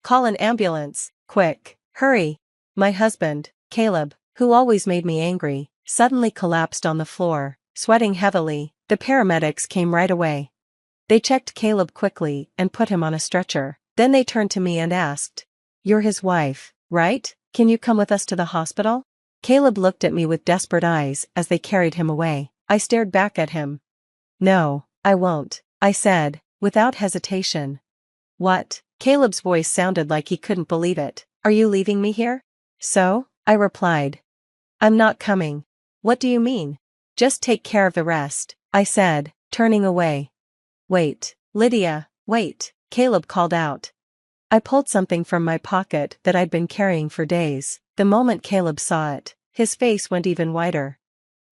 Call an ambulance, quick, hurry. My husband, Caleb, who always made me angry, suddenly collapsed on the floor, sweating heavily. The paramedics came right away. They checked Caleb quickly and put him on a stretcher. Then they turned to me and asked, "You're his wife, right? Can you come with us to the hospital?" Caleb looked at me with desperate eyes as they carried him away. I stared back at him. "No, I won't," I said, without hesitation. "What?" Caleb's voice sounded like he couldn't believe it. "Are you leaving me here?" "So?" I replied. "I'm not coming." "What do you mean?" "Just take care of the rest," I said, turning away. "Wait, Lydia, wait," Caleb called out. I pulled something from my pocket that I'd been carrying for days. The moment Caleb saw it, his face went even whiter.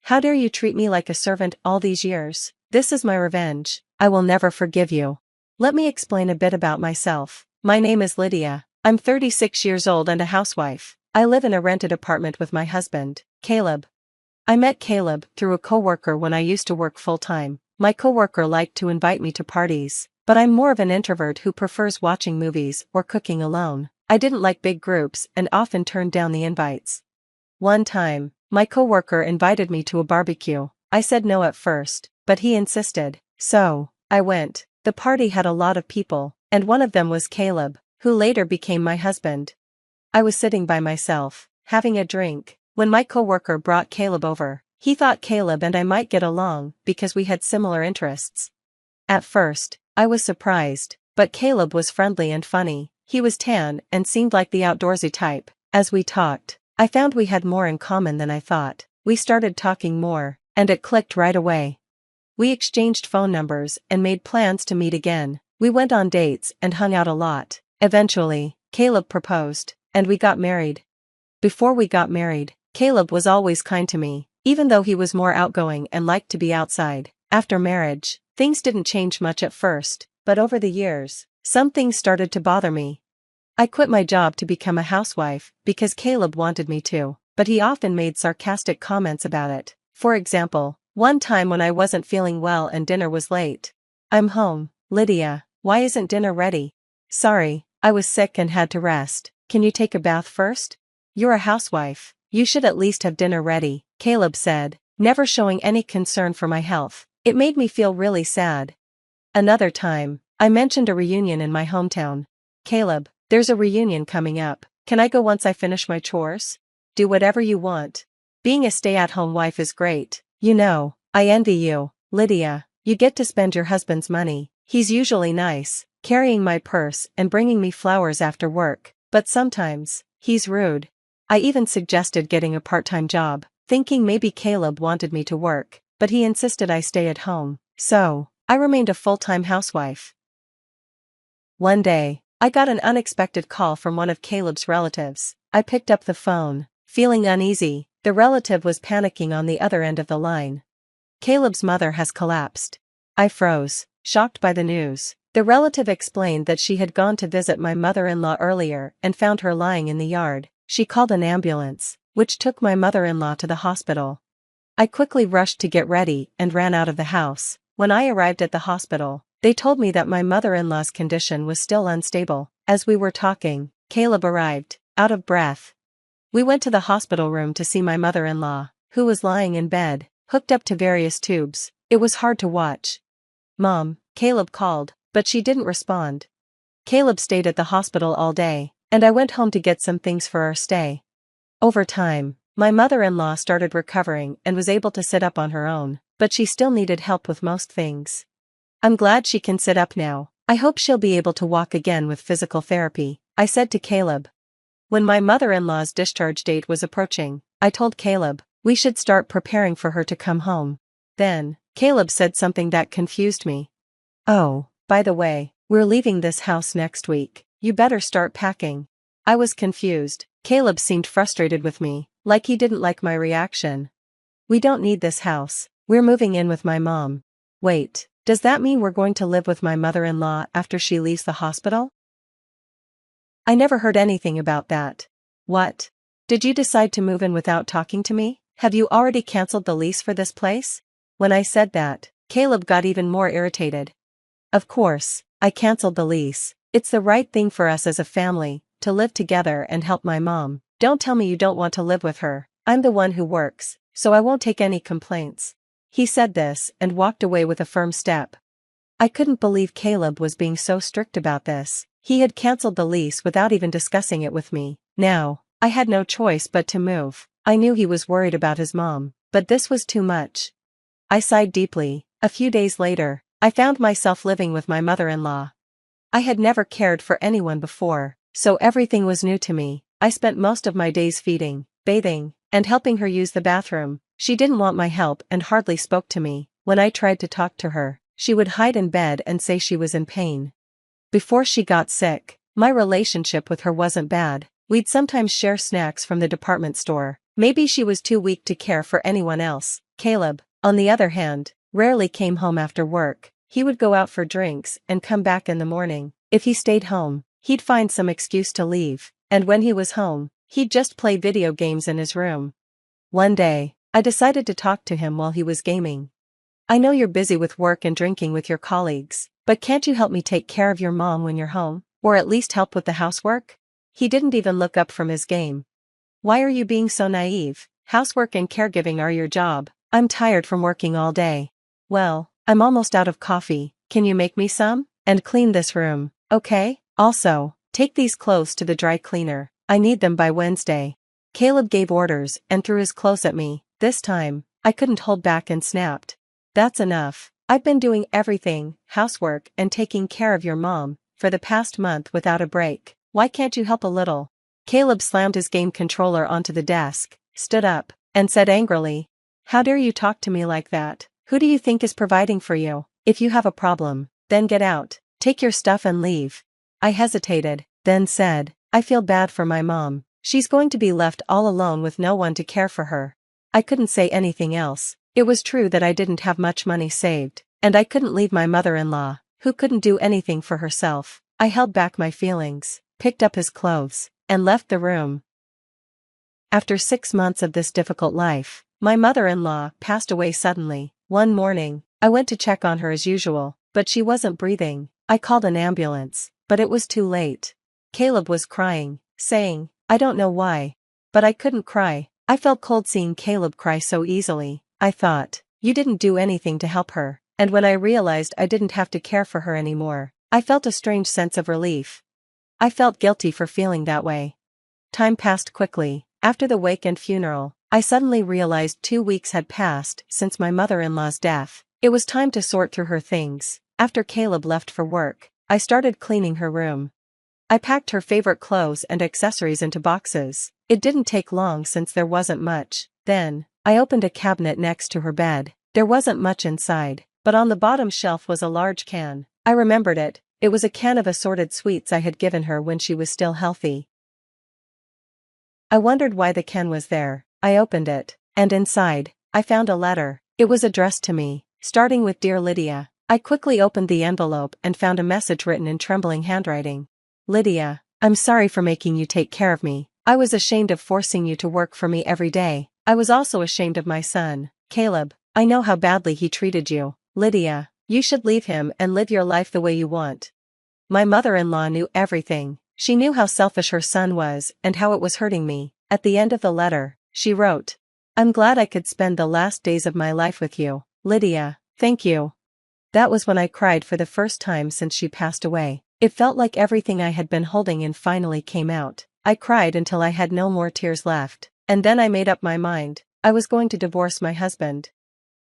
"How dare you treat me like a servant all these years? This is my revenge. I will never forgive you." Let me explain a bit about myself. My name is Lydia. I'm 36 years old and a housewife. I live in a rented apartment with my husband, Caleb. I met Caleb through a coworker when I used to work full-time. My coworker liked to invite me to parties, but I'm more of an introvert who prefers watching movies or cooking alone. I didn't like big groups and often turned down the invites. One time, my coworker invited me to a barbecue. I said no at first, but he insisted, so I went. The party had a lot of people, and one of them was Caleb, who later became my husband. I was sitting by myself, having a drink, when my coworker brought Caleb over. He thought Caleb and I might get along because we had similar interests. At first, I was surprised, but Caleb was friendly and funny. He was tan and seemed like the outdoorsy type. As we talked, I found we had more in common than I thought. We started talking more, and it clicked right away. We exchanged phone numbers and made plans to meet again. We went on dates and hung out a lot. Eventually, Caleb proposed, and we got married. Before we got married, Caleb was always kind to me, even though he was more outgoing and liked to be outside. After marriage, things didn't change much at first, but over the years, some things started to bother me. I quit my job to become a housewife because Caleb wanted me to, but he often made sarcastic comments about it. For example, one time when I wasn't feeling well and dinner was late. "I'm home, Lydia, why isn't dinner ready?" "Sorry, I was sick and had to rest. Can you take a bath first? You're a housewife, you should at least have dinner ready," Caleb said, never showing any concern for my health. It made me feel really sad. Another time, I mentioned a reunion in my hometown. "Caleb, there's a reunion coming up. Can I go once I finish my chores?" "Do whatever you want. Being a stay-at-home wife is great. You know, I envy you, Lydia. You get to spend your husband's money. He's usually nice, carrying my purse and bringing me flowers after work, but sometimes, he's rude." I even suggested getting a part-time job, thinking maybe Caleb wanted me to work, but he insisted I stay at home, so I remained a full-time housewife. One day, I got an unexpected call from one of Caleb's relatives. I picked up the phone, feeling uneasy. The relative was panicking on the other end of the line. "Caleb's mother has collapsed." I froze, shocked by the news. The relative explained that she had gone to visit my mother-in-law earlier and found her lying in the yard. She called an ambulance, which took my mother-in-law to the hospital. I quickly rushed to get ready and ran out of the house. When I arrived at the hospital, they told me that my mother-in-law's condition was still unstable. As we were talking, Caleb arrived, out of breath. We went to the hospital room to see my mother-in-law, who was lying in bed, hooked up to various tubes. It was hard to watch. "Mom," Caleb called, but she didn't respond. Caleb stayed at the hospital all day, and I went home to get some things for our stay. Over time, my mother-in-law started recovering and was able to sit up on her own, but she still needed help with most things. "I'm glad she can sit up now. I hope she'll be able to walk again with physical therapy," I said to Caleb. When my mother-in-law's discharge date was approaching, I told Caleb, we should start preparing for her to come home. Then, Caleb said something that confused me. "Oh, by the way, we're leaving this house next week. You better start packing." I was confused. Caleb seemed frustrated with me, like he didn't like my reaction. "We don't need this house. We're moving in with my mom." "Wait, does that mean we're going to live with my mother-in-law after she leaves the hospital?" I never heard anything about that. "What? Did you decide to move in without talking to me? Have you already canceled the lease for this place?" When I said that, Caleb got even more irritated. "Of course, I canceled the lease. It's the right thing for us as a family, to live together and help my mom. Don't tell me you don't want to live with her. I'm the one who works, so I won't take any complaints." He said this and walked away with a firm step. I couldn't believe Caleb was being so strict about this. He had cancelled the lease without even discussing it with me. Now, I had no choice but to move. I knew he was worried about his mom, but this was too much. I sighed deeply. A few days later, I found myself living with my mother-in-law. I had never cared for anyone before, so everything was new to me. I spent most of my days feeding, bathing, and helping her use the bathroom. She didn't want my help and hardly spoke to me. When I tried to talk to her, she would hide in bed and say she was in pain. Before she got sick, my relationship with her wasn't bad. We'd sometimes share snacks from the department store. Maybe she was too weak to care for anyone else. Caleb, on the other hand, rarely came home after work. He would go out for drinks and come back in the morning. If he stayed home, he'd find some excuse to leave, and when he was home, he'd just play video games in his room. One day, I decided to talk to him while he was gaming. "I know you're busy with work and drinking with your colleagues, but can't you help me take care of your mom when you're home, or at least help with the housework?" He didn't even look up from his game. "Why are you being so naive? Housework and caregiving are your job. I'm tired from working all day." "Well, I'm almost out of coffee. Can you make me some? And clean this room, okay? Also, take these clothes to the dry cleaner. I need them by Wednesday." Caleb gave orders and threw his clothes at me. This time, I couldn't hold back and snapped. "That's enough. I've been doing everything, housework and taking care of your mom, for the past month without a break. Why can't you help a little?" Caleb slammed his game controller onto the desk, stood up, and said angrily, "How dare you talk to me like that? Who do you think is providing for you? If you have a problem, then get out, take your stuff and leave." I hesitated, then said, "I feel bad for my mom. She's going to be left all alone with no one to care for her." I couldn't say anything else. It was true that I didn't have much money saved, and I couldn't leave my mother-in-law, who couldn't do anything for herself. I held back my feelings, picked up his clothes, and left the room. After 6 months of this difficult life, my mother-in-law passed away suddenly. One morning, I went to check on her as usual, but she wasn't breathing. I called an ambulance, but it was too late. Caleb was crying, saying, "I don't know why." But I couldn't cry. I felt cold seeing Caleb cry so easily. I thought, you didn't do anything to help her, and when I realized I didn't have to care for her anymore, I felt a strange sense of relief. I felt guilty for feeling that way. Time passed quickly. After the wake and funeral, I suddenly realized 2 weeks had passed since my mother-in-law's death. It was time to sort through her things. After Caleb left for work, I started cleaning her room. I packed her favorite clothes and accessories into boxes. It didn't take long since there wasn't much. Then, I opened a cabinet next to her bed. There wasn't much inside, but on the bottom shelf was a large can. I remembered it. It was a can of assorted sweets I had given her when she was still healthy. I wondered why the can was there. I opened it, and inside, I found a letter. It was addressed to me, starting with "Dear Lydia." I quickly opened the envelope and found a message written in trembling handwriting. "Lydia, I'm sorry for making you take care of me. I was ashamed of forcing you to work for me every day. I was also ashamed of my son, Caleb. I know how badly he treated you. Lydia, you should leave him and live your life the way you want." My mother-in-law knew everything. She knew how selfish her son was and how it was hurting me. At the end of the letter, she wrote, "I'm glad I could spend the last days of my life with you, Lydia. Thank you." That was when I cried for the first time since she passed away. It felt like everything I had been holding in finally came out. I cried until I had no more tears left, and then I made up my mind. I was going to divorce my husband.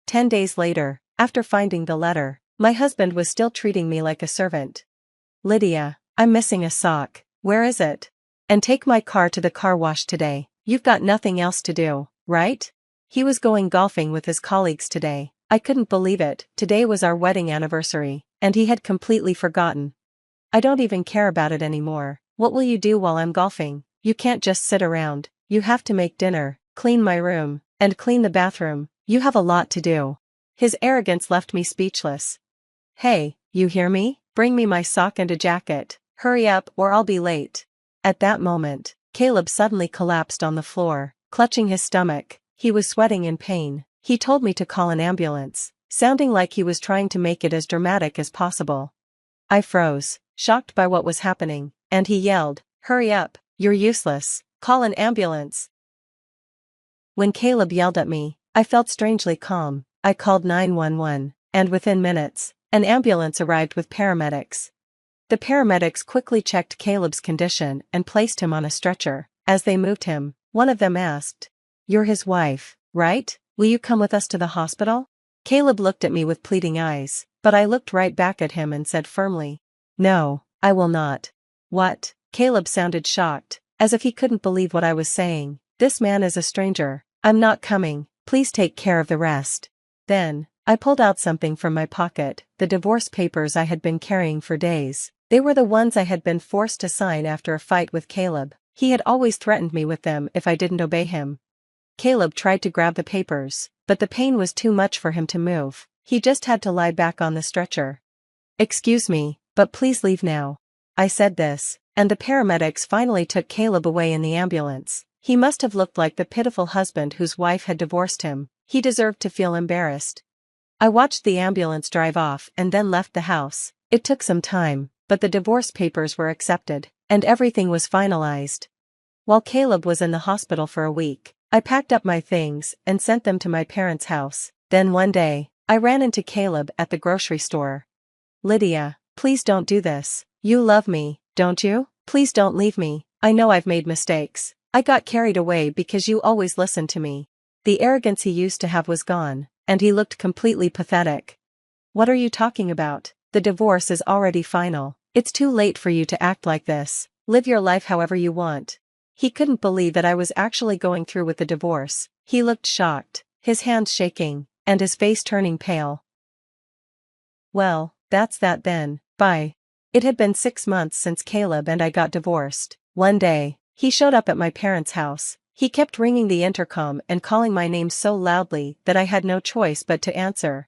10 days later, after finding the letter, my husband was still treating me like a servant. "Lydia, I'm missing a sock. Where is it? And take my car to the car wash today. You've got nothing else to do, right?" He was going golfing with his colleagues today. I couldn't believe it. Today was our wedding anniversary, and he had completely forgotten. "I don't even care about it anymore. What will you do while I'm golfing? You can't just sit around. You have to make dinner, clean my room, and clean the bathroom. You have a lot to do." His arrogance left me speechless. "Hey, you hear me? Bring me my sock and a jacket. Hurry up or I'll be late." At that moment, Caleb suddenly collapsed on the floor, clutching his stomach. He was sweating in pain. He told me to call an ambulance, sounding like he was trying to make it as dramatic as possible. I froze, shocked by what was happening, and he yelled, "Hurry up, you're useless, call an ambulance." When Caleb yelled at me, I felt strangely calm. I called 911, and within minutes, an ambulance arrived with paramedics. The paramedics quickly checked Caleb's condition and placed him on a stretcher. As they moved him, one of them asked, "You're his wife, right? Will you come with us to the hospital?" Caleb looked at me with pleading eyes, but I looked right back at him and said firmly, "No, I will not." "What?" Caleb sounded shocked, as if he couldn't believe what I was saying. "This man is a stranger. I'm not coming, please take care of the rest." Then, I pulled out something from my pocket, the divorce papers I had been carrying for days. They were the ones I had been forced to sign after a fight with Caleb. He had always threatened me with them if I didn't obey him. Caleb tried to grab the papers, but the pain was too much for him to move. He just had to lie back on the stretcher. "Excuse me, but please leave now." I said this, and the paramedics finally took Caleb away in the ambulance. He must have looked like the pitiful husband whose wife had divorced him. He deserved to feel embarrassed. I watched the ambulance drive off and then left the house. It took some time, but the divorce papers were accepted, and everything was finalized. While Caleb was in the hospital for a week, I packed up my things and sent them to my parents' house. Then one day, I ran into Caleb at the grocery store. "Lydia, please don't do this. You love me, don't you? Please don't leave me. I know I've made mistakes. I got carried away because you always listened to me." The arrogance he used to have was gone, and he looked completely pathetic. "What are you talking about? The divorce is already final. It's too late for you to act like this. Live your life however you want." He couldn't believe that I was actually going through with the divorce. He looked shocked, his hands shaking, and his face turning pale. Well, that's that then, bye. It had been 6 months since Caleb and I got divorced. One day, he showed up at my parents' house. He kept ringing the intercom and calling my name so loudly that I had no choice but to answer.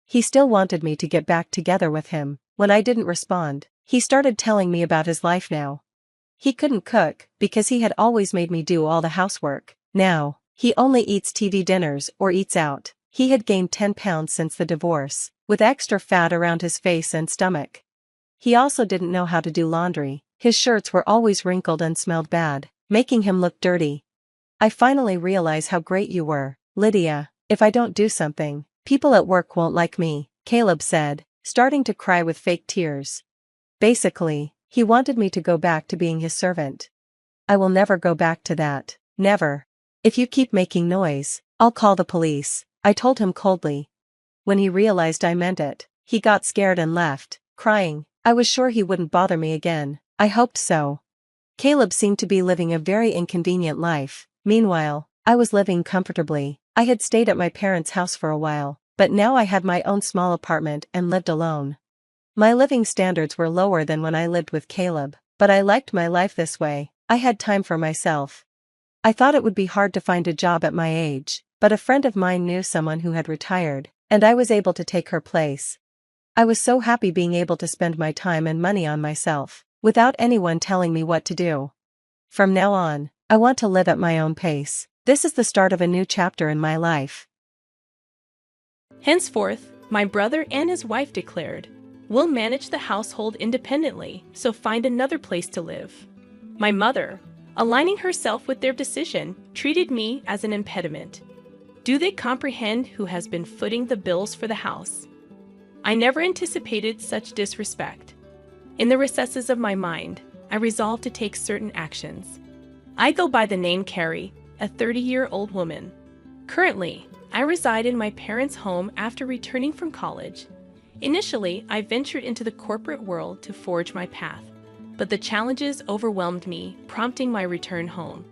He still wanted me to get back together with him. When I didn't respond, he started telling me about his life now. He couldn't cook because he had always made me do all the housework. Now, he only eats TV dinners or eats out. He had gained 10 pounds since the divorce, with extra fat around his face and stomach. He also didn't know how to do laundry. His shirts were always wrinkled and smelled bad, making him look dirty. "I finally realize how great you were, Lydia. If I don't do something, people at work won't like me," Caleb said, starting to cry with fake tears. Basically, he wanted me to go back to being his servant. "I will never go back to that, never. If you keep making noise, I'll call the police," I told him coldly. When he realized I meant it, he got scared and left, crying. I was sure he wouldn't bother me again. I hoped so. Caleb seemed to be living a very inconvenient life. Meanwhile, I was living comfortably. I had stayed at my parents' house for a while, but now I had my own small apartment and lived alone. My living standards were lower than when I lived with Caleb, but I liked my life this way. I had time for myself. I thought it would be hard to find a job at my age, but a friend of mine knew someone who had retired, and I was able to take her place. I was so happy being able to spend my time and money on myself, without anyone telling me what to do. From now on, I want to live at my own pace. This is the start of a new chapter in my life. Henceforth, my brother and his wife declared, "We'll manage the household independently, so find another place to live." My mother, aligning herself with their decision, treated me as an impediment. Do they comprehend who has been footing the bills for the house? I never anticipated such disrespect. In the recesses of my mind, I resolved to take certain actions. I go by the name Carrie, a 30-year-old woman. Currently, I reside in my parents' home after returning from college. Initially, I ventured into the corporate world to forge my path, but the challenges overwhelmed me, prompting my return home.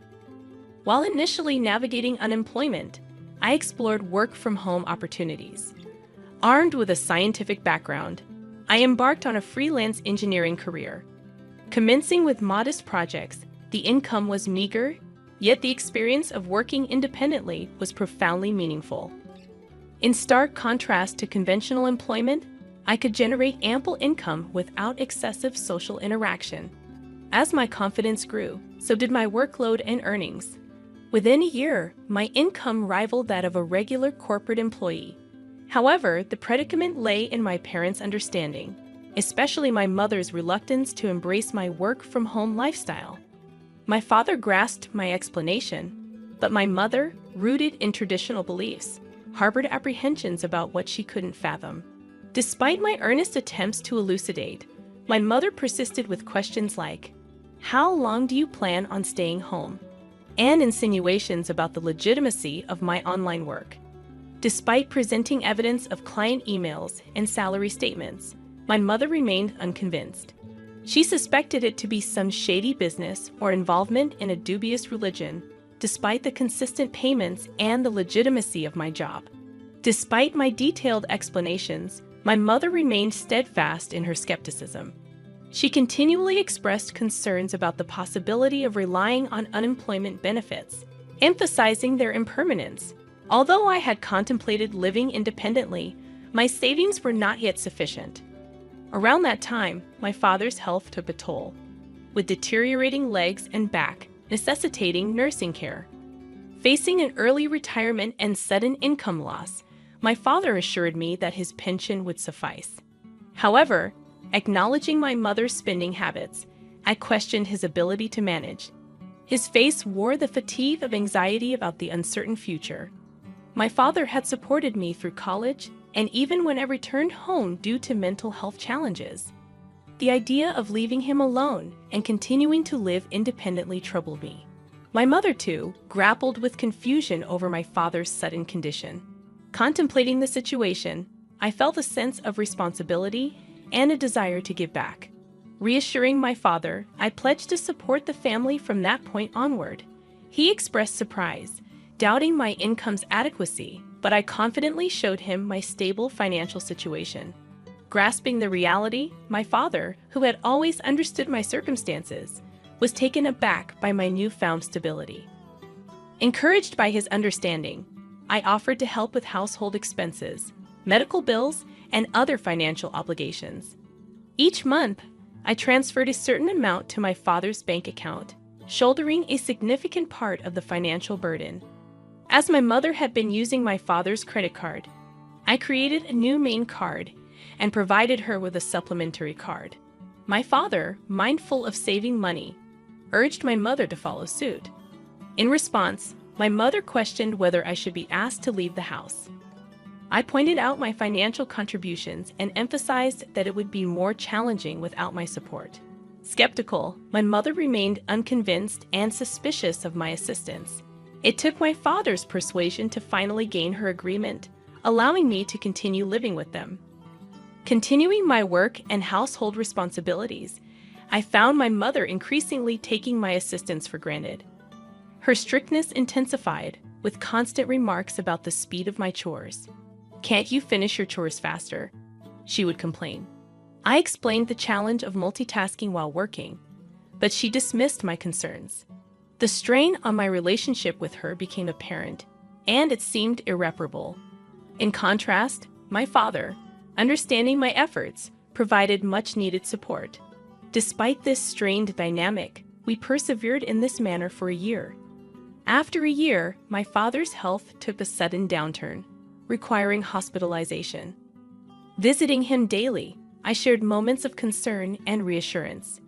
While initially navigating unemployment, I explored work-from-home opportunities. Armed with a scientific background, I embarked on a freelance engineering career. Commencing with modest projects, the income was meager, yet the experience of working independently was profoundly meaningful. In stark contrast to conventional employment, I could generate ample income without excessive social interaction. As my confidence grew, so did my workload and earnings. Within a year, my income rivaled that of a regular corporate employee. However, the predicament lay in my parents' understanding. especially my mother's reluctance to embrace my work-from-home lifestyle. My father grasped my explanation, but my mother, rooted in traditional beliefs, harbored apprehensions about what she couldn't fathom. Despite my earnest attempts to elucidate, my mother persisted with questions like, "How long do you plan on staying home?" and insinuations about the legitimacy of my online work. Despite presenting evidence of client emails and salary statements, my mother remained unconvinced. She suspected it to be some shady business or involvement in a dubious religion, despite the consistent payments and the legitimacy of my job. Despite my detailed explanations, my mother remained steadfast in her skepticism. She continually expressed concerns about the possibility of relying on unemployment benefits, emphasizing their impermanence. Although I had contemplated living independently, my savings were not yet sufficient. Around that time, my father's health took a toll, with deteriorating legs and back, necessitating nursing care. Facing an early retirement and sudden income loss, my father assured me that his pension would suffice. However, acknowledging my mother's spending habits, I questioned his ability to manage. His face wore the fatigue of anxiety about the uncertain future. My father had supported me through college and even when I returned home due to mental health challenges. The idea of leaving him alone and continuing to live independently troubled me. My mother, too, grappled with confusion over my father's sudden condition. Contemplating the situation, I felt a sense of responsibility and a desire to give back. Reassuring my father, I pledged to support the family from that point onward. He expressed surprise, doubting my income's adequacy, but I confidently showed him my stable financial situation. Grasping the reality, my father, who had always understood my circumstances, was taken aback by my newfound stability. Encouraged by his understanding, I offered to help with household expenses, medical bills, and other financial obligations. Each month, I transferred a certain amount to my father's bank account, shouldering a significant part of the financial burden. As my mother had been using my father's credit card, I created a new main card and provided her with a supplementary card. My father, mindful of saving money, urged my mother to follow suit. In response, my mother questioned whether I should be asked to leave the house. I pointed out my financial contributions and emphasized that it would be more challenging without my support. Skeptical, my mother remained unconvinced and suspicious of my assistance. It took my father's persuasion to finally gain her agreement, allowing me to continue living with them. Continuing my work and household responsibilities, I found my mother increasingly taking my assistance for granted. Her strictness intensified, with constant remarks about the speed of my chores. "Can't you finish your chores faster?" she would complain. I explained the challenge of multitasking while working, but she dismissed my concerns. The strain on my relationship with her became apparent, and it seemed irreparable. In contrast, my father, understanding my efforts, provided much-needed support. Despite this strained dynamic, we persevered in this manner for a year. After a year, my father's health took a sudden downturn, requiring hospitalization. Visiting him daily, I shared moments of concern and reassurance.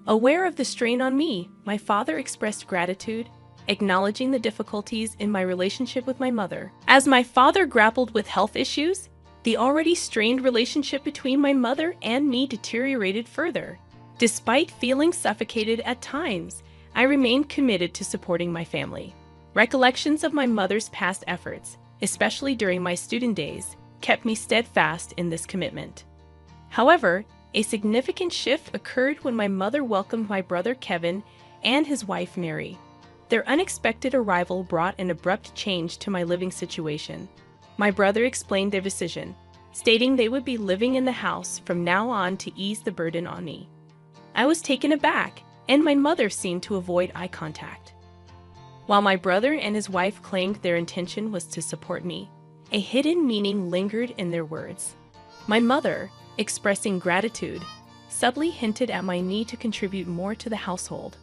Aware of the strain on me, my father expressed gratitude, acknowledging the difficulties in my relationship with my mother. As my father grappled with health issues, the already strained relationship between my mother and me deteriorated further. Despite feeling suffocated at times, I remained committed to supporting my family. Recollections of my mother's past efforts, especially during my student days, kept me steadfast in this commitment. However, a significant shift occurred when my mother welcomed my brother Kevin and his wife Mary. Their unexpected arrival brought an abrupt change to my living situation. My brother explained their decision, stating they would be living in the house from now on to ease the burden on me. I was taken aback, and my mother seemed to avoid eye contact. While my brother and his wife claimed their intention was to support me, a hidden meaning lingered in their words. My mother, expressing gratitude, subtly hinted at my need to contribute more to the household.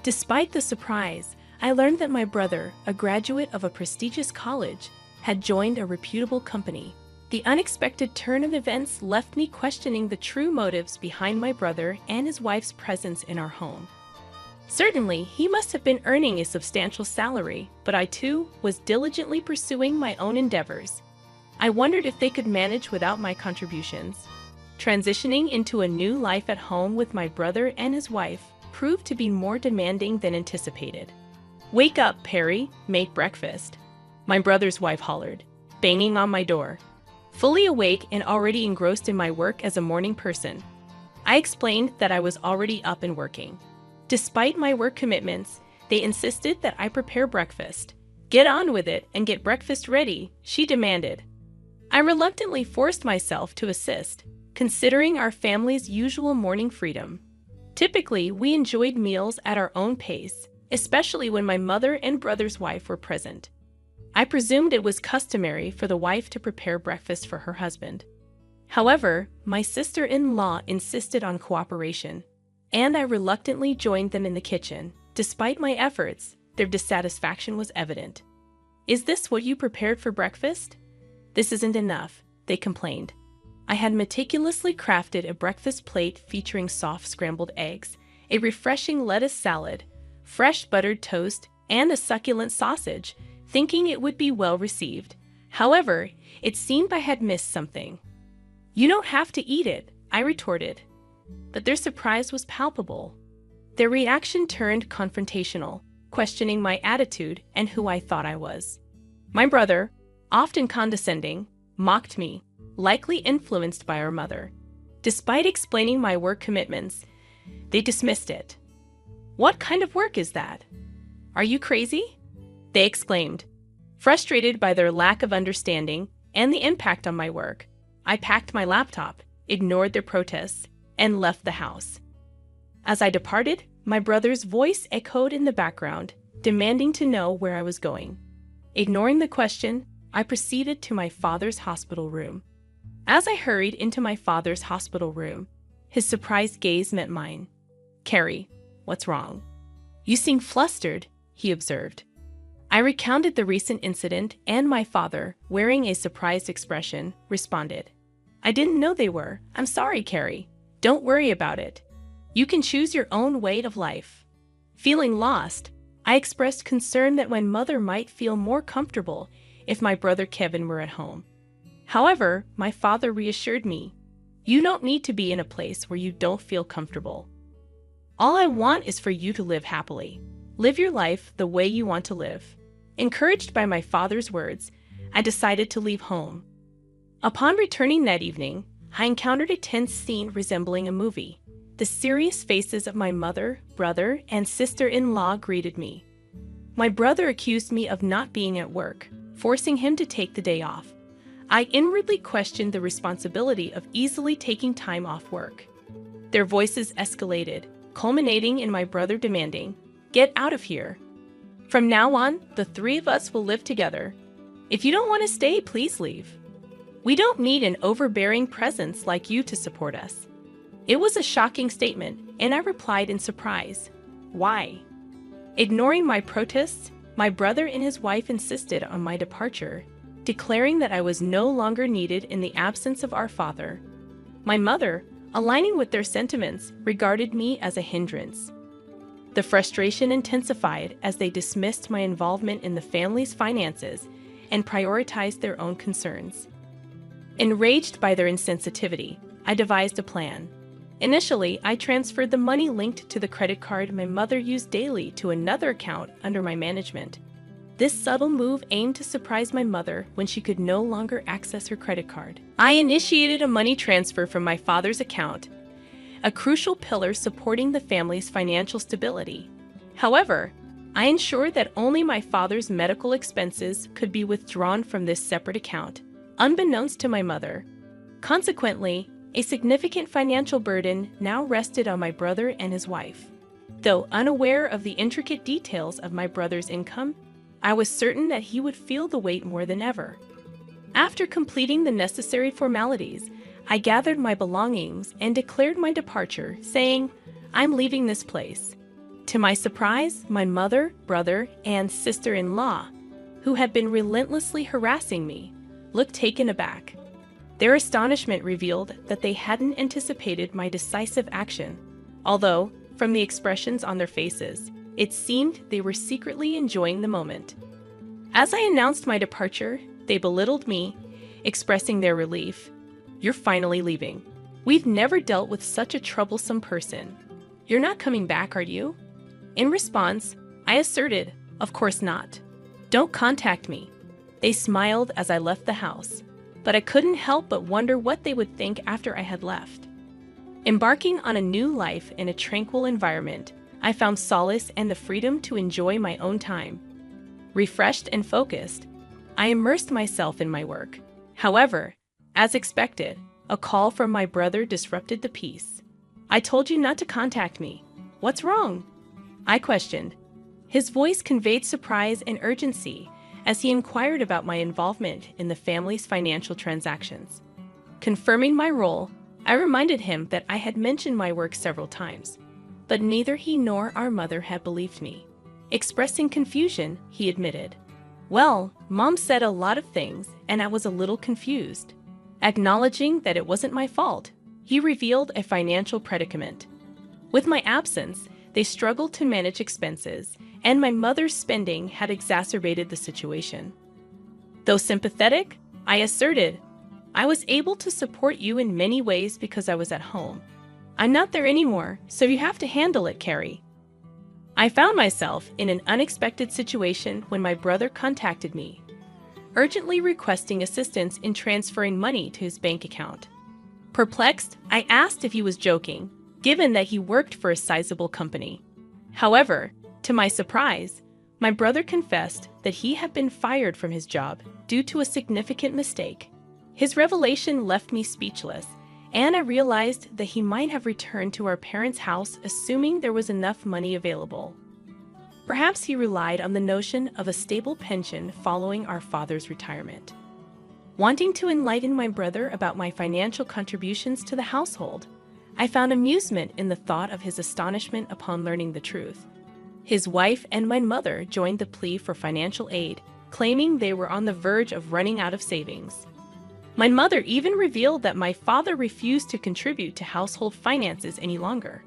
Despite the surprise, I learned that my brother, a graduate of a prestigious college, had joined a reputable company. The unexpected turn of events left me questioning the true motives behind my brother and his wife's presence in our home. Certainly, he must have been earning a substantial salary, but I too was diligently pursuing my own endeavors. I wondered if they could manage without my contributions. Transitioning into a new life at home with my brother and his wife proved to be more demanding than anticipated. "Wake up, Perry, make breakfast," my brother's wife hollered, banging on my door. Fully awake and already engrossed in my work as a morning person, I explained that I was already up and working. Despite my work commitments, they insisted that I prepare breakfast. "Get on with it and get breakfast ready," she demanded. I reluctantly forced myself to assist, considering our family's usual morning freedom. Typically, we enjoyed meals at our own pace, especially when my mother and brother's wife were present. I presumed it was customary for the wife to prepare breakfast for her husband. However, my sister-in-law insisted on cooperation, and I reluctantly joined them in the kitchen. Despite my efforts, their dissatisfaction was evident. "Is this what you prepared for breakfast?" "This isn't enough," they complained. I had meticulously crafted a breakfast plate featuring soft scrambled eggs, a refreshing lettuce salad, fresh buttered toast, and a succulent sausage, thinking it would be well received. However, it seemed I had missed something. "You don't have to eat it," I retorted. But their surprise was palpable. Their reaction turned confrontational, questioning my attitude and who I thought I was. My brother, often condescending, mocked me, likely influenced by our mother. Despite explaining my work commitments, they dismissed it. "What kind of work is that? Are you crazy?" they exclaimed. Frustrated by their lack of understanding and the impact on my work, I packed my laptop, ignored their protests, and left the house. As I departed, my brother's voice echoed in the background, demanding to know where I was going. Ignoring the question, I proceeded to my father's hospital room. As I hurried into my father's hospital room, his surprised gaze met mine. "Carrie, what's wrong? You seem flustered," he observed. I recounted the recent incident, and my father, wearing a surprised expression, responded, "I didn't know they were. I'm sorry, Carrie. Don't worry about it. You can choose your own way of life." Feeling lost, I expressed concern that my mother might feel more comfortable if my brother Kevin were at home. However, my father reassured me, "You don't need to be in a place where you don't feel comfortable. All I want is for you to live happily. Live your life the way you want to live." Encouraged by my father's words, I decided to leave home. Upon returning that evening, I encountered a tense scene resembling a movie. The serious faces of my mother, brother, and sister-in-law greeted me. My brother accused me of not being at work, forcing him to take the day off. I inwardly questioned the responsibility of easily taking time off work. Their voices escalated, culminating in my brother demanding, "Get out of here. From now on, the three of us will live together. If you don't want to stay, please leave. We don't need an overbearing presence like you to support us." It was a shocking statement, and I replied in surprise, "Why?" Ignoring my protests, my brother and his wife insisted on my departure, declaring that I was no longer needed in the absence of our father. My mother, aligning with their sentiments, regarded me as a hindrance. The frustration intensified as they dismissed my involvement in the family's finances and prioritized their own concerns. Enraged by their insensitivity, I devised a plan. Initially, I transferred the money linked to the credit card my mother used daily to another account under my management. This subtle move aimed to surprise my mother when she could no longer access her credit card. I initiated a money transfer from my father's account, a crucial pillar supporting the family's financial stability. However, I ensured that only my father's medical expenses could be withdrawn from this separate account, unbeknownst to my mother. Consequently, a significant financial burden now rested on my brother and his wife. Though unaware of the intricate details of my brother's income, I was certain that he would feel the weight more than ever. After completing the necessary formalities, I gathered my belongings and declared my departure, saying, "I'm leaving this place." To my surprise, my mother, brother, and sister-in-law, who had been relentlessly harassing me, looked taken aback. Their astonishment revealed that they hadn't anticipated my decisive action, although, from the expressions on their faces, it seemed they were secretly enjoying the moment. As I announced my departure, they belittled me, expressing their relief. "You're finally leaving. We've never dealt with such a troublesome person. You're not coming back, are you?" In response, I asserted, "Of course not. Don't contact me." They smiled as I left the house, but I couldn't help but wonder what they would think after I had left. Embarking on a new life in a tranquil environment, I found solace and the freedom to enjoy my own time. Refreshed and focused, I immersed myself in my work. However, as expected, a call from my brother disrupted the peace. "I told you not to contact me. What's wrong?" I questioned. His voice conveyed surprise and urgency as he inquired about my involvement in the family's financial transactions. Confirming my role, I reminded him that I had mentioned my work several times, but neither he nor our mother had believed me. Expressing confusion, he admitted, "Well, Mom said a lot of things, and I was a little confused." Acknowledging that it wasn't my fault, he revealed a financial predicament. With my absence, they struggled to manage expenses, and my mother's spending had exacerbated the situation. Though sympathetic, I asserted, "I was able to support you in many ways because I was at home. I'm not there anymore, so you have to handle it, Carrie." I found myself in an unexpected situation when my brother contacted me, urgently requesting assistance in transferring money to his bank account. Perplexed, I asked if he was joking, given that he worked for a sizable company. However, to my surprise, my brother confessed that he had been fired from his job due to a significant mistake. His revelation left me speechless, and I realized that he might have returned to our parents' house assuming there was enough money available. Perhaps he relied on the notion of a stable pension following our father's retirement. Wanting to enlighten my brother about my financial contributions to the household, I found amusement in the thought of his astonishment upon learning the truth. His wife and my mother joined the plea for financial aid, claiming they were on the verge of running out of savings. My mother even revealed that my father refused to contribute to household finances any longer.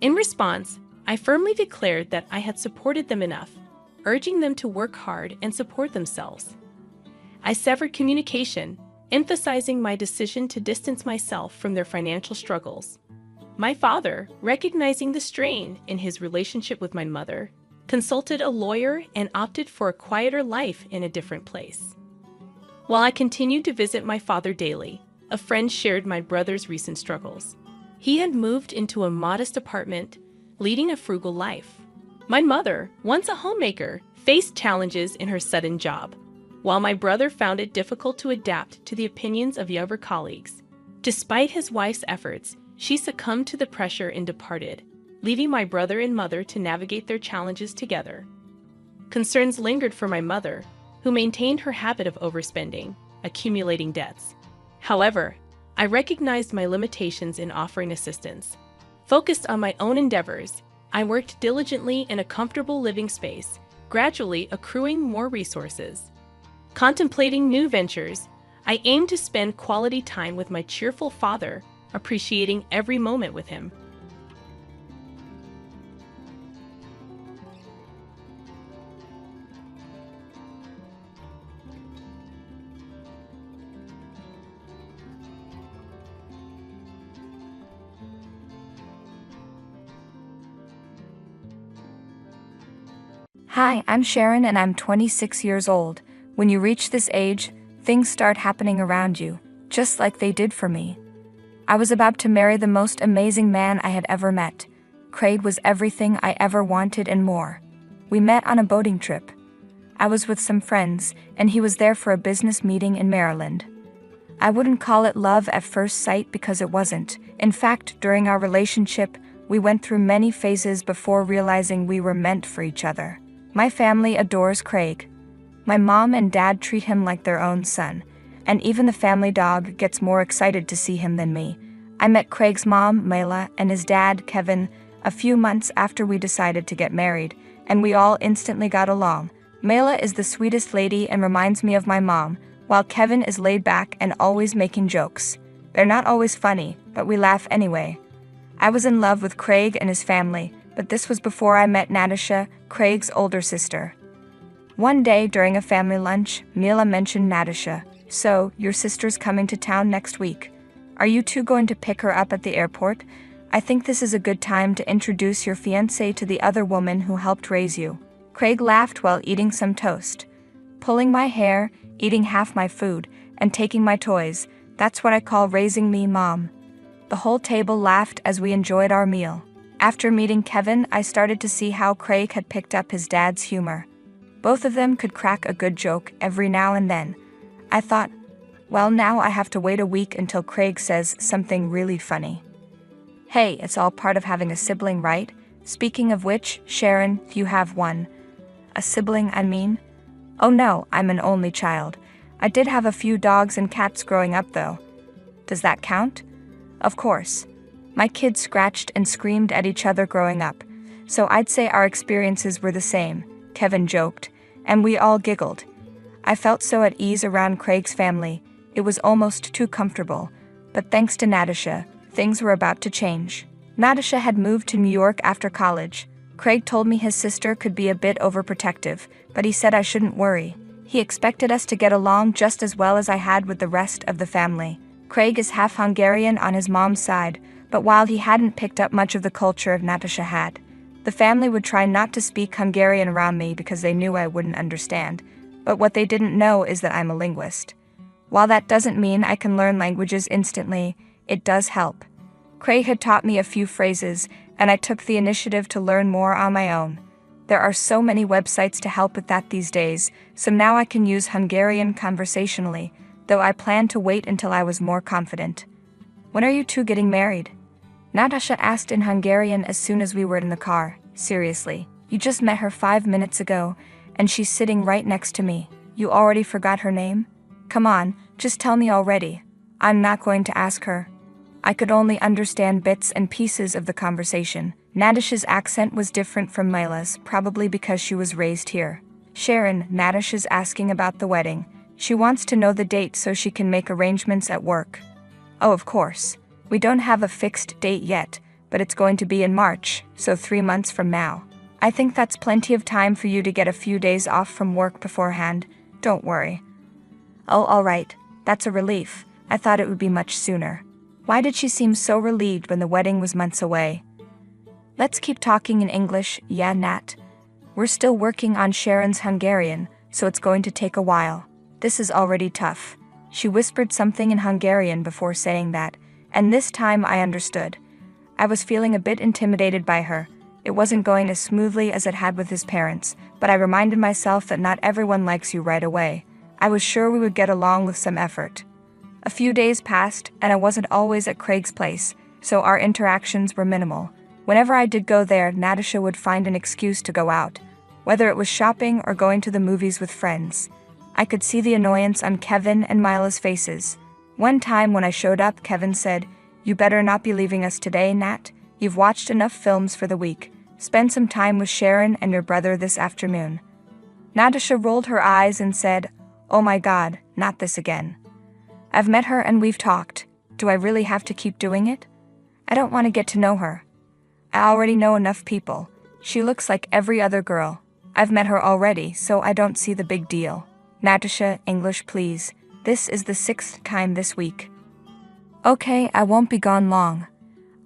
In response, I firmly declared that I had supported them enough, urging them to work hard and support themselves. I severed communication, emphasizing my decision to distance myself from their financial struggles. My father, recognizing the strain in his relationship with my mother, consulted a lawyer and opted for a quieter life in a different place. While I continued to visit my father daily, a friend shared my brother's recent struggles. He had moved into a modest apartment, leading a frugal life. My mother, once a homemaker, faced challenges in her sudden job, while my brother found it difficult to adapt to the opinions of younger colleagues. Despite his wife's efforts, she succumbed to the pressure and departed, leaving my brother and mother to navigate their challenges together. Concerns lingered for my mother, who maintained her habit of overspending, accumulating debts. However, I recognized my limitations in offering assistance. Focused on my own endeavors, I worked diligently in a comfortable living space, gradually accruing more resources. Contemplating new ventures, I aimed to spend quality time with my cheerful father, appreciating every moment with him. Hi, I'm Sharon and I'm 26 years old. When you reach this age, things start happening around you, just like they did for me. I was about to marry the most amazing man I had ever met. Craig was everything I ever wanted and more. We met on a boating trip. I was with some friends, and he was there for a business meeting in Maryland. I wouldn't call it love at first sight because it wasn't. In fact, during our relationship, we went through many phases before realizing we were meant for each other. My family adores Craig. My mom and dad treat him like their own son, and even the family dog gets more excited to see him than me. I met Craig's mom, Mayla, and his dad, Kevin, a few months after we decided to get married, and we all instantly got along. Mayla is the sweetest lady and reminds me of my mom, while Kevin is laid back and always making jokes. They're not always funny, but we laugh anyway. I was in love with Craig and his family, but this was before I met Natasha, Craig's older sister. One day during a family lunch, Mila mentioned Natasha. "So, your sister's coming to town next week. Are you two going to pick her up at the airport? I think this is a good time to introduce your fiancé to the other woman who helped raise you." Craig laughed while eating some toast. "Pulling my hair, eating half my food, and taking my toys, that's what I call raising me, Mom." The whole table laughed as we enjoyed our meal. After meeting Kevin, I started to see how Craig had picked up his dad's humor. Both of them could crack a good joke every now and then. I thought, well, now I have to wait a week until Craig says something really funny. Hey, it's all part of having a sibling, right? Speaking of which, Sharon, you have one. A sibling, I mean? Oh no, I'm an only child. I did have a few dogs and cats growing up though. Does that count? Of course. My kids scratched and screamed at each other growing up, so I'd say our experiences were the same, Kevin joked, and we all giggled. I felt so at ease around Craig's family, it was almost too comfortable, but thanks to Natasha, things were about to change. Natasha had moved to New York after college. Craig told me his sister could be a bit overprotective, but he said I shouldn't worry. He expected us to get along just as well as I had with the rest of the family. Craig is half Hungarian on his mom's side, but while he hadn't picked up much of the culture Natasha had, the family would try not to speak Hungarian around me because they knew I wouldn't understand, but what they didn't know is that I'm a linguist. While that doesn't mean I can learn languages instantly, it does help. Craig had taught me a few phrases, and I took the initiative to learn more on my own. There are so many websites to help with that these days, so now I can use Hungarian conversationally, though I plan to wait until I was more confident. When are you two getting married? Natasha asked in Hungarian as soon as we were in the car. Seriously, you just met her 5 minutes ago, and she's sitting right next to me. You already forgot her name? Come on, just tell me already. I'm not going to ask her. I could only understand bits and pieces of the conversation. Natasha's accent was different from Mila's, probably because she was raised here. Sharon, Natasha's asking about the wedding. She wants to know the date so she can make arrangements at work. Oh, of course. We don't have a fixed date yet, but it's going to be in March, so 3 months from now. I think that's plenty of time for you to get a few days off from work beforehand. Don't worry. Oh, all right. That's a relief. I thought it would be much sooner. Why did she seem so relieved when the wedding was months away? Let's keep talking in English, yeah, Nat. We're still working on Sharon's Hungarian, so it's going to take a while. This is already tough. She whispered something in Hungarian before saying that, and this time I understood. I was feeling a bit intimidated by her. It wasn't going as smoothly as it had with his parents, but I reminded myself that not everyone likes you right away. I was sure we would get along with some effort. A few days passed, and I wasn't always at Craig's place, so our interactions were minimal. Whenever I did go there, Natasha would find an excuse to go out, whether it was shopping or going to the movies with friends. I could see the annoyance on Kevin and Mila's faces. One time when I showed up, Kevin said, "You better not be leaving us today, Nat. You've watched enough films for the week. Spend some time with Sharon and your brother this afternoon." Natasha rolled her eyes and said, "Oh my God, not this again. I've met her and we've talked. Do I really have to keep doing it? I don't want to get to know her. I already know enough people. She looks like every other girl. I've met her already, so I don't see the big deal." Natasha, English please. This is the 6th time this week. Okay, I won't be gone long.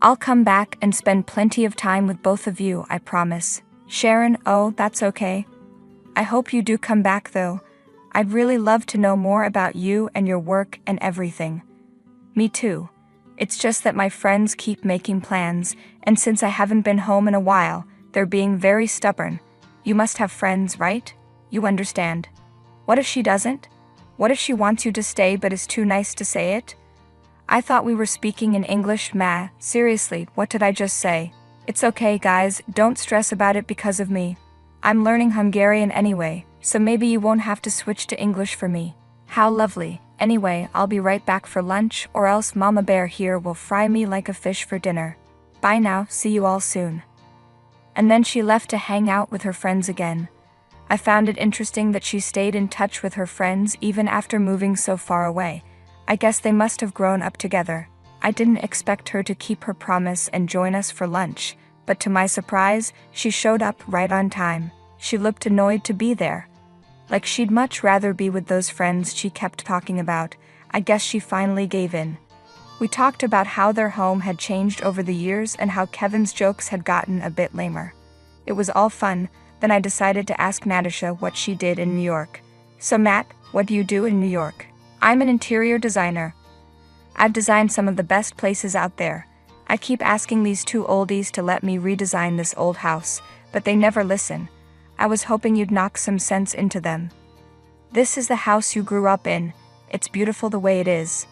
I'll come back and spend plenty of time with both of you, I promise. Sharon, oh, that's okay. I hope you do come back though. I'd really love to know more about you and your work and everything. Me too. It's just that my friends keep making plans, and since I haven't been home in a while, they're being very stubborn. You must have friends, right? You understand. What if she doesn't? What if she wants you to stay but is too nice to say it? I thought we were speaking in English, ma. Seriously, what did I just say? It's okay, guys, don't stress about it because of me. I'm learning Hungarian anyway, so maybe you won't have to switch to English for me. How lovely. Anyway, I'll be right back for lunch, or else Mama Bear here will fry me like a fish for dinner. Bye now, see you all soon. And then she left to hang out with her friends again. I found it interesting that she stayed in touch with her friends even after moving so far away. I guess they must have grown up together. I didn't expect her to keep her promise and join us for lunch, but to my surprise, she showed up right on time. She looked annoyed to be there. Like she'd much rather be with those friends she kept talking about. I guess she finally gave in. We talked about how their home had changed over the years and how Kevin's jokes had gotten a bit lamer. It was all fun. Then I decided to ask Natasha what she did in New York. So Matt, what do you do in New York? I'm an interior designer. I've designed some of the best places out there. I keep asking these two oldies to let me redesign this old house, but they never listen. I was hoping you'd knock some sense into them. This is the house you grew up in. It's beautiful the way it is.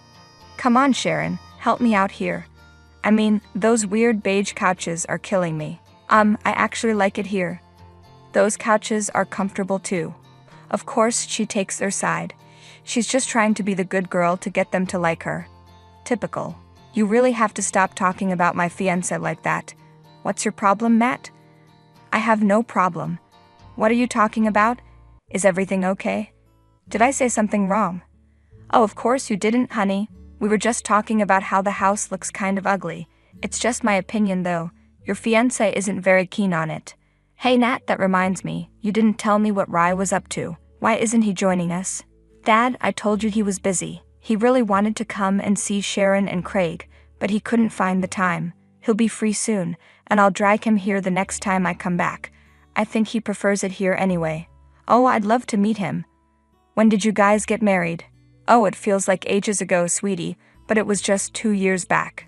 Come on, Sharon, help me out here. I mean, those weird beige couches are killing me. I actually like it here. Those couches are comfortable too. Of course, she takes their side. She's just trying to be the good girl to get them to like her. Typical. You really have to stop talking about my fiancé like that. What's your problem, Matt? I have no problem. What are you talking about? Is everything okay? Did I say something wrong? Oh, of course you didn't, honey. We were just talking about how the house looks kind of ugly. It's just my opinion though. Your fiancé isn't very keen on it. Hey Nat, that reminds me, you didn't tell me what Rye was up to. Why isn't he joining us? Dad, I told you he was busy. He really wanted to come and see Sharon and Craig, but he couldn't find the time. He'll be free soon, and I'll drag him here the next time I come back. I think he prefers it here anyway. Oh, I'd love to meet him. When did you guys get married? Oh, it feels like ages ago, sweetie, but it was just 2 years back.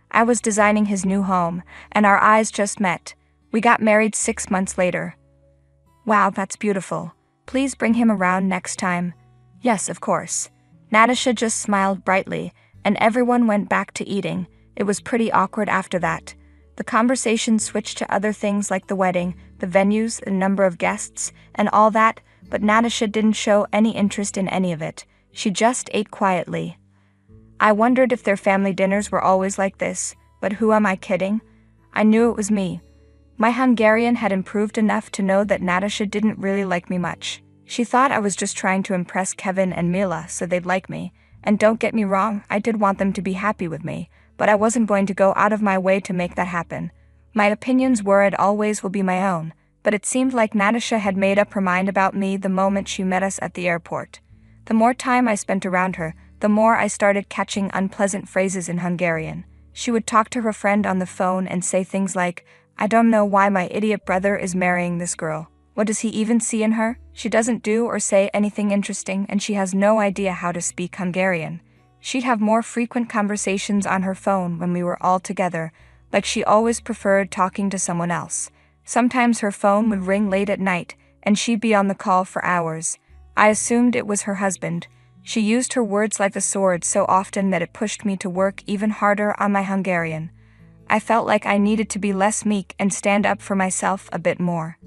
I was designing his new home, and our eyes just met. We got married 6 months later. Wow, that's beautiful. Please bring him around next time. Yes, of course. Natasha just smiled brightly, and everyone went back to eating. It was pretty awkward after that. The conversation switched to other things like the wedding, the venues, the number of guests, and all that, but Natasha didn't show any interest in any of it. She just ate quietly. I wondered if their family dinners were always like this, but who am I kidding? I knew it was me. My Hungarian had improved enough to know that Natasha didn't really like me much. She thought I was just trying to impress Kevin and Mila so they'd like me. And don't get me wrong, I did want them to be happy with me, but I wasn't going to go out of my way to make that happen. My opinions were and always will be my own, but it seemed like Natasha had made up her mind about me the moment she met us at the airport. The more time I spent around her, the more I started catching unpleasant phrases in Hungarian. She would talk to her friend on the phone and say things like, I don't know why my idiot brother is marrying this girl. What does he even see in her? She doesn't do or say anything interesting and she has no idea how to speak Hungarian. She'd have more frequent conversations on her phone when we were all together, like she always preferred talking to someone else. Sometimes her phone would ring late at night and she'd be on the call for hours. I assumed it was her husband. She used her words like a sword so often that it pushed me to work even harder on my Hungarian. I felt like I needed to be less meek and stand up for myself a bit more.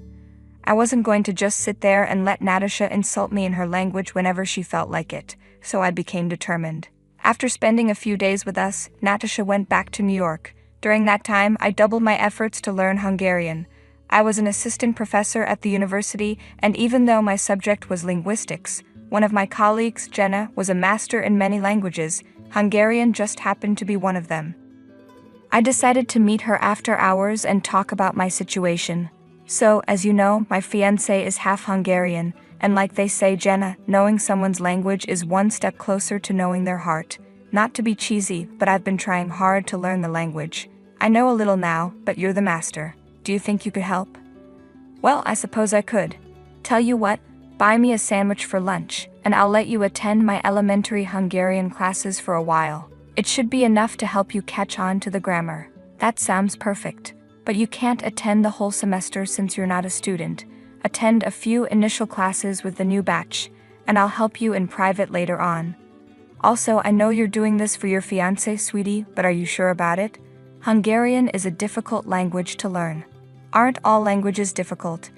I wasn't going to just sit there and let Natasha insult me in her language whenever she felt like it, so I became determined. After spending a few days with us, Natasha went back to New York. During that time, I doubled my efforts to learn Hungarian. I was an assistant professor at the university, and even though my subject was linguistics, one of my colleagues, Jenna, was a master in many languages. Hungarian just happened to be one of them. I decided to meet her after hours and talk about my situation. So, as you know, my fiancé is half Hungarian, and like they say, Jenna, knowing someone's language is one step closer to knowing their heart. Not to be cheesy, but I've been trying hard to learn the language. I know a little now, but you're the master. Do you think you could help? Well, I suppose I could. Tell you what, buy me a sandwich for lunch, and I'll let you attend my elementary Hungarian classes for a while. It should be enough to help you catch on to the grammar. That sounds perfect. But you can't attend the whole semester since you're not a student. Attend a few initial classes with the new batch, and I'll help you in private later on. Also, I know you're doing this for your fiancé, sweetie, but are you sure about it? Hungarian is a difficult language to learn. Aren't all languages difficult?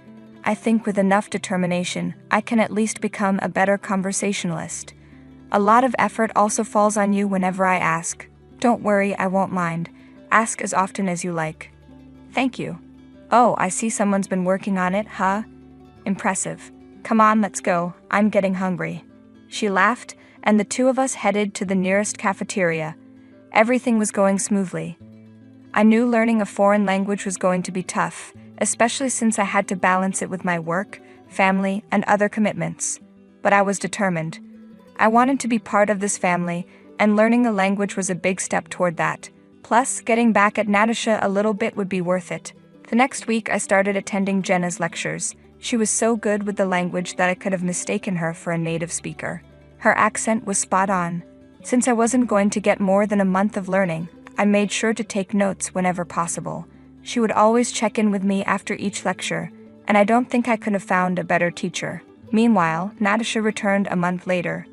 I think with enough determination, I can at least become a better conversationalist. A lot of effort also falls on you whenever I ask. Don't worry, I won't mind. Ask as often as you like. Thank you. Oh, I see someone's been working on it, huh? Impressive. Come on, let's go, I'm getting hungry. She laughed, and the two of us headed to the nearest cafeteria. Everything was going smoothly. I knew learning a foreign language was going to be tough, especially since I had to balance it with my work, family, and other commitments. But I was determined. I wanted to be part of this family, and learning a language was a big step toward that. Plus, getting back at Natasha a little bit would be worth it. The next week I started attending Jenna's lectures. She was so good with the language that I could have mistaken her for a native speaker. Her accent was spot on. Since I wasn't going to get more than a month of learning, I made sure to take notes whenever possible. She would always check in with me after each lecture, and I don't think I could have found a better teacher. Meanwhile, Natasha returned a month later.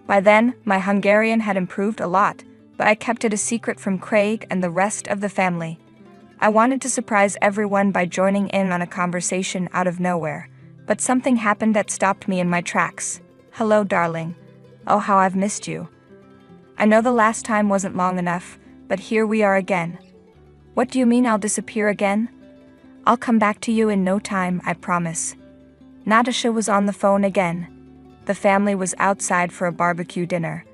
By then, my Hungarian had improved a lot, but I kept it a secret from Craig and the rest of the family. I wanted to surprise everyone by joining in on a conversation out of nowhere, but something happened that stopped me in my tracks. Hello, darling. Oh, how I've missed you. I know the last time wasn't long enough, but here we are again. What do you mean I'll disappear again? I'll come back to you in no time, I promise. Natasha was on the phone again. The family was outside for a barbecue dinner.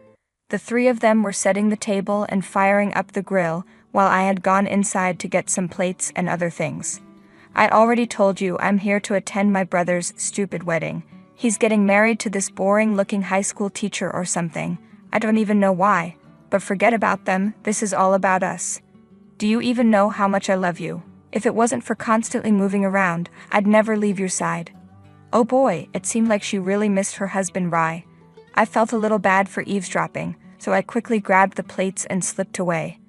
The three of them were setting the table and firing up the grill, while I had gone inside to get some plates and other things. I'd already told you I'm here to attend my brother's stupid wedding. He's getting married to this boring-looking high school teacher or something. I don't even know why. But forget about them, this is all about us. Do you even know how much I love you? If it wasn't for constantly moving around, I'd never leave your side. Oh boy, it seemed like she really missed her husband Rye. I felt a little bad for eavesdropping, so I quickly grabbed the plates and slipped away.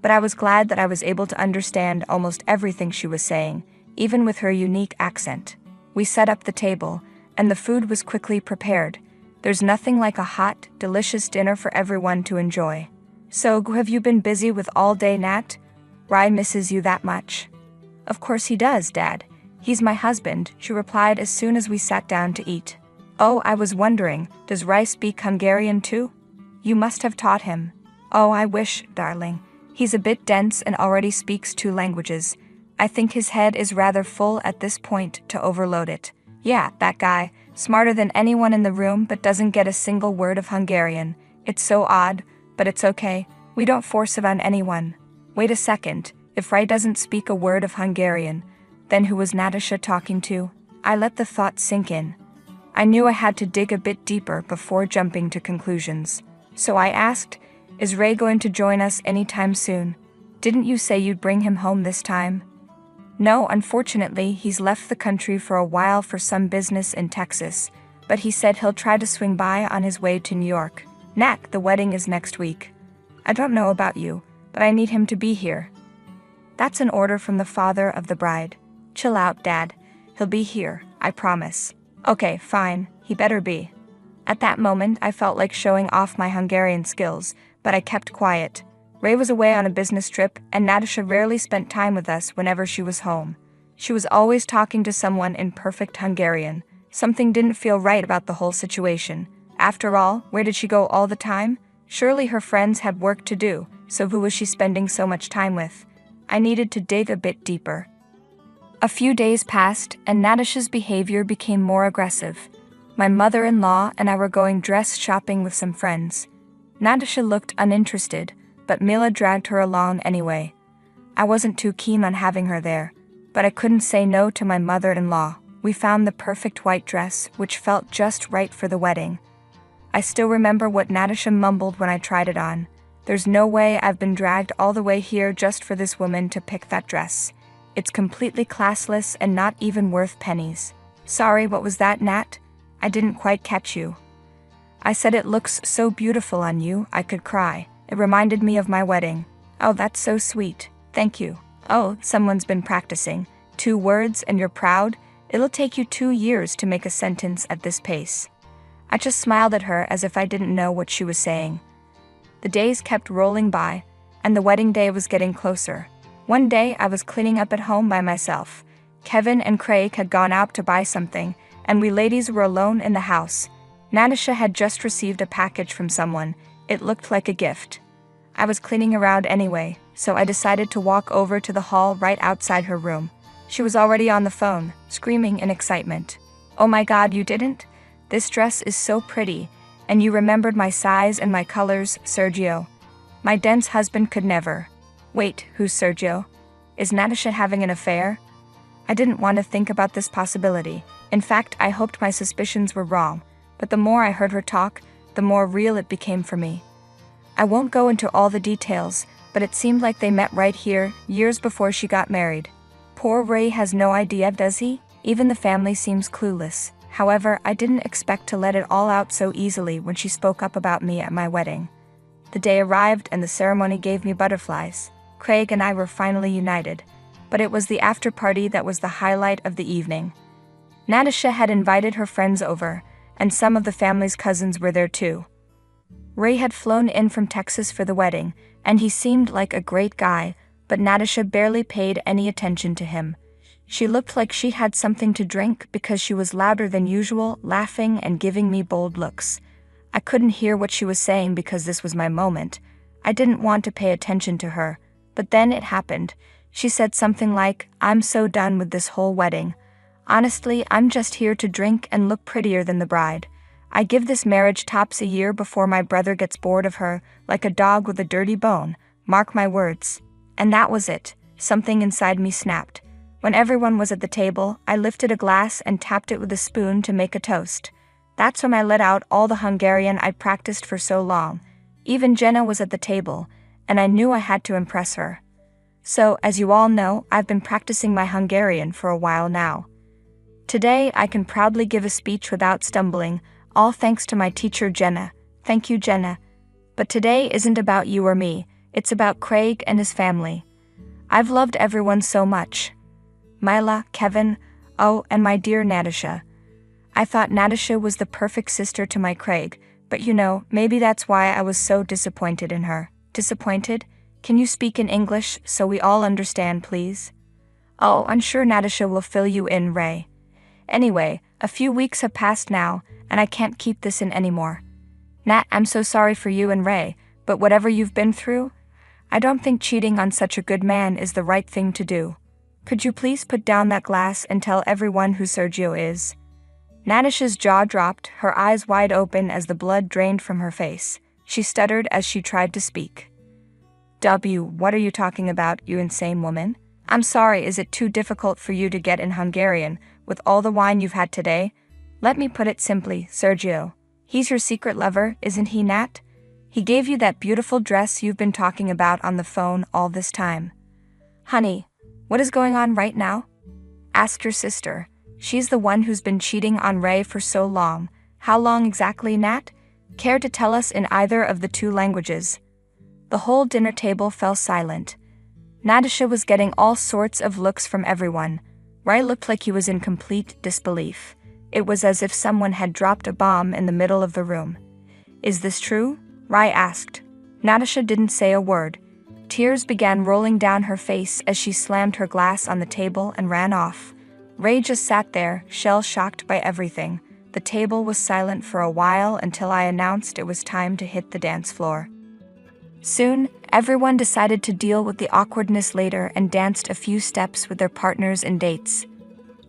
But I was glad that I was able to understand almost everything she was saying, even with her unique accent. We set up the table, and the food was quickly prepared. There's nothing like a hot, delicious dinner for everyone to enjoy. So, have you been busy with all day, Nat? Rye misses you that much? Of course he does, Dad. He's my husband, she replied as soon as we sat down to eat. Oh, I was wondering, does Rye speak Hungarian too? You must have taught him. Oh, I wish, darling. He's a bit dense and already speaks 2 languages. I think his head is rather full at this point to overload it. Yeah, that guy, smarter than anyone in the room but doesn't get a single word of Hungarian. It's so odd, but it's okay. We don't force it on anyone. Wait a second, if Rye doesn't speak a word of Hungarian, then who was Natasha talking to? I let the thought sink in. I knew I had to dig a bit deeper before jumping to conclusions. So I asked, is Ray going to join us anytime soon? Didn't you say you'd bring him home this time? No, unfortunately, he's left the country for a while for some business in Texas, but he said he'll try to swing by on his way to New York. Nat, the wedding is next week. I don't know about you, but I need him to be here. That's an order from the father of the bride. Chill out, Dad. He'll be here, I promise. Okay, fine, he better be. At that moment, I felt like showing off my Hungarian skills, but I kept quiet. Ray was away on a business trip, and Natasha rarely spent time with us whenever she was home. She was always talking to someone in perfect Hungarian. Something didn't feel right about the whole situation. After all, where did she go all the time? Surely her friends had work to do, so who was she spending so much time with? I needed to dig a bit deeper. A few days passed, and Natasha's behavior became more aggressive. My mother-in-law and I were going dress shopping with some friends. Natasha looked uninterested, but Mila dragged her along anyway. I wasn't too keen on having her there, but I couldn't say no to my mother-in-law. We found the perfect white dress, which felt just right for the wedding. I still remember what Natasha mumbled when I tried it on. There's no way I've been dragged all the way here just for this woman to pick that dress. It's completely classless and not even worth pennies. Sorry, what was that, Nat? I didn't quite catch you. I said it looks so beautiful on you, I could cry. It reminded me of my wedding. Oh, that's so sweet. Thank you. Oh, someone's been practicing. 2 words and you're proud? It'll take you 2 years to make a sentence at this pace. I just smiled at her as if I didn't know what she was saying. The days kept rolling by, and the wedding day was getting closer. One day, I was cleaning up at home by myself. Kevin and Craig had gone out to buy something, and we ladies were alone in the house. Natasha had just received a package from someone. It looked like a gift. I was cleaning around anyway, so I decided to walk over to the hall right outside her room. She was already on the phone, screaming in excitement. "Oh my God, you didn't? This dress is so pretty, and you remembered my size and my colors, Sergio. My dense husband could never." "Wait, who's Sergio? Is Natasha having an affair?" I didn't want to think about this possibility. In fact, I hoped my suspicions were wrong, but the more I heard her talk, the more real it became for me. I won't go into all the details, but it seemed like they met right here, years before she got married. Poor Ray has no idea, does he? Even the family seems clueless. However, I didn't expect to let it all out so easily when she spoke up about me at my wedding. The day arrived and the ceremony gave me butterflies. Craig and I were finally united, but it was the after party that was the highlight of the evening. Natasha had invited her friends over, and some of the family's cousins were there too. Ray had flown in from Texas for the wedding, and he seemed like a great guy, but Natasha barely paid any attention to him. She looked like she had something to drink because she was louder than usual, laughing and giving me bold looks. I couldn't hear what she was saying because this was my moment. I didn't want to pay attention to her, but then it happened. She said something like, "I'm so done with this whole wedding. Honestly, I'm just here to drink and look prettier than the bride. I give this marriage tops a year before my brother gets bored of her, like a dog with a dirty bone. Mark my words." And that was it. Something inside me snapped. When everyone was at the table, I lifted a glass and tapped it with a spoon to make a toast. That's when I let out all the Hungarian I'd practiced for so long. Even Jenna was at the table, and I knew I had to impress her. So, as you all know, I've been practicing my Hungarian for a while now. Today, I can proudly give a speech without stumbling, all thanks to my teacher Jenna. Thank you, Jenna. But today isn't about you or me, it's about Craig and his family. I've loved everyone so much. Mila, Kevin, oh, and my dear Natasha. I thought Natasha was the perfect sister to my Craig, but you know, maybe that's why I was so disappointed in her. Disappointed? Can you speak in English so we all understand, please? Oh, I'm sure Natasha will fill you in, Ray. Anyway, a few weeks have passed now, and I can't keep this in anymore. Nat, I'm so sorry for you and Ray, but whatever you've been through, I don't think cheating on such a good man is the right thing to do. Could you please put down that glass and tell everyone who Sergio is? Natasha's jaw dropped, her eyes wide open as the blood drained from her face. She stuttered as she tried to speak. What are you talking about, you insane woman? I'm sorry, is it too difficult for you to get in Hungarian, with all the wine you've had today? Let me put it simply, Sergio. He's your secret lover, isn't he, Nat? He gave you that beautiful dress you've been talking about on the phone all this time. Honey, what is going on right now? Ask your sister. She's the one who's been cheating on Ray for so long. How long exactly, Nat? Care to tell us in either of the two languages? The whole dinner table fell silent. Natasha was getting all sorts of looks from everyone. Ray looked like he was in complete disbelief. It was as if someone had dropped a bomb in the middle of the room. Is this true? Ray asked. Natasha didn't say a word. Tears began rolling down her face as she slammed her glass on the table and ran off. Ray just sat there, shell-shocked by everything. The table was silent for a while until I announced it was time to hit the dance floor. Soon, everyone decided to deal with the awkwardness later and danced a few steps with their partners and dates.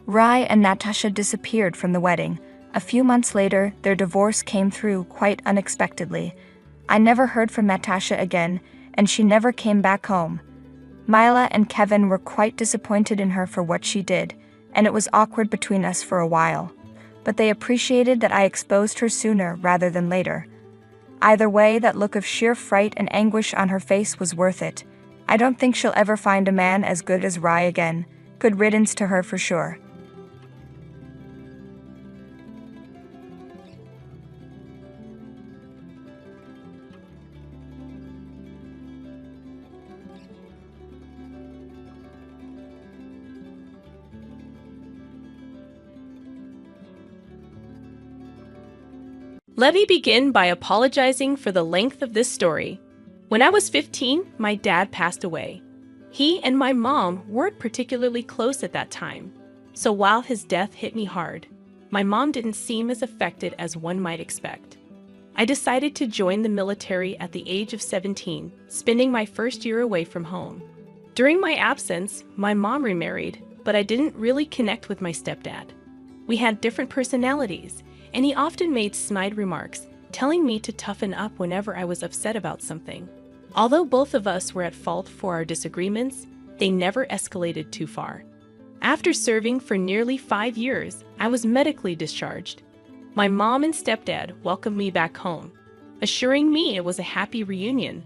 Ray and Natasha disappeared from the wedding. A few months later, their divorce came through quite unexpectedly. I never heard from Natasha again, and she never came back home. Mila and Kevin were quite disappointed in her for what she did, and it was awkward between us for a while. But they appreciated that I exposed her sooner rather than later. Either way, that look of sheer fright and anguish on her face was worth it. I don't think she'll ever find a man as good as Ray again. Good riddance to her for sure. Let me begin by apologizing for the length of this story. When I was 15, my dad passed away. He and my mom weren't particularly close at that time, so while his death hit me hard, my mom didn't seem as affected as one might expect. I decided to join the military at the age of 17, spending my first year away from home. During my absence, my mom remarried, but I didn't really connect with my stepdad. We had different personalities, and he often made snide remarks, telling me to toughen up whenever I was upset about something. Although both of us were at fault for our disagreements, they never escalated too far. After serving for nearly 5 years, I was medically discharged. My mom and stepdad welcomed me back home, assuring me it was a happy reunion.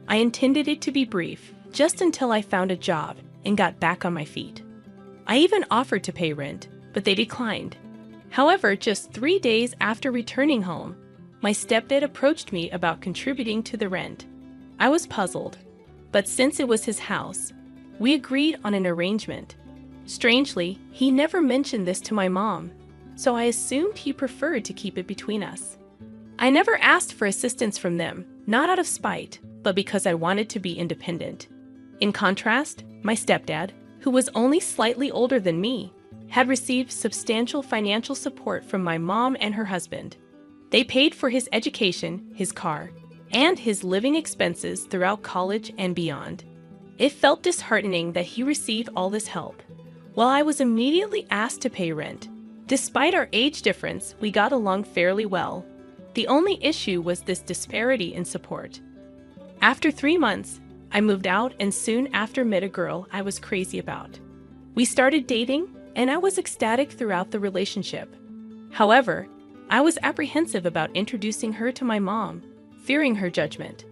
I intended it to be brief, just until I found a job and got back on my feet. I even offered to pay rent, but they declined. However, just 3 days after returning home, my stepdad approached me about contributing to the rent. I was puzzled, but since it was his house, we agreed on an arrangement. Strangely, he never mentioned this to my mom, so I assumed he preferred to keep it between us. I never asked for assistance from them, not out of spite, but because I wanted to be independent. In contrast, my stepdad, who was only slightly older than me, had received substantial financial support from my mom and her husband. They paid for his education, his car, and his living expenses throughout college and beyond. It felt disheartening that he received all this help, while I was immediately asked to pay rent. Despite our age difference, we got along fairly well. The only issue was this disparity in support. After 3 months, I moved out and soon after met a girl I was crazy about. We started dating, and I was ecstatic throughout the relationship. However, I was apprehensive about introducing her to my mom, fearing her judgment.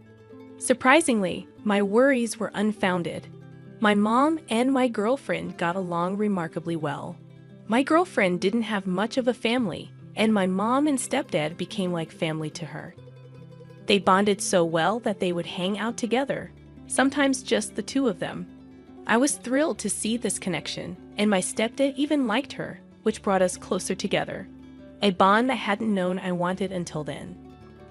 Surprisingly, my worries were unfounded. My mom and my girlfriend got along remarkably well. My girlfriend didn't have much of a family, and my mom and stepdad became like family to her. They bonded so well that they would hang out together, sometimes just the two of them. I was thrilled to see this connection, and my stepdad even liked her, which brought us closer together, a bond I hadn't known I wanted until then.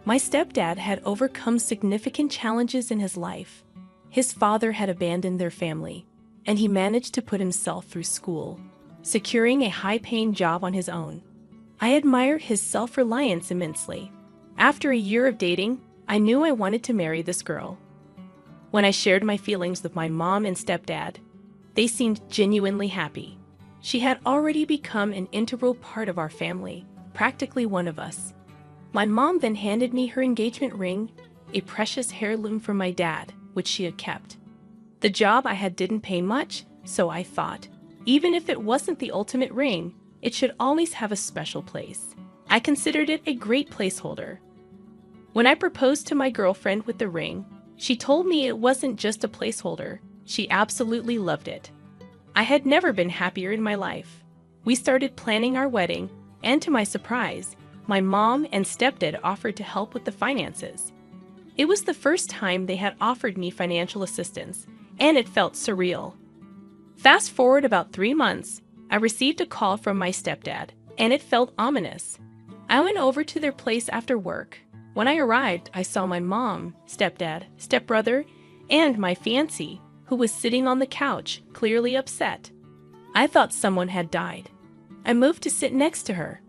My stepdad had overcome significant challenges in his life. His father had abandoned their family, and he managed to put himself through school, securing a high-paying job on his own. I admired his self-reliance immensely. After a year of dating, I knew I wanted to marry this girl. When I shared my feelings with my mom and stepdad, they seemed genuinely happy. She had already become an integral part of our family, practically one of us. My mom then handed me her engagement ring, a precious heirloom from my dad, which she had kept. The job I had didn't pay much, so I thought, even if it wasn't the ultimate ring, it should always have a special place. I considered it a great placeholder. When I proposed to my girlfriend with the ring, she told me it wasn't just a placeholder. She absolutely loved it. I had never been happier in my life. We started planning our wedding, and to my surprise, my mom and stepdad offered to help with the finances. It was the first time they had offered me financial assistance, and it felt surreal. Fast forward about 3 months, I received a call from my stepdad, and it felt ominous. I went over to their place after work. When I arrived, I saw my mom, stepdad, stepbrother, and my fiancé, who was sitting on the couch, clearly upset. I thought someone had died. I moved to sit next to her,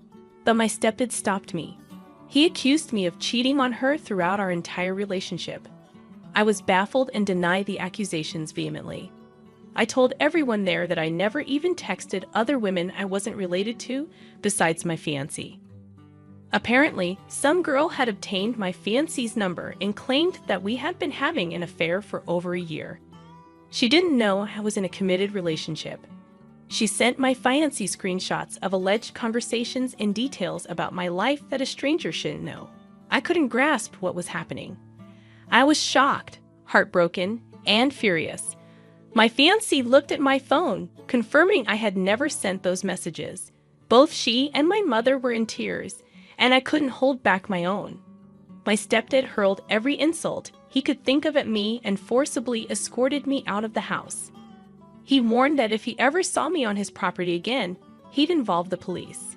but my stepdad stopped me. He accused me of cheating on her throughout our entire relationship. I was baffled and denied the accusations vehemently. I told everyone there that I never even texted other women I wasn't related to besides my fiancé. Apparently, some girl had obtained my fiancé's number and claimed that we had been having an affair for over a year. She didn't know I was in a committed relationship. She sent my fiancé screenshots of alleged conversations and details about my life that a stranger shouldn't know. I couldn't grasp what was happening. I was shocked, heartbroken, and furious. My fiancé looked at my phone, confirming I had never sent those messages. Both she and my mother were in tears, and I couldn't hold back my own. My stepdad hurled every insult he could think of at me and forcibly escorted me out of the house. He warned that if he ever saw me on his property again, he'd involve the police.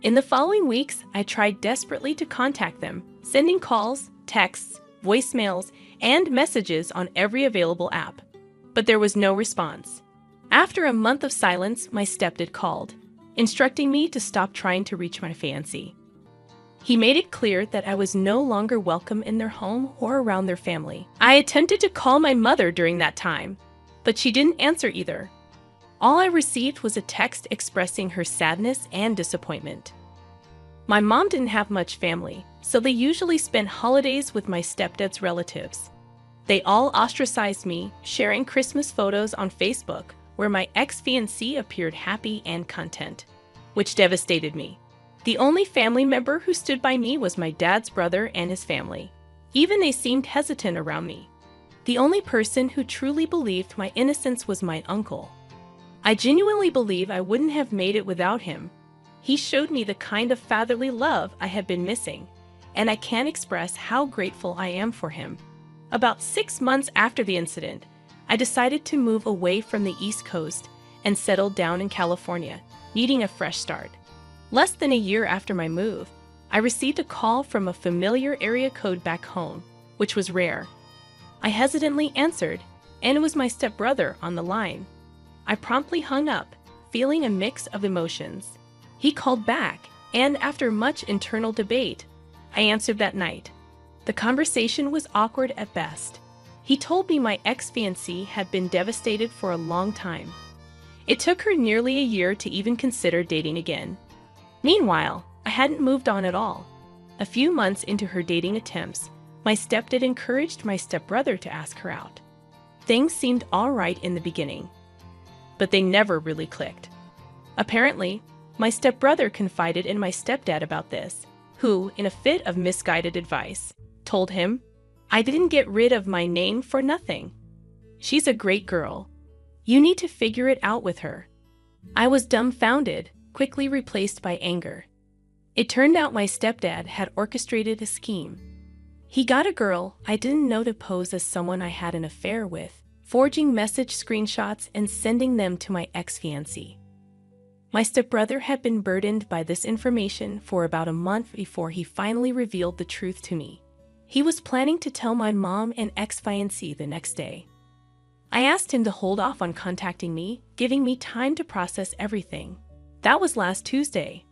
In the following weeks, I tried desperately to contact them, sending calls, texts, voicemails, and messages on every available app. But there was no response. After a month of silence, my stepdad called, instructing me to stop trying to reach my fiancé. He made it clear that I was no longer welcome in their home or around their family. I attempted to call my mother during that time, but she didn't answer either. All I received was a text expressing her sadness and disappointment. My mom didn't have much family, so they usually spent holidays with my stepdad's relatives. They all ostracized me, sharing Christmas photos on Facebook where my ex-fiancé appeared happy and content, which devastated me. The only family member who stood by me was my dad's brother and his family. Even they seemed hesitant around me. The only person who truly believed my innocence was my uncle. I genuinely believe I wouldn't have made it without him. He showed me the kind of fatherly love I had been missing, and I can't express how grateful I am for him. About 6 months after the incident, I decided to move away from the East Coast and settle down in California, needing a fresh start. Less than a year after my move, I received a call from a familiar area code back home, which was rare. I hesitantly answered, and it was my stepbrother on the line. I promptly hung up, feeling a mix of emotions. He called back, and after much internal debate, I answered that night. The conversation was awkward at best. He told me my ex-fiancée had been devastated for a long time. It took her nearly a year to even consider dating again. Meanwhile, I hadn't moved on at all. A few months into her dating attempts, my stepdad encouraged my stepbrother to ask her out. Things seemed all right in the beginning, but they never really clicked. Apparently, my stepbrother confided in my stepdad about this, who, in a fit of misguided advice, told him, "I didn't get rid of my name for nothing. She's a great girl. You need to figure it out with her." I was dumbfounded, quickly replaced by anger. It turned out my stepdad had orchestrated a scheme. He got a girl I didn't know to pose as someone I had an affair with, forging message screenshots and sending them to my ex-fiancée. My stepbrother had been burdened by this information for about a month before he finally revealed the truth to me. He was planning to tell my mom and ex-fiancée the next day. I asked him to hold off on contacting me, giving me time to process everything. That was last Tuesday.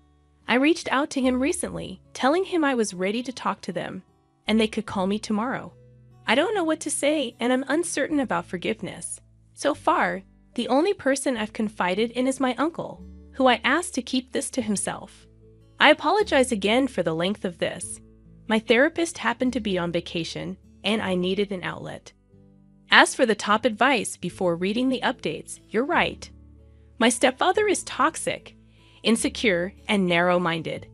I reached out to him recently, telling him I was ready to talk to them, and they could call me tomorrow. I don't know what to say, and I'm uncertain about forgiveness. So far, the only person I've confided in is my uncle, who I asked to keep this to himself. I apologize again for the length of this. My therapist happened to be on vacation, and I needed an outlet. As for the top advice before reading the updates, you're right. My stepfather is toxic, insecure, and narrow-minded.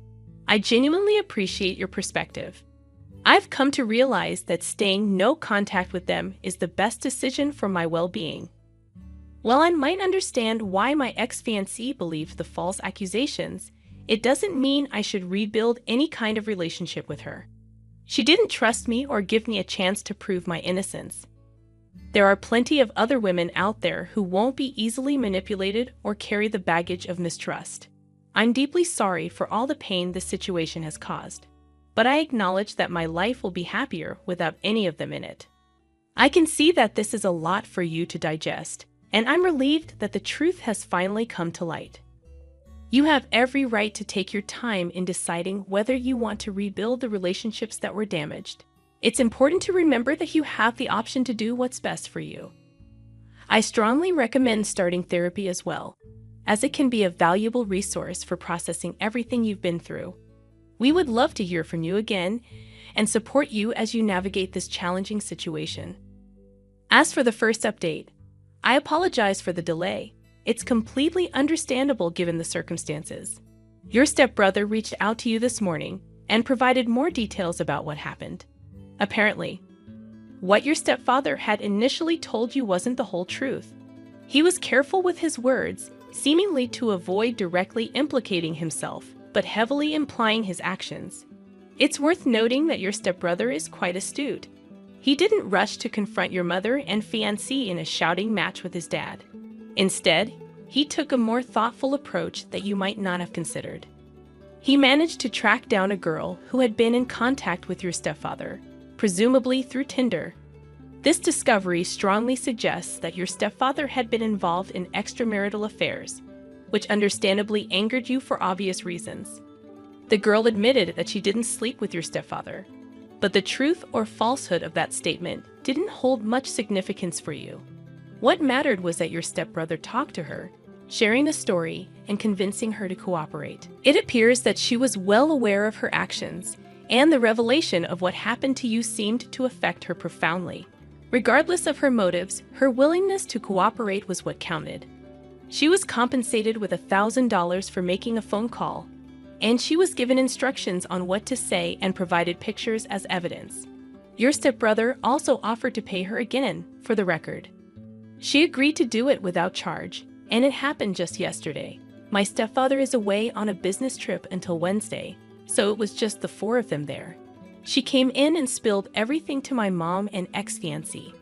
I genuinely appreciate your perspective. I've come to realize that staying no contact with them is the best decision for my well-being. While I might understand why my ex-fiancée believed the false accusations, it doesn't mean I should rebuild any kind of relationship with her. She didn't trust me or give me a chance to prove my innocence. There are plenty of other women out there who won't be easily manipulated or carry the baggage of mistrust. I'm deeply sorry for all the pain this situation has caused, but I acknowledge that my life will be happier without any of them in it. I can see that this is a lot for you to digest, and I'm relieved that the truth has finally come to light. You have every right to take your time in deciding whether you want to rebuild the relationships that were damaged. It's important to remember that you have the option to do what's best for you. I strongly recommend starting therapy as well, as it can be a valuable resource for processing everything you've been through. We would love to hear from you again and support you as you navigate this challenging situation. As for the first update, I apologize for the delay. It's completely understandable given the circumstances. Your stepbrother reached out to you this morning and provided more details about what happened. Apparently, what your stepfather had initially told you wasn't the whole truth. He was careful with his words, seemingly to avoid directly implicating himself, but heavily implying his actions. It's worth noting that your stepbrother is quite astute. He didn't rush to confront your mother and fiancée in a shouting match with his dad. Instead, he took a more thoughtful approach that you might not have considered. He managed to track down a girl who had been in contact with your stepfather, presumably through Tinder. This discovery strongly suggests that your stepfather had been involved in extramarital affairs, which understandably angered you for obvious reasons. The girl admitted that she didn't sleep with your stepfather, but the truth or falsehood of that statement didn't hold much significance for you. What mattered was that your stepbrother talked to her sharing a story and convincing her to cooperate. It appears that she was well aware of her actions, and the revelation of what happened to you seemed to affect her profoundly. Regardless of her motives, her willingness to cooperate was what counted. She was compensated with $1,000 for making a phone call, and she was given instructions on what to say and provided pictures as evidence. Your stepbrother also offered to pay her again, for the record. She agreed to do it without charge, and it happened just yesterday. My stepfather is away on a business trip until Wednesday, so it was just the four of them there. She came in and spilled everything to my mom and ex-fiancé.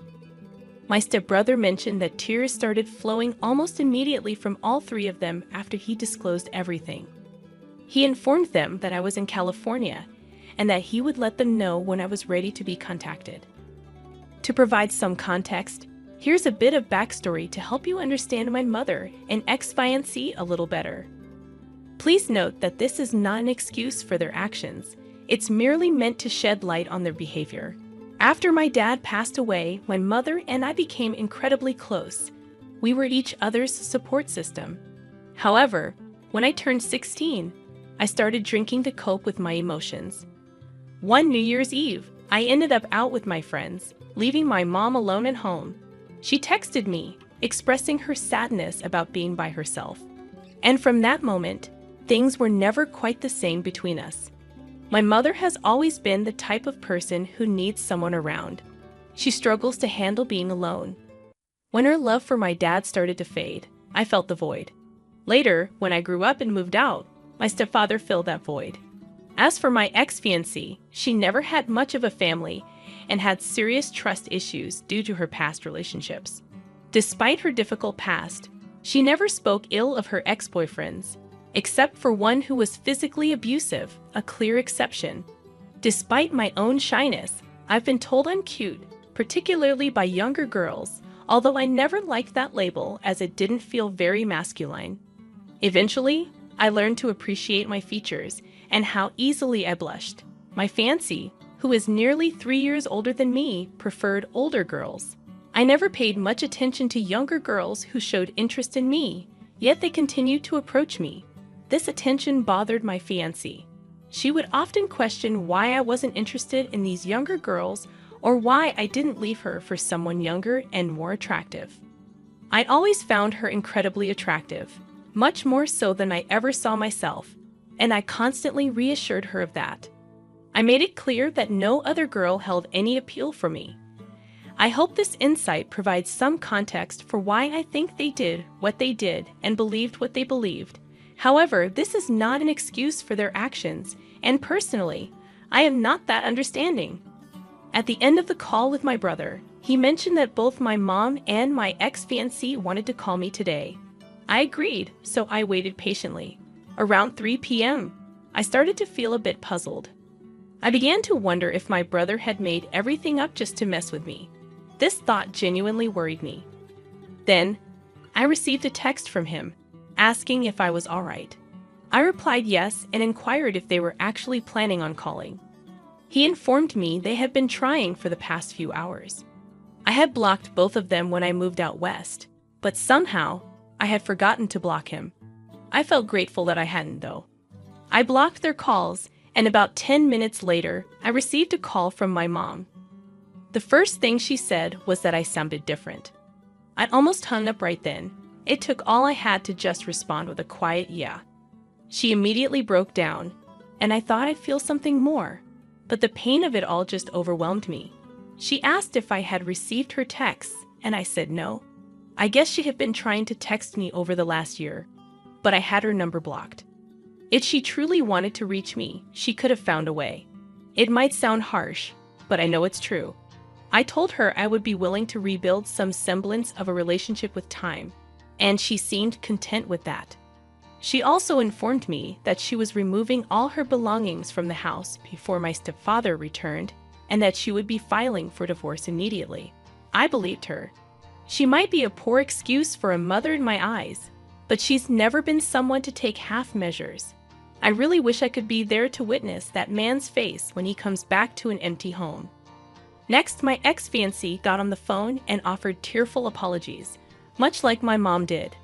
My stepbrother mentioned that tears started flowing almost immediately from all three of them after he disclosed everything. He informed them that I was in California and that he would let them know when I was ready to be contacted. To provide some context, here's a bit of backstory to help you understand my mother and ex-fiancé a little better. Please note that this is not an excuse for their actions. It's merely meant to shed light on their behavior. After my dad passed away, my mother and I became incredibly close. We were each other's support system. However, when I turned 16, I started drinking to cope with my emotions. One New Year's Eve, I ended up out with my friends, leaving my mom alone at home. She texted me, expressing her sadness about being by herself. And from that moment, things were never quite the same between us. My mother has always been the type of person who needs someone around. She struggles to handle being alone. When her love for my dad started to fade, I felt the void. Later, when I grew up and moved out, my stepfather filled that void. As for my ex-fiancée, she never had much of a family and had serious trust issues due to her past relationships. Despite her difficult past, she never spoke ill of her ex-boyfriends, except for one who was physically abusive, a clear exception. Despite my own shyness, I've been told I'm cute, particularly by younger girls, although I never liked that label as it didn't feel very masculine. Eventually, I learned to appreciate my features and how easily I blushed. My fiancé, who is nearly 3 years older than me, preferred older girls. I never paid much attention to younger girls who showed interest in me, yet they continued to approach me. This attention bothered my fiancé. She would often question why I wasn't interested in these younger girls or why I didn't leave her for someone younger and more attractive. I'd always found her incredibly attractive, much more so than I ever saw myself, and I constantly reassured her of that. I made it clear that no other girl held any appeal for me. I hope this insight provides some context for why I think they did what they did and believed what they believed. However, this is not an excuse for their actions, and personally, I am not that understanding. At the end of the call with my brother, he mentioned that both my mom and my ex-fiancé wanted to call me today. I agreed, so I waited patiently. Around 3 p.m., I started to feel a bit puzzled. I began to wonder if my brother had made everything up just to mess with me. This thought genuinely worried me. Then, I received a text from him, asking if I was all right. I replied yes and inquired if they were actually planning on calling. He informed me they had been trying for the past few hours. I had blocked both of them when I moved out west, but somehow, I had forgotten to block him. I felt grateful that I hadn't, though. I blocked their calls, and about 10 minutes later, I received a call from my mom. The first thing she said was that I sounded different. I almost hung up right then. It took all I had to just respond with a quiet yeah. She immediately broke down, and I thought I'd feel something more, but the pain of it all just overwhelmed me. She asked if I had received her texts, and I said no. I guess she had been trying to text me over the last year, but I had her number blocked. If she truly wanted to reach me, she could have found a way. It might sound harsh, but I know it's true. I told her I would be willing to rebuild some semblance of a relationship with time, and she seemed content with that. She also informed me that she was removing all her belongings from the house before my stepfather returned, and that she would be filing for divorce immediately. I believed her. She might be a poor excuse for a mother in my eyes, but she's never been someone to take half measures. I really wish I could be there to witness that man's face when he comes back to an empty home. Next, my ex-fiancé got on the phone and offered tearful apologies, much like my mom did.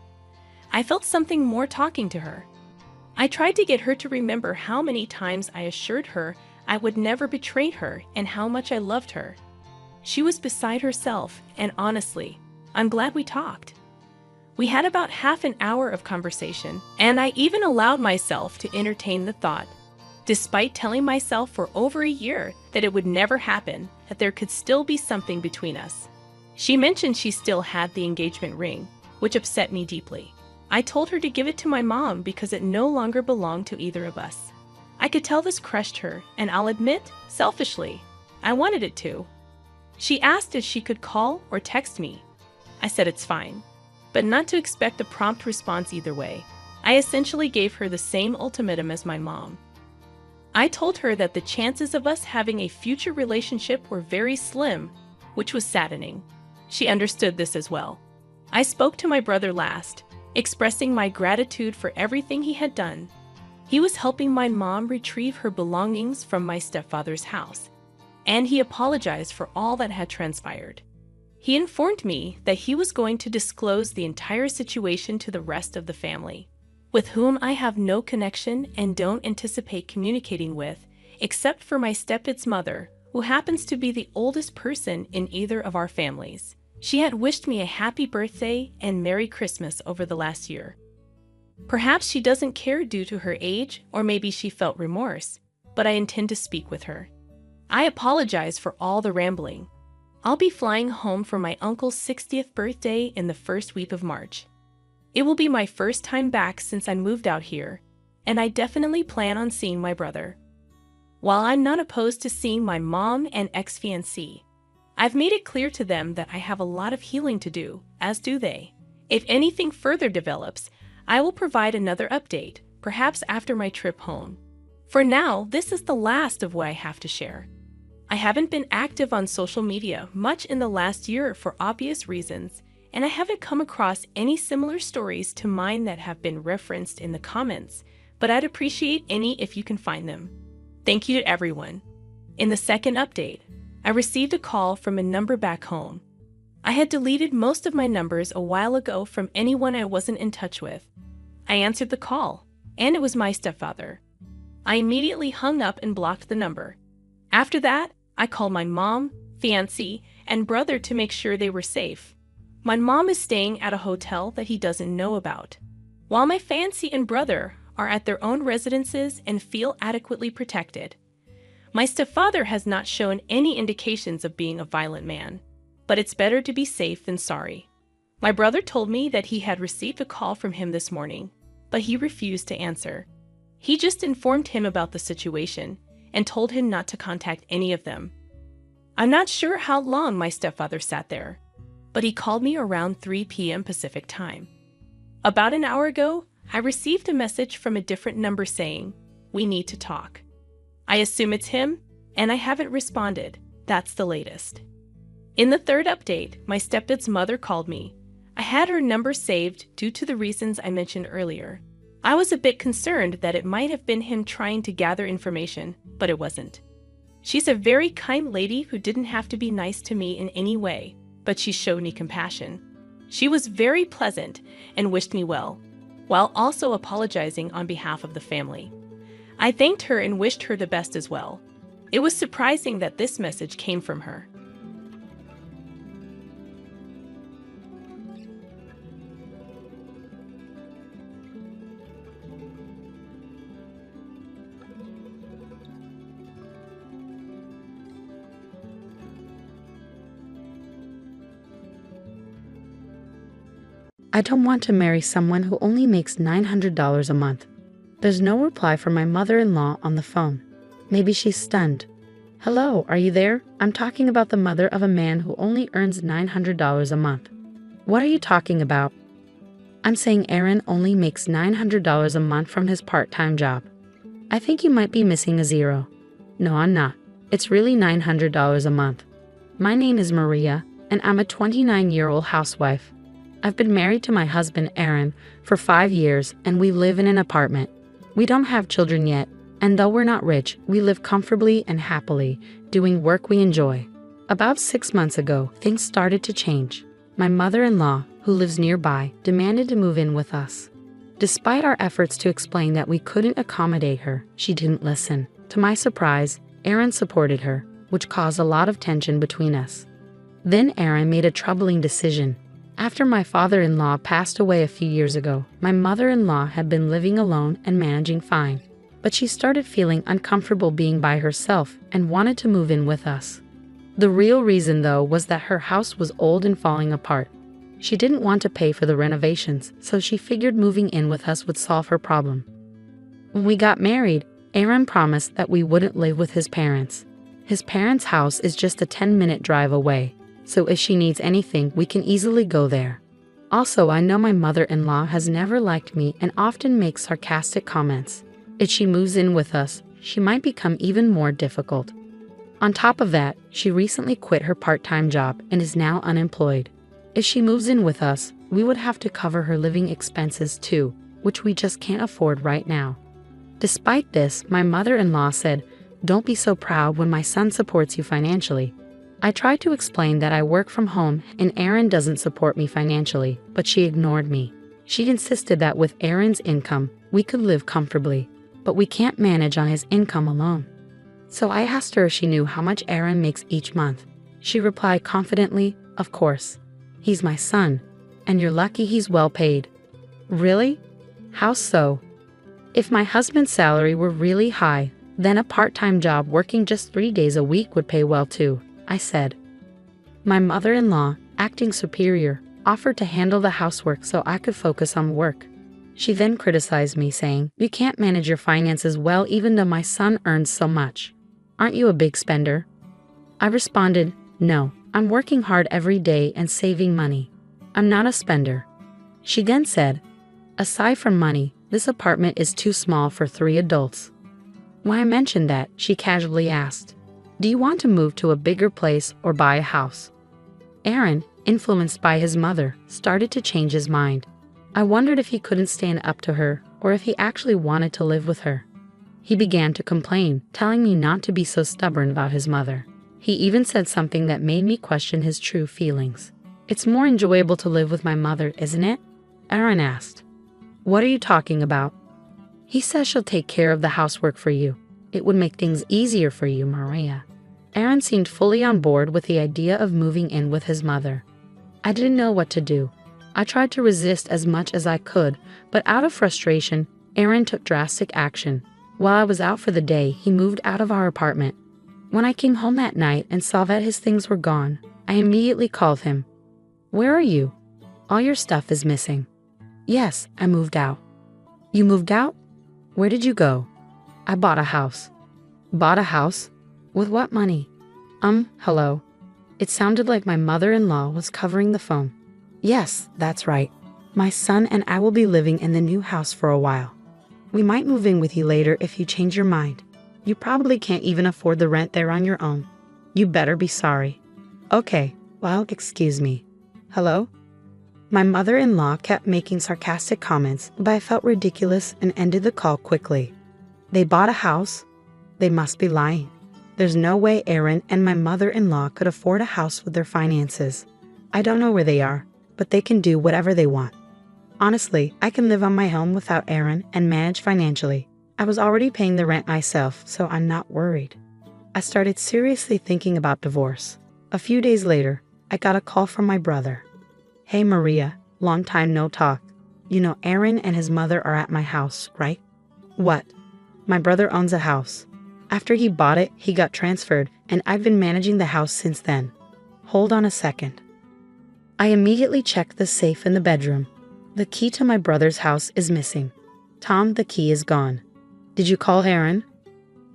I felt something more talking to her. I tried to get her to remember how many times I assured her I would never betray her and how much I loved her. She was beside herself, and honestly, I'm glad we talked. We had about half an hour of conversation, and I even allowed myself to entertain the thought, despite telling myself for over a year that it would never happen, that there could still be something between us. She mentioned she still had the engagement ring, which upset me deeply. I told her to give it to my mom because it no longer belonged to either of us. I could tell this crushed her, and I'll admit, selfishly, I wanted it to. She asked if she could call or text me. I said it's fine, but not to expect a prompt response either way. I essentially gave her the same ultimatum as my mom. I told her that the chances of us having a future relationship were very slim, which was saddening. She understood this as well. I spoke to my brother last, expressing my gratitude for everything he had done. He was helping my mom retrieve her belongings from my stepfather's house, and he apologized for all that had transpired. He informed me that he was going to disclose the entire situation to the rest of the family, with whom I have no connection and don't anticipate communicating with, except for my stepkid's mother, who happens to be the oldest person in either of our families. She had wished me a happy birthday and Merry Christmas over the last year. Perhaps she doesn't care due to her age, or maybe she felt remorse, but I intend to speak with her. I apologize for all the rambling. I'll be flying home for my uncle's 60th birthday in the first week of March. It will be my first time back since I moved out here, and I definitely plan on seeing my brother. While I'm not opposed to seeing my mom and ex-fiancé, I've made it clear to them that I have a lot of healing to do, as do they. If anything further develops, I will provide another update, perhaps after my trip home. For now, this is the last of what I have to share. I haven't been active on social media much in the last year for obvious reasons, and I haven't come across any similar stories to mine that have been referenced in the comments, but I'd appreciate any if you can find them. Thank you to everyone. In the second update, I received a call from a number back home. I had deleted most of my numbers a while ago from anyone I wasn't in touch with. I answered the call, and it was my stepfather. I immediately hung up and blocked the number. After that, I called my mom, fiancé, and brother to make sure they were safe. My mom is staying at a hotel that he doesn't know about, while my fiancé and brother are at their own residences and feel adequately protected. My stepfather has not shown any indications of being a violent man, but it's better to be safe than sorry. My brother told me that he had received a call from him this morning, but he refused to answer. He just informed him about the situation and told him not to contact any of them. I'm not sure how long my stepfather sat there, but he called me around 3 p.m. Pacific time. About an hour ago, I received a message from a different number saying, "We need to talk." I assume it's him, and I haven't responded. That's the latest. In the third update, my stepdad's mother called me. I had her number saved due to the reasons I mentioned earlier. I was a bit concerned that it might have been him trying to gather information, but it wasn't. She's a very kind lady who didn't have to be nice to me in any way, but she showed me compassion. She was very pleasant and wished me well, while also apologizing on behalf of the family. I thanked her and wished her the best as well. It was surprising that this message came from her. I don't want to marry someone who only makes $900 a month. There's no reply from my mother-in-law on the phone. Maybe she's stunned. Hello, are you there? I'm talking about the mother of a man who only earns $900 a month. What are you talking about? I'm saying Aaron only makes $900 a month from his part-time job. I think you might be missing a zero. No, I'm not. It's really $900 a month. My name is Maria, and I'm a 29-year-old housewife. I've been married to my husband, Aaron, for 5 years, and we live in an apartment. We don't have children yet, and though we're not rich, we live comfortably and happily, doing work we enjoy. About 6 months ago, things started to change. My mother-in-law, who lives nearby, demanded to move in with us. Despite our efforts to explain that we couldn't accommodate her, she didn't listen. To my surprise, Aaron supported her, which caused a lot of tension between us. Then Aaron made a troubling decision. After my father-in-law passed away a few years ago, my mother-in-law had been living alone and managing fine. But she started feeling uncomfortable being by herself and wanted to move in with us. The real reason, though, was that her house was old and falling apart. She didn't want to pay for the renovations, so she figured moving in with us would solve her problem. When we got married, Aaron promised that we wouldn't live with his parents. His parents' house is just a 10-minute drive away, so if she needs anything, we can easily go there. Also, I know my mother-in-law has never liked me and often makes sarcastic comments. If she moves in with us, she might become even more difficult. On top of that, she recently quit her part-time job and is now unemployed. If she moves in with us, we would have to cover her living expenses too, which we just can't afford right now. Despite this, my mother-in-law said, "Don't be so proud when my son supports you financially." I tried to explain that I work from home and Aaron doesn't support me financially, but she ignored me. She insisted that with Aaron's income, we could live comfortably, but we can't manage on his income alone. So I asked her if she knew how much Aaron makes each month. She replied confidently, "Of course. He's my son, and you're lucky he's well paid." Really? How so? If my husband's salary were really high, then a part-time job working just 3 days a week would pay well too, I said. My mother-in-law, acting superior, offered to handle the housework so I could focus on work. She then criticized me, saying, "You can't manage your finances well even though my son earns so much. Aren't you a big spender?" I responded, "No, I'm working hard every day and saving money. I'm not a spender." She then said, "Aside from money, this apartment is too small for 3 adults." When I mentioned that, she casually asked, "Do you want to move to a bigger place or buy a house?" Aaron, influenced by his mother, started to change his mind. I wondered if he couldn't stand up to her or if he actually wanted to live with her. He began to complain, telling me not to be so stubborn about his mother. He even said something that made me question his true feelings. "It's more enjoyable to live with my mother, isn't it?" Aaron asked. "What are you talking about?" "He says she'll take care of the housework for you. It would make things easier for you, Maria." Aaron seemed fully on board with the idea of moving in with his mother. I didn't know what to do. I tried to resist as much as I could, but out of frustration, Aaron took drastic action. While I was out for the day, he moved out of our apartment. When I came home that night and saw that his things were gone, I immediately called him. "Where are you? All your stuff is missing." "Yes, I moved out." "You moved out? Where did you go?" "I bought a house." "Bought a house? With what money?" Hello." It sounded like my mother-in-law was covering the phone. "Yes, that's right. My son and I will be living in the new house for a while. We might move in with you later if you change your mind. You probably can't even afford the rent there on your own. You better be sorry." "Okay, well, excuse me. Hello?" My mother-in-law kept making sarcastic comments, but I felt ridiculous and ended the call quickly. They bought a house? They must be lying. There's no way Aaron and my mother-in-law could afford a house with their finances. I don't know where they are, but they can do whatever they want. Honestly, I can live on my own without Aaron and manage financially. I was already paying the rent myself, so I'm not worried. I started seriously thinking about divorce. A few days later, I got a call from my brother. "Hey Maria, long time no talk. You know Aaron and his mother are at my house, right?" "What?" "My brother owns a house. After he bought it, he got transferred, and I've been managing the house since then." "Hold on a second." I immediately checked the safe in the bedroom. The key to my brother's house is missing. "Tom, the key is gone." "Did you call Aaron?"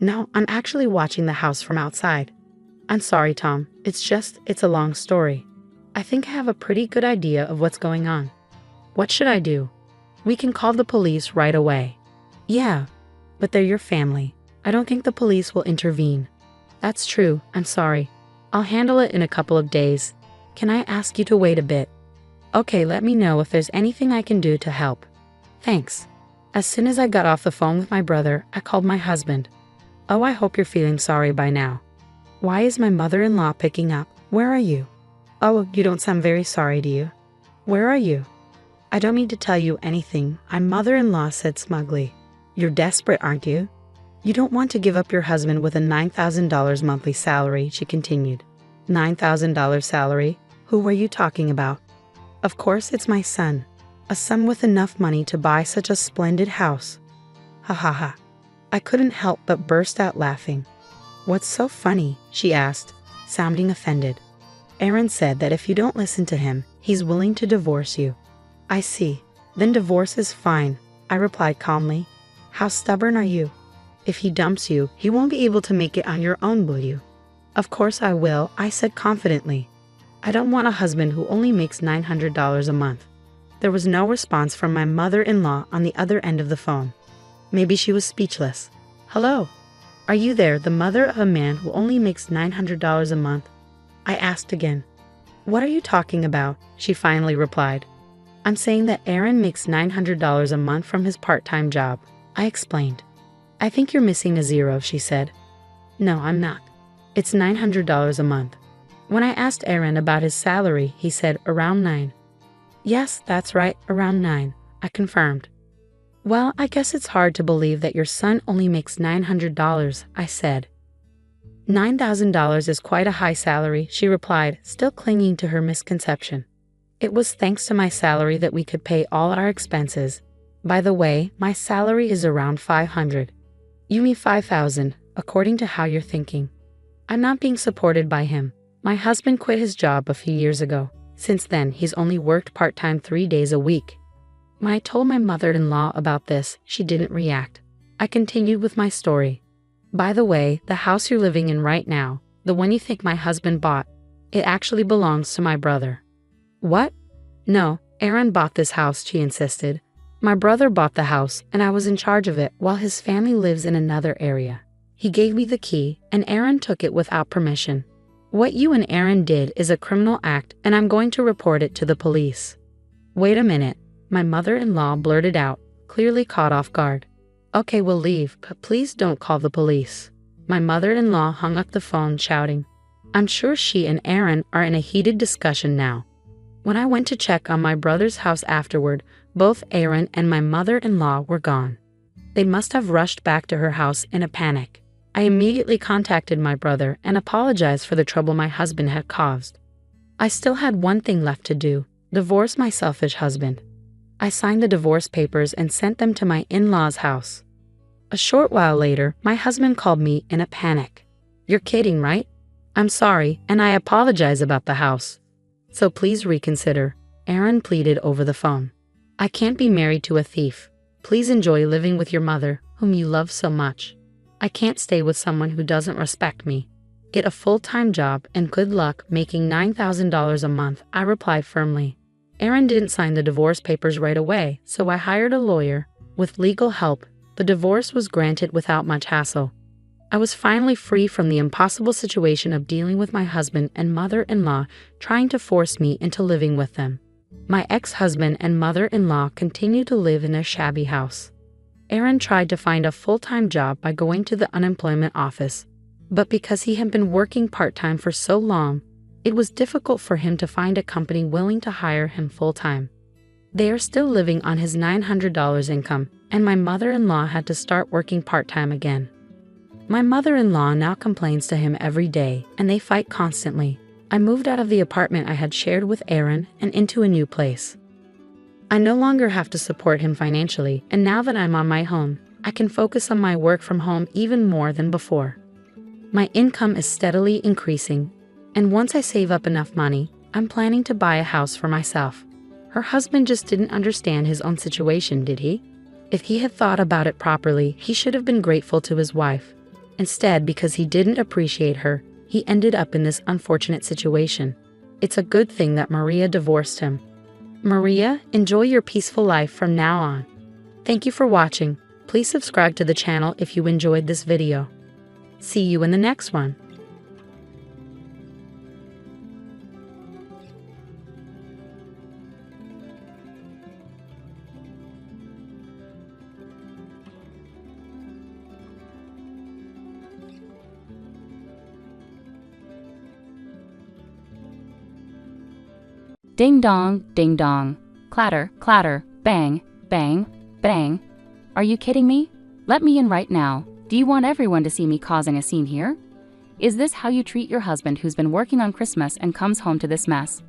"No, I'm actually watching the house from outside." "I'm sorry, Tom. It's a long story. I think I have a pretty good idea of what's going on." "What should I do?" "We can call the police right away." "Yeah, but they're your family. I don't think the police will intervene." "That's true. I'm sorry. I'll handle it in a couple of days. Can I ask you to wait a bit?" "Okay, let me know if there's anything I can do to help." "Thanks." As soon as I got off the phone with my brother, I called my husband. "Oh, I hope you're feeling sorry by now. Why is my mother-in-law picking up? Where are you?" "Oh, you don't sound very sorry, do you? Where are you?" I don't need to tell you anything, my mother-in-law said smugly. You're desperate, aren't you? You don't want to give up your husband with a $9,000 monthly salary, she continued. $9,000 salary? Who were you talking about? Of course it's my son. A son with enough money to buy such a splendid house. Ha ha ha. I couldn't help but burst out laughing. What's so funny? She asked, sounding offended. Aaron said that if you don't listen to him, he's willing to divorce you. I see. Then divorce is fine, I replied calmly. How stubborn are you? If he dumps you, he won't be able to make it on your own, will you? Of course I will, I said confidently. I don't want a husband who only makes $900 a month. There was no response from my mother-in-law on the other end of the phone. Maybe she was speechless. Hello? Are you there, the mother of a man who only makes $900 a month? I asked again. What are you talking about? She finally replied. I'm saying that Aaron makes $900 a month from his part-time job, I explained. I think you're missing a zero, she said. No, I'm not. It's $900 a month. When I asked Aaron about his salary, he said around 9. Yes, that's right, around 9, I confirmed. Well, I guess it's hard to believe that your son only makes $900, I said. $9,000 is quite a high salary, she replied, still clinging to her misconception. It was thanks to my salary that we could pay all our expenses. By the way, my salary is around $500. You mean $5,000, according to how you're thinking. I'm not being supported by him. My husband quit his job a few years ago. Since then, he's only worked part-time 3 days a week. When I told my mother-in-law about this, she didn't react. I continued with my story. By the way, the house you're living in right now, the one you think my husband bought, it actually belongs to my brother. What? No, Aaron bought this house, she insisted. My brother bought the house, and I was in charge of it while his family lives in another area. He gave me the key, and Aaron took it without permission. What you and Aaron did is a criminal act, and I'm going to report it to the police. Wait a minute, my mother-in-law blurted out, clearly caught off guard. Okay, we'll leave, but please don't call the police. My mother-in-law hung up the phone, shouting. I'm sure she and Aaron are in a heated discussion now. When I went to check on my brother's house afterward, both Aaron and my mother-in-law were gone. They must have rushed back to her house in a panic. I immediately contacted my brother and apologized for the trouble my husband had caused. I still had one thing left to do, divorce my selfish husband. I signed the divorce papers and sent them to my in-laws' house. A short while later, my husband called me in a panic. You're kidding, right? I'm sorry, and I apologize about the house. So please reconsider, Aaron pleaded over the phone. I can't be married to a thief. Please enjoy living with your mother, whom you love so much. I can't stay with someone who doesn't respect me. Get a full-time job and good luck making $9,000 a month, I replied firmly. Aaron didn't sign the divorce papers right away, so I hired a lawyer. With legal help, the divorce was granted without much hassle. I was finally free from the impossible situation of dealing with my husband and mother-in-law trying to force me into living with them. My ex-husband and mother-in-law continued to live in their shabby house. Aaron tried to find a full-time job by going to the unemployment office, but because he had been working part-time for so long, it was difficult for him to find a company willing to hire him full-time. They are still living on his $900 income, and my mother-in-law had to start working part-time again. My mother-in-law now complains to him every day, and they fight constantly. I moved out of the apartment I had shared with Aaron and into a new place. I no longer have to support him financially, and now that I'm on my own, I can focus on my work from home even more than before. My income is steadily increasing, and once I save up enough money, I'm planning to buy a house for myself. Her husband just didn't understand his own situation, did he? If he had thought about it properly, he should have been grateful to his wife. Instead, because he didn't appreciate her, he ended up in this unfortunate situation. It's a good thing that Maria divorced him. Maria, enjoy your peaceful life from now on. Thank you for watching. Please subscribe to the channel if you enjoyed this video. See you in the next one. Ding dong, ding dong. Clatter, clatter, bang, bang, bang. Are you kidding me? Let me in right now. Do you want everyone to see me causing a scene here? Is this how you treat your husband who's been working on Christmas and comes home to this mess?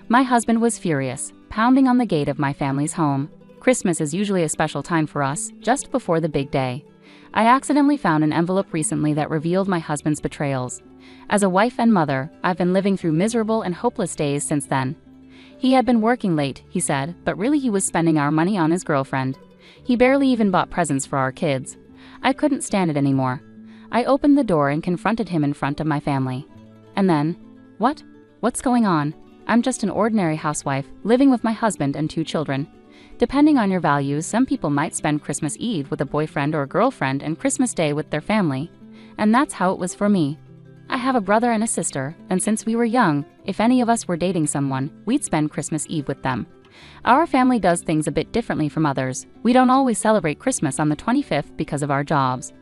My husband was furious, pounding on the gate of my family's home. Christmas is usually a special time for us, just before the big day. I accidentally found an envelope recently that revealed my husband's betrayals. As a wife and mother, I've been living through miserable and hopeless days since then. He had been working late, he said, but really he was spending our money on his girlfriend. He barely even bought presents for our kids. I couldn't stand it anymore. I opened the door and confronted him in front of my family. And then, what? What's going on? I'm just an ordinary housewife, living with my husband and 2 children. Depending on your values, some people might spend Christmas Eve with a boyfriend or girlfriend and Christmas Day with their family. And that's how it was for me. I have a brother and a sister, and since we were young, if any of us were dating someone, we'd spend Christmas Eve with them. Our family does things a bit differently from others. We don't always celebrate Christmas on the 25th because of our jobs.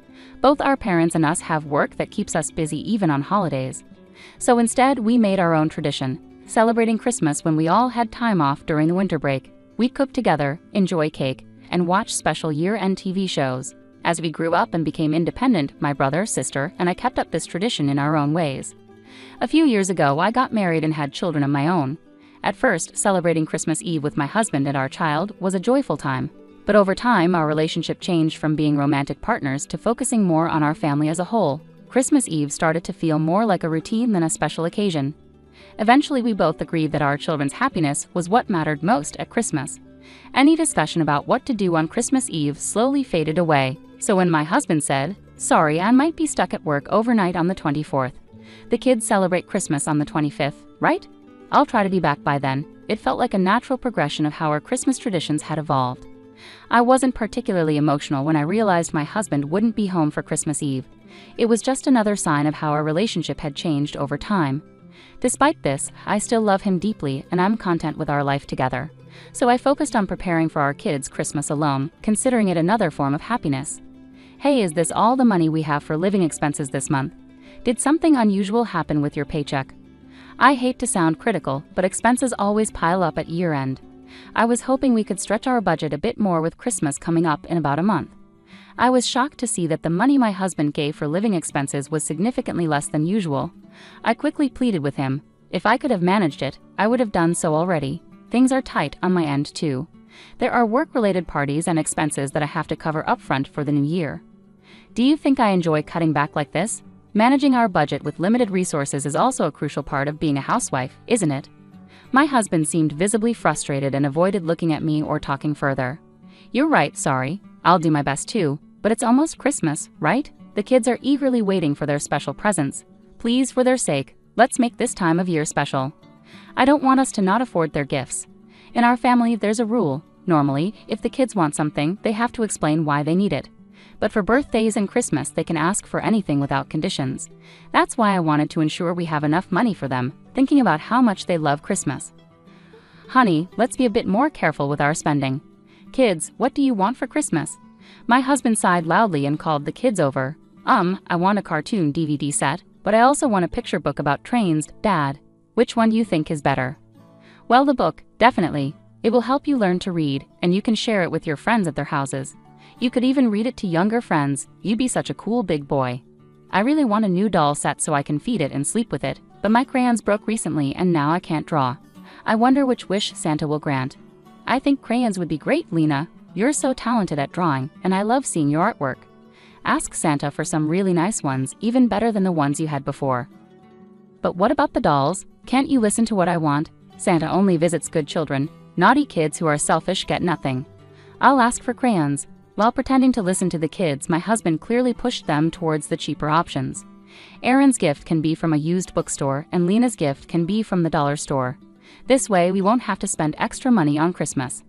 Both our parents and us have work that keeps us busy even on holidays. So instead, we made our own tradition, celebrating Christmas when we all had time off during the winter break. We'd cook together, enjoy cake, and watch special year-end TV shows. As we grew up and became independent, my brother, sister, and I kept up this tradition in our own ways. A few years ago, I got married and had children of my own. At first, celebrating Christmas Eve with my husband and our child was a joyful time. But over time, our relationship changed from being romantic partners to focusing more on our family as a whole. Christmas Eve started to feel more like a routine than a special occasion. Eventually, we both agreed that our children's happiness was what mattered most at Christmas. Any discussion about what to do on Christmas Eve slowly faded away. So when my husband said, "Sorry, I might be stuck at work overnight on the 24th. The kids celebrate Christmas on the 25th, right? I'll try to be back by then," it felt like a natural progression of how our Christmas traditions had evolved. I wasn't particularly emotional when I realized my husband wouldn't be home for Christmas Eve. It was just another sign of how our relationship had changed over time. Despite this, I still love him deeply and I'm content with our life together. So I focused on preparing for our kids' Christmas alone, considering it another form of happiness. Hey, is this all the money we have for living expenses this month? Did something unusual happen with your paycheck? I hate to sound critical, but expenses always pile up at year-end. I was hoping we could stretch our budget a bit more with Christmas coming up in about a month. I was shocked to see that the money my husband gave for living expenses was significantly less than usual. I quickly pleaded with him. If I could have managed it, I would have done so already. Things are tight on my end too. There are work-related parties and expenses that I have to cover upfront for the new year. Do you think I enjoy cutting back like this? Managing our budget with limited resources is also a crucial part of being a housewife, isn't it? My husband seemed visibly frustrated and avoided looking at me or talking further. You're right, sorry. I'll do my best too, but it's almost Christmas, right? The kids are eagerly waiting for their special presents. Please, for their sake, let's make this time of year special. I don't want us to not afford their gifts. In our family, there's a rule. Normally, if the kids want something, they have to explain why they need it. But for birthdays and Christmas, they can ask for anything without conditions. That's why I wanted to ensure we have enough money for them, thinking about how much they love Christmas. Honey, let's be a bit more careful with our spending. Kids, what do you want for Christmas? My husband sighed loudly and called the kids over. I want a cartoon DVD set, but I also want a picture book about trains, Dad. Which one do you think is better? Well, the book, definitely. It will help you learn to read, and you can share it with your friends at their houses. You could even read it to younger friends. You'd be such a cool big boy. I really want a new doll set so I can feed it and sleep with it, but my crayons broke recently and now I can't draw. I wonder which wish Santa will grant. I think crayons would be great, Lena. You're so talented at drawing, and I love seeing your artwork. Ask Santa for some really nice ones, even better than the ones you had before. But what about the dolls? Can't you listen to what I want? Santa only visits good children. Naughty kids who are selfish get nothing. I'll ask for crayons. While pretending to listen to the kids, my husband clearly pushed them towards the cheaper options. Aaron's gift can be from a used bookstore, and Lena's gift can be from the dollar store. This way, we won't have to spend extra money on Christmas.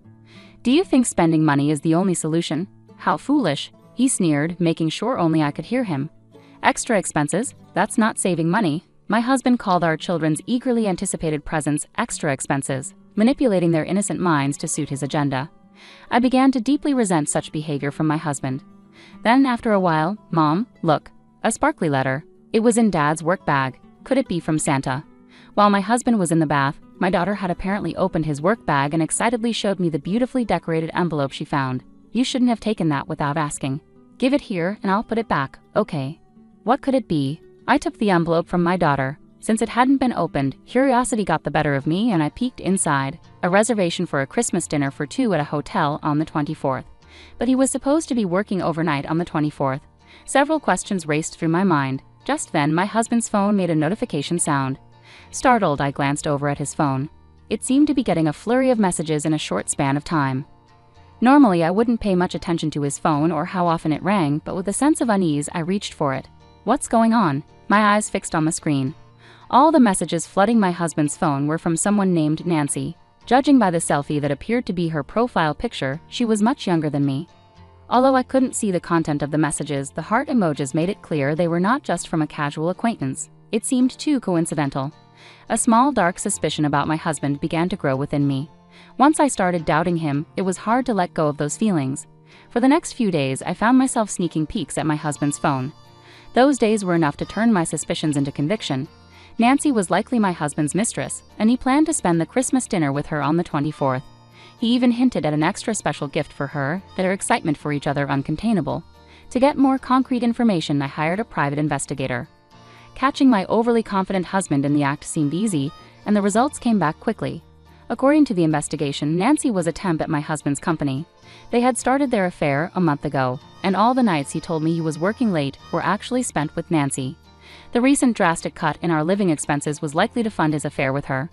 Do you think spending money is the only solution? How foolish, he sneered, making sure only I could hear him. Extra expenses? That's not saving money. My husband called our children's eagerly anticipated presents extra expenses, manipulating their innocent minds to suit his agenda. I began to deeply resent such behavior from my husband. Then, after a while, Mom, look, a sparkly letter. It was in Dad's work bag. Could it be from Santa? While my husband was in the bath, my daughter had apparently opened his work bag and excitedly showed me the beautifully decorated envelope she found. "You shouldn't have taken that without asking. Give it here and I'll put it back, okay?" What could it be? I took the envelope from my daughter. Since it hadn't been opened, curiosity got the better of me and I peeked inside. A reservation for a Christmas dinner for 2 at a hotel on the 24th. But he was supposed to be working overnight on the 24th. Several questions raced through my mind. Just then, my husband's phone made a notification sound. Startled, I glanced over at his phone. It seemed to be getting a flurry of messages in a short span of time. Normally, I wouldn't pay much attention to his phone or how often it rang, but with a sense of unease, I reached for it. What's going on? My eyes fixed on the screen. All the messages flooding my husband's phone were from someone named Nancy. Judging by the selfie that appeared to be her profile picture, she was much younger than me. Although I couldn't see the content of the messages, the heart emojis made it clear they were not just from a casual acquaintance. It seemed too coincidental. A small dark suspicion about my husband began to grow within me. Once I started doubting him, it was hard to let go of those feelings. For the next few days, I found myself sneaking peeks at my husband's phone. Those days were enough to turn my suspicions into conviction. Nancy was likely my husband's mistress, and he planned to spend the Christmas dinner with her on the 24th. He even hinted at an extra special gift for her, their excitement for each other uncontainable. To get more concrete information, I hired a private investigator. Catching my overly confident husband in the act seemed easy, and the results came back quickly. According to the investigation, Nancy was a temp at my husband's company. They had started their affair a month ago, and all the nights he told me he was working late were actually spent with Nancy. The recent drastic cut in our living expenses was likely to fund his affair with her.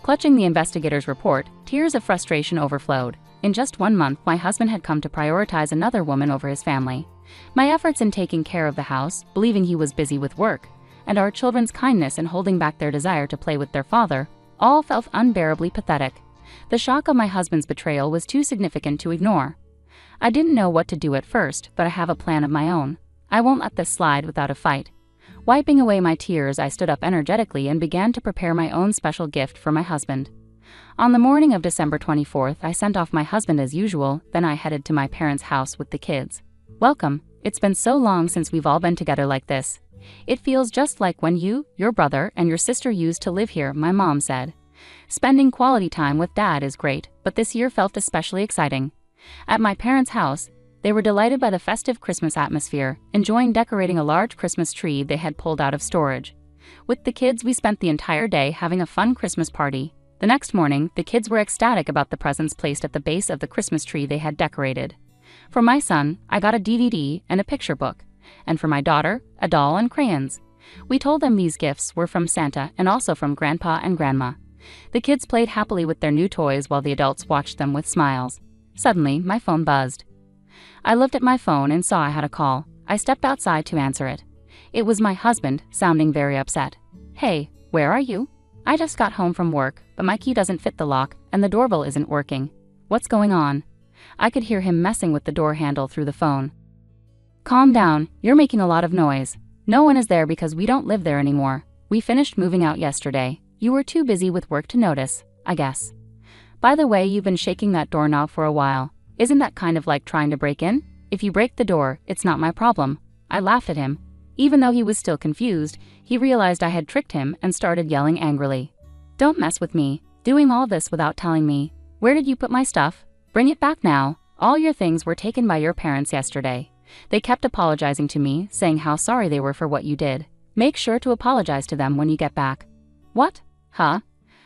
Clutching the investigator's report, tears of frustration overflowed. In just 1 month, my husband had come to prioritize another woman over his family. My efforts in taking care of the house, believing he was busy with work, and our children's kindness in holding back their desire to play with their father, all felt unbearably pathetic. The shock of my husband's betrayal was too significant to ignore. I didn't know what to do at first, but I have a plan of my own. I won't let this slide without a fight. Wiping away my tears, I stood up energetically and began to prepare my own special gift for my husband. On the morning of December 24th, I sent off my husband as usual, then I headed to my parents' house with the kids. "Welcome. It's been so long since we've all been together like this. It feels just like when you, your brother, and your sister used to live here," my mom said. "Spending quality time with Dad is great, but this year felt especially exciting." At my parents' house, they were delighted by the festive Christmas atmosphere, enjoying decorating a large Christmas tree they had pulled out of storage. With the kids, we spent the entire day having a fun Christmas party. The next morning, the kids were ecstatic about the presents placed at the base of the Christmas tree they had decorated. For my son, I got a DVD and a picture book, and for my daughter, a doll and crayons. We told them these gifts were from Santa and also from Grandpa and Grandma. The kids played happily with their new toys while the adults watched them with smiles. Suddenly, my phone buzzed. I looked at my phone and saw I had a call. I stepped outside to answer it. It was my husband, sounding very upset. "Hey, where are you? I just got home from work, but my key doesn't fit the lock and the doorbell isn't working. What's going on?" I could hear him messing with the door handle through the phone. "Calm down, you're making a lot of noise. No one is there because we don't live there anymore. We finished moving out yesterday. You were too busy with work to notice, I guess. By the way, you've been shaking that doorknob for a while. Isn't that kind of like trying to break in? If you break the door, it's not my problem." I laughed at him. Even though he was still confused, he realized I had tricked him and started yelling angrily. "Don't mess with me. Doing all this without telling me. Where did you put my stuff? Bring it back now. All your things were taken by your parents yesterday. They kept apologizing to me, saying how sorry they were for what you did. Make sure to apologize to them when you get back." "What? Huh?"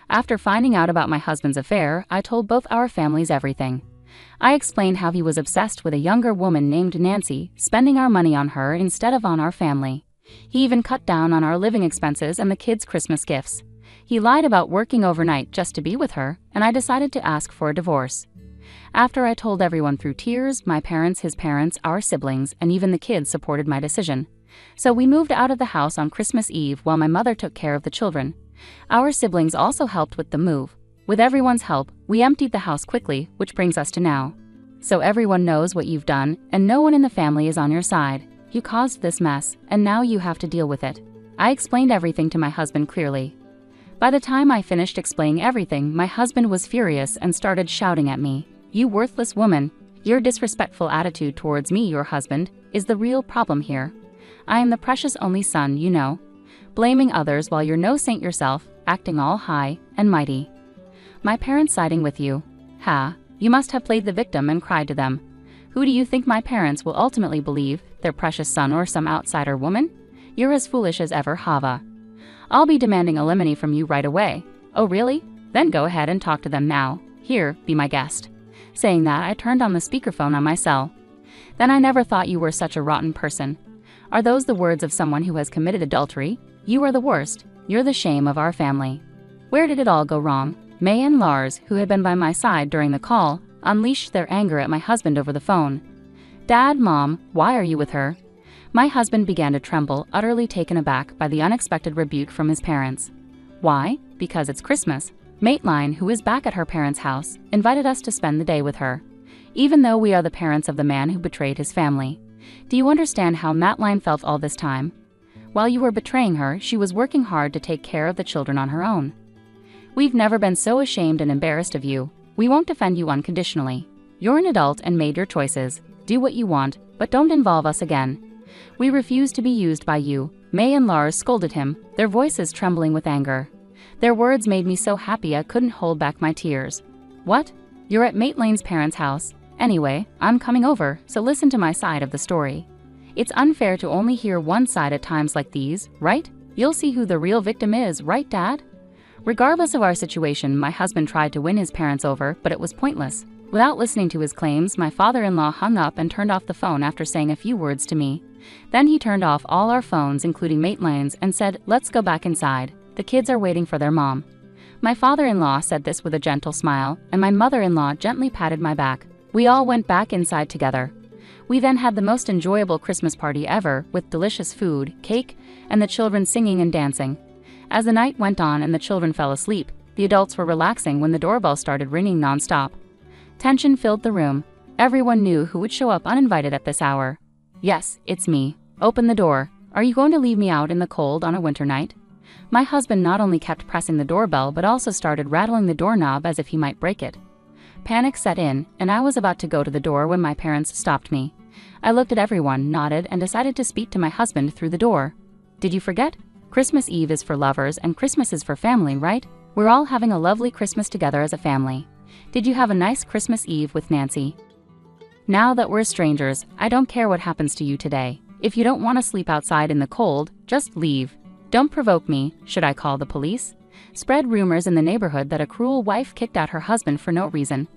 After finding out about my husband's affair, I told both our families everything. I explained how he was obsessed with a younger woman named Nancy, spending our money on her instead of on our family. He even cut down on our living expenses and the kids' Christmas gifts. He lied about working overnight just to be with her, and I decided to ask for a divorce. After I told everyone through tears, my parents, his parents, our siblings, and even the kids supported my decision. So we moved out of the house on Christmas Eve while my mother took care of the children. Our siblings also helped with the move. With everyone's help, we emptied the house quickly, which brings us to now. So everyone knows what you've done, and no one in the family is on your side. You caused this mess, and now you have to deal with it. I explained everything to my husband clearly. By the time I finished explaining everything, my husband was furious and started shouting at me. "You worthless woman! Your disrespectful attitude towards me, your husband, is the real problem here. I am the precious only son, you know. Blaming others while you're no saint yourself, acting all high and mighty. My parents siding with you. Ha, you must have played the victim and cried to them. Who do you think my parents will ultimately believe, their precious son or some outsider woman? You're as foolish as ever, Hava. I'll be demanding alimony from you right away. Oh really? Then go ahead and talk to them now. Here, be my guest. Saying that, I turned on the speakerphone on my cell. Then I never thought you were such a rotten person. Are those the words of someone who has committed adultery? You are the worst. You're the shame of our family. Where did it all go wrong? May and Lars, who had been by my side during the call, unleashed their anger at my husband over the phone. Dad, Mom, why are you with her? My husband began to tremble, utterly taken aback by the unexpected rebuke from his parents. Why? Because it's Christmas. Maitline, who is back at her parents' house, invited us to spend the day with her, even though we are the parents of the man who betrayed his family. Do you understand how Maitline felt all this time? While you were betraying her, she was working hard to take care of the children on her own. We've never been so ashamed and embarrassed of you. We won't defend you unconditionally. You're an adult and made your choices. Do what you want, but don't involve us again. We refuse to be used by you. May and Lars scolded him, their voices trembling with anger. Their words made me so happy I couldn't hold back my tears. What? You're at Maitlane's parents' house. Anyway, I'm coming over, so listen to my side of the story. It's unfair to only hear one side at times like these, right? You'll see who the real victim is, right, Dad? Regardless of our situation, my husband tried to win his parents over, but it was pointless. Without listening to his claims, my father-in-law hung up and turned off the phone after saying a few words to me. Then he turned off all our phones, including Maitlane's, and said, "Let's go back inside. The kids are waiting for their mom." My father-in-law said this with a gentle smile, and my mother-in-law gently patted my back. We all went back inside together. We then had the most enjoyable Christmas party ever, with delicious food, cake, and the children singing and dancing. As the night went on and the children fell asleep, the adults were relaxing when the doorbell started ringing non-stop. Tension filled the room. Everyone knew who would show up uninvited at this hour. Yes, it's me. Open the door. Are you going to leave me out in the cold on a winter night? My husband not only kept pressing the doorbell but also started rattling the doorknob as if he might break it. Panic set in, and I was about to go to the door when my parents stopped me. I looked at everyone, nodded, and decided to speak to my husband through the door. Did you forget? Christmas Eve is for lovers and Christmas is for family, right? We're all having a lovely Christmas together as a family. Did you have a nice Christmas Eve with Nancy? Now that we're strangers, I don't care what happens to you today. If you don't want to sleep outside in the cold, just leave. Don't provoke me. Should I call the police? Spread rumors in the neighborhood that a cruel wife kicked out her husband for no reason.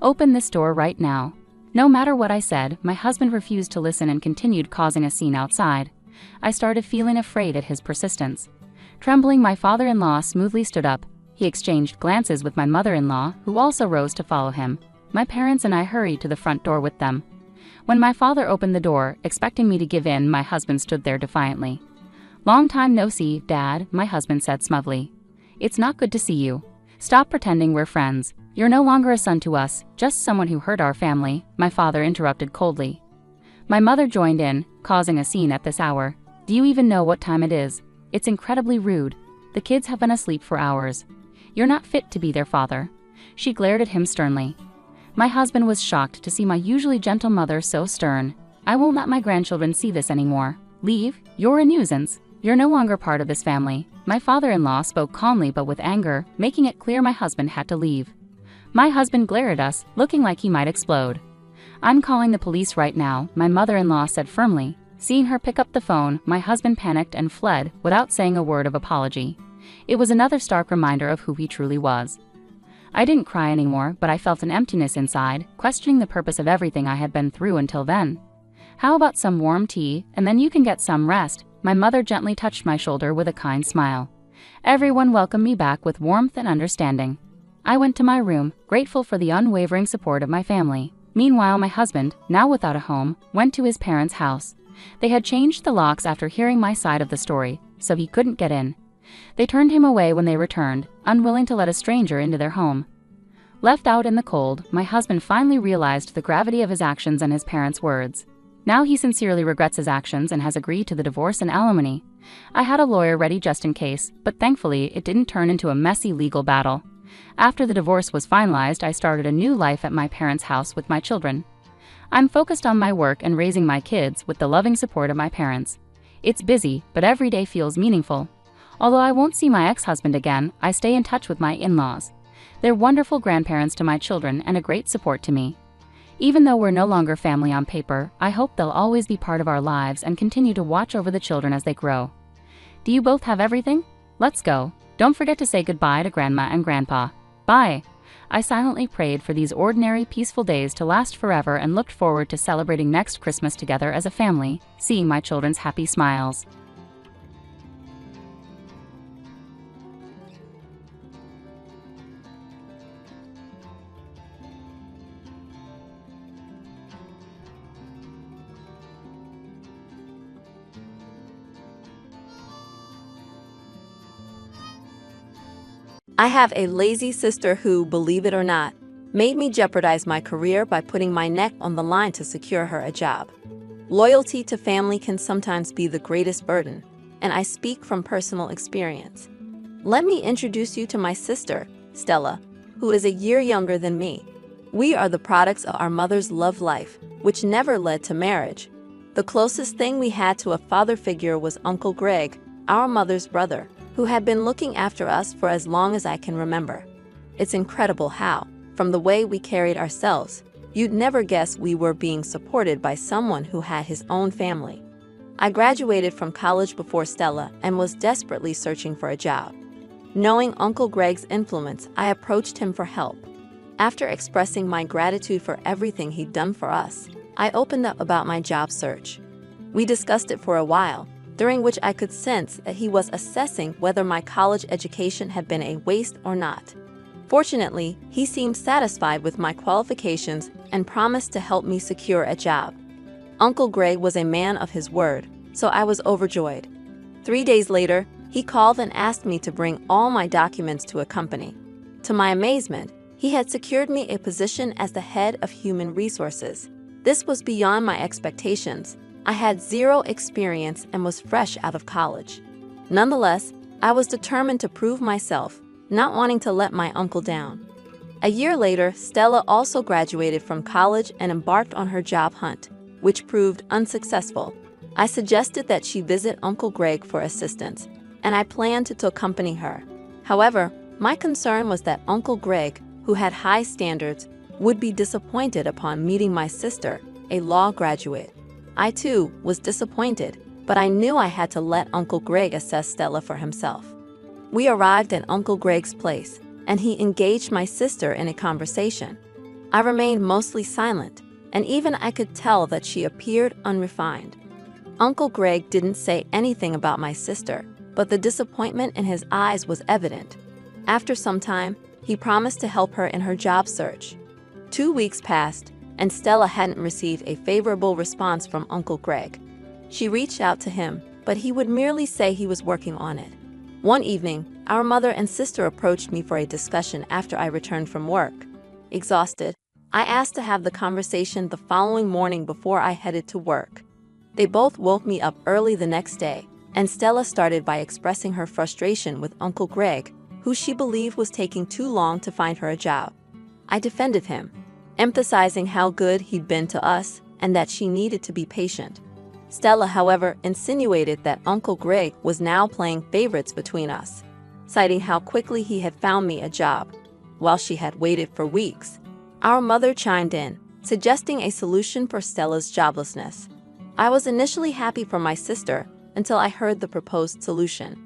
Open this door right now. No matter what I said, my husband refused to listen and continued causing a scene outside. I started feeling afraid at his persistence. Trembling, my father-in-law smoothly stood up. He exchanged glances with my mother-in-law, who also rose to follow him. My parents and I hurried to the front door with them. When my father opened the door, expecting me to give in, my husband stood there defiantly. "Long time no see, Dad," my husband said smugly. "It's not good to see you. Stop pretending we're friends. You're no longer a son to us, just someone who hurt our family," my father interrupted coldly. My mother joined in, causing a scene at this hour. "Do you even know what time it is? It's incredibly rude. The kids have been asleep for hours. You're not fit to be their father." She glared at him sternly. My husband was shocked to see my usually gentle mother so stern. "I won't let my grandchildren see this anymore. Leave. You're a nuisance. You're no longer part of this family." My father-in-law spoke calmly but with anger, making it clear my husband had to leave. My husband glared at us, looking like he might explode. "I'm calling the police right now," my mother-in-law said firmly. Seeing her pick up the phone, my husband panicked and fled without saying a word of apology. It was another stark reminder of who he truly was. I didn't cry anymore, but I felt an emptiness inside, questioning the purpose of everything I had been through until then. "How about some warm tea, and then you can get some rest?" My mother gently touched my shoulder with a kind smile. Everyone welcomed me back with warmth and understanding. I went to my room, grateful for the unwavering support of my family. Meanwhile, my husband, now without a home, went to his parents' house. They had changed the locks after hearing my side of the story, so he couldn't get in. They turned him away when they returned, unwilling to let a stranger into their home. Left out in the cold, my husband finally realized the gravity of his actions and his parents' words. Now he sincerely regrets his actions and has agreed to the divorce and alimony. I had a lawyer ready just in case, but thankfully it didn't turn into a messy legal battle. After the divorce was finalized, I started a new life at my parents' house with my children. I'm focused on my work and raising my kids with the loving support of my parents. It's busy, but every day feels meaningful. Although I won't see my ex-husband again, I stay in touch with my in-laws. They're wonderful grandparents to my children and a great support to me. Even though we're no longer family on paper, I hope they'll always be part of our lives and continue to watch over the children as they grow. Do you both have everything? Let's go. Don't forget to say goodbye to Grandma and Grandpa. Bye. I silently prayed for these ordinary, peaceful days to last forever and looked forward to celebrating next Christmas together as a family, seeing my children's happy smiles. I have a lazy sister who, believe it or not, made me jeopardize my career by putting my neck on the line to secure her a job. Loyalty to family can sometimes be the greatest burden, and I speak from personal experience. Let me introduce you to my sister, Stella, who is a year younger than me. We are the products of our mother's love life, which never led to marriage. The closest thing we had to a father figure was Uncle Greg, our mother's brother, who had been looking after us for as long as I can remember. It's incredible how, from the way we carried ourselves, you'd never guess we were being supported by someone who had his own family. I graduated from college before Stella and was desperately searching for a job. Knowing Uncle Greg's influence, I approached him for help. After expressing my gratitude for everything he'd done for us, I opened up about my job search. We discussed it for a while, during which I could sense that he was assessing whether my college education had been a waste or not. Fortunately, he seemed satisfied with my qualifications and promised to help me secure a job. Uncle Greg was a man of his word, so I was overjoyed. 3 days later, he called and asked me to bring all my documents to a company. To my amazement, he had secured me a position as the head of human resources. This was beyond my expectations. I had zero experience and was fresh out of college. Nonetheless, I was determined to prove myself, not wanting to let my uncle down. A year later, Stella also graduated from college and embarked on her job hunt, which proved unsuccessful. I suggested that she visit Uncle Greg for assistance, and I planned to accompany her. However, my concern was that Uncle Greg, who had high standards, would be disappointed upon meeting my sister, a law graduate. I too was disappointed, but I knew I had to let Uncle Greg assess Stella for himself. We arrived at Uncle Greg's place, and he engaged my sister in a conversation. I remained mostly silent, and even I could tell that she appeared unrefined. Uncle Greg didn't say anything about my sister, but the disappointment in his eyes was evident. After some time, he promised to help her in her job search. 2 weeks passed, and Stella hadn't received a favorable response from Uncle Greg. She reached out to him, but he would merely say he was working on it. One evening, our mother and sister approached me for a discussion after I returned from work. Exhausted, I asked to have the conversation the following morning before I headed to work. They both woke me up early the next day, and Stella started by expressing her frustration with Uncle Greg, who she believed was taking too long to find her a job. I defended him, emphasizing how good he'd been to us and that she needed to be patient. Stella, however, insinuated that Uncle Greg was now playing favorites between us, citing how quickly he had found me a job, while she had waited for weeks. Our mother chimed in, suggesting a solution for Stella's joblessness. I was initially happy for my sister until I heard the proposed solution.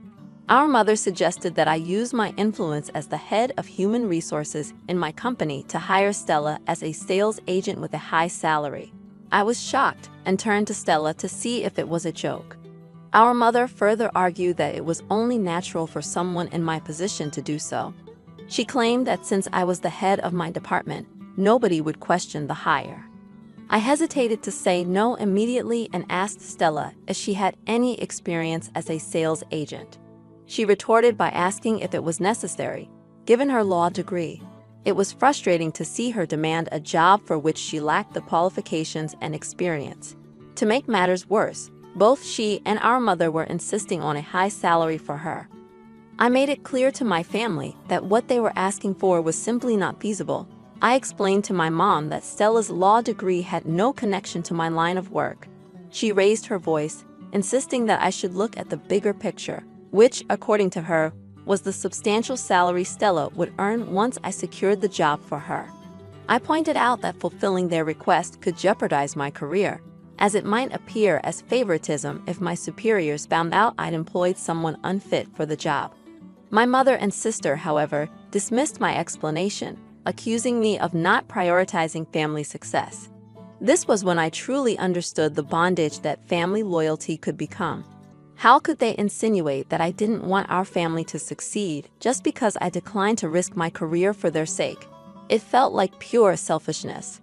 Our mother suggested that I use my influence as the head of human resources in my company to hire Stella as a sales agent with a high salary. I was shocked and turned to Stella to see if it was a joke. Our mother further argued that it was only natural for someone in my position to do so. She claimed that since I was the head of my department, nobody would question the hire. I hesitated to say no immediately and asked Stella if she had any experience as a sales agent. She retorted by asking if it was necessary, given her law degree. It was frustrating to see her demand a job for which she lacked the qualifications and experience. To make matters worse, both she and our mother were insisting on a high salary for her. I made it clear to my family that what they were asking for was simply not feasible. I explained to my mom that Stella's law degree had no connection to my line of work. She raised her voice, insisting that I should look at the bigger picture, which, according to her, was the substantial salary Stella would earn once I secured the job for her. I pointed out that fulfilling their request could jeopardize my career, as it might appear as favoritism if my superiors found out I'd employed someone unfit for the job. My mother and sister, however, dismissed my explanation, accusing me of not prioritizing family success. This was when I truly understood the bondage that family loyalty could become. How could they insinuate that I didn't want our family to succeed just because I declined to risk my career for their sake? It felt like pure selfishness.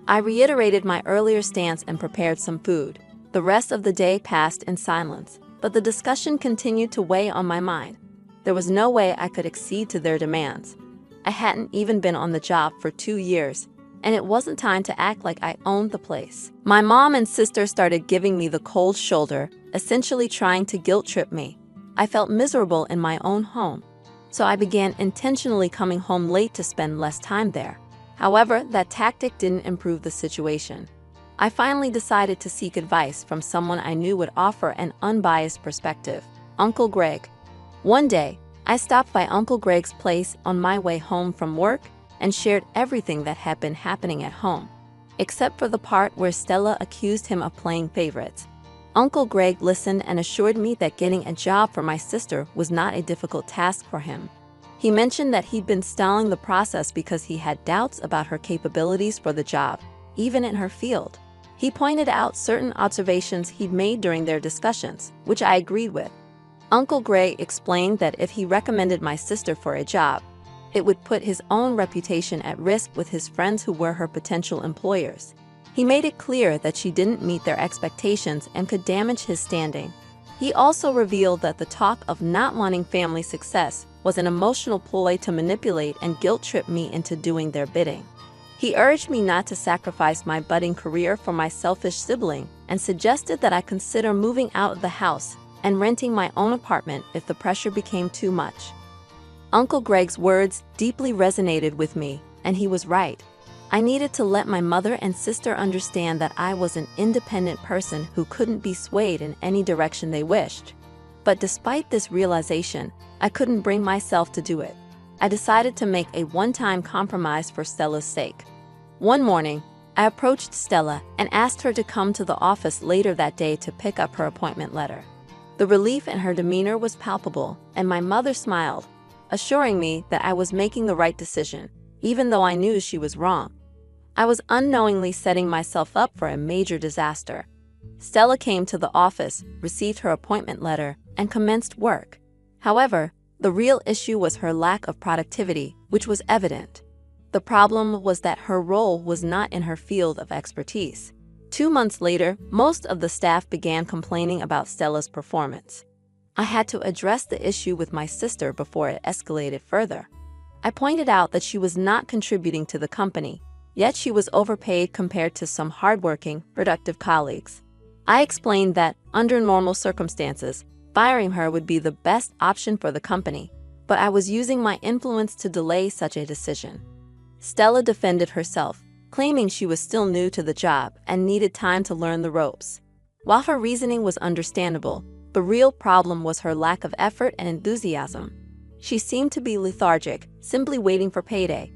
I reiterated my earlier stance and prepared some food. The rest of the day passed in silence, but the discussion continued to weigh on my mind. There was no way I could accede to their demands. I hadn't even been on the job for 2 years, and it wasn't time to act like I owned the place. My mom and sister started giving me the cold shoulder, essentially trying to guilt-trip me. I felt miserable in my own home, so I began intentionally coming home late to spend less time there. However, that tactic didn't improve the situation. I finally decided to seek advice from someone I knew would offer an unbiased perspective, Uncle Greg. One day, I stopped by Uncle Greg's place on my way home from work and shared everything that had been happening at home, except for the part where Stella accused him of playing favorites. Uncle Greg listened and assured me that getting a job for my sister was not a difficult task for him. He mentioned that he'd been stalling the process because he had doubts about her capabilities for the job, even in her field. He pointed out certain observations he'd made during their discussions, which I agreed with. Uncle Greg explained that if he recommended my sister for a job, it would put his own reputation at risk with his friends who were her potential employers. He made it clear that she didn't meet their expectations and could damage his standing. He also revealed that the talk of not wanting family success was an emotional ploy to manipulate and guilt-trip me into doing their bidding. He urged me not to sacrifice my budding career for my selfish sibling and suggested that I consider moving out of the house and renting my own apartment if the pressure became too much. Uncle Greg's words deeply resonated with me, and he was right. I needed to let my mother and sister understand that I was an independent person who couldn't be swayed in any direction they wished. But despite this realization, I couldn't bring myself to do it. I decided to make a one-time compromise for Stella's sake. One morning, I approached Stella and asked her to come to the office later that day to pick up her appointment letter. The relief in her demeanor was palpable, and my mother smiled, assuring me that I was making the right decision, even though I knew she was wrong. I was unknowingly setting myself up for a major disaster. Stella came to the office, received her appointment letter, and commenced work. However, the real issue was her lack of productivity, which was evident. The problem was that her role was not in her field of expertise. 2 months later, most of the staff began complaining about Stella's performance. I had to address the issue with my sister before it escalated further. I pointed out that she was not contributing to the company, yet she was overpaid compared to some hardworking, productive colleagues. I explained that, under normal circumstances, firing her would be the best option for the company, but I was using my influence to delay such a decision. Stella defended herself, claiming she was still new to the job and needed time to learn the ropes. While her reasoning was understandable, the real problem was her lack of effort and enthusiasm. She seemed to be lethargic, simply waiting for payday.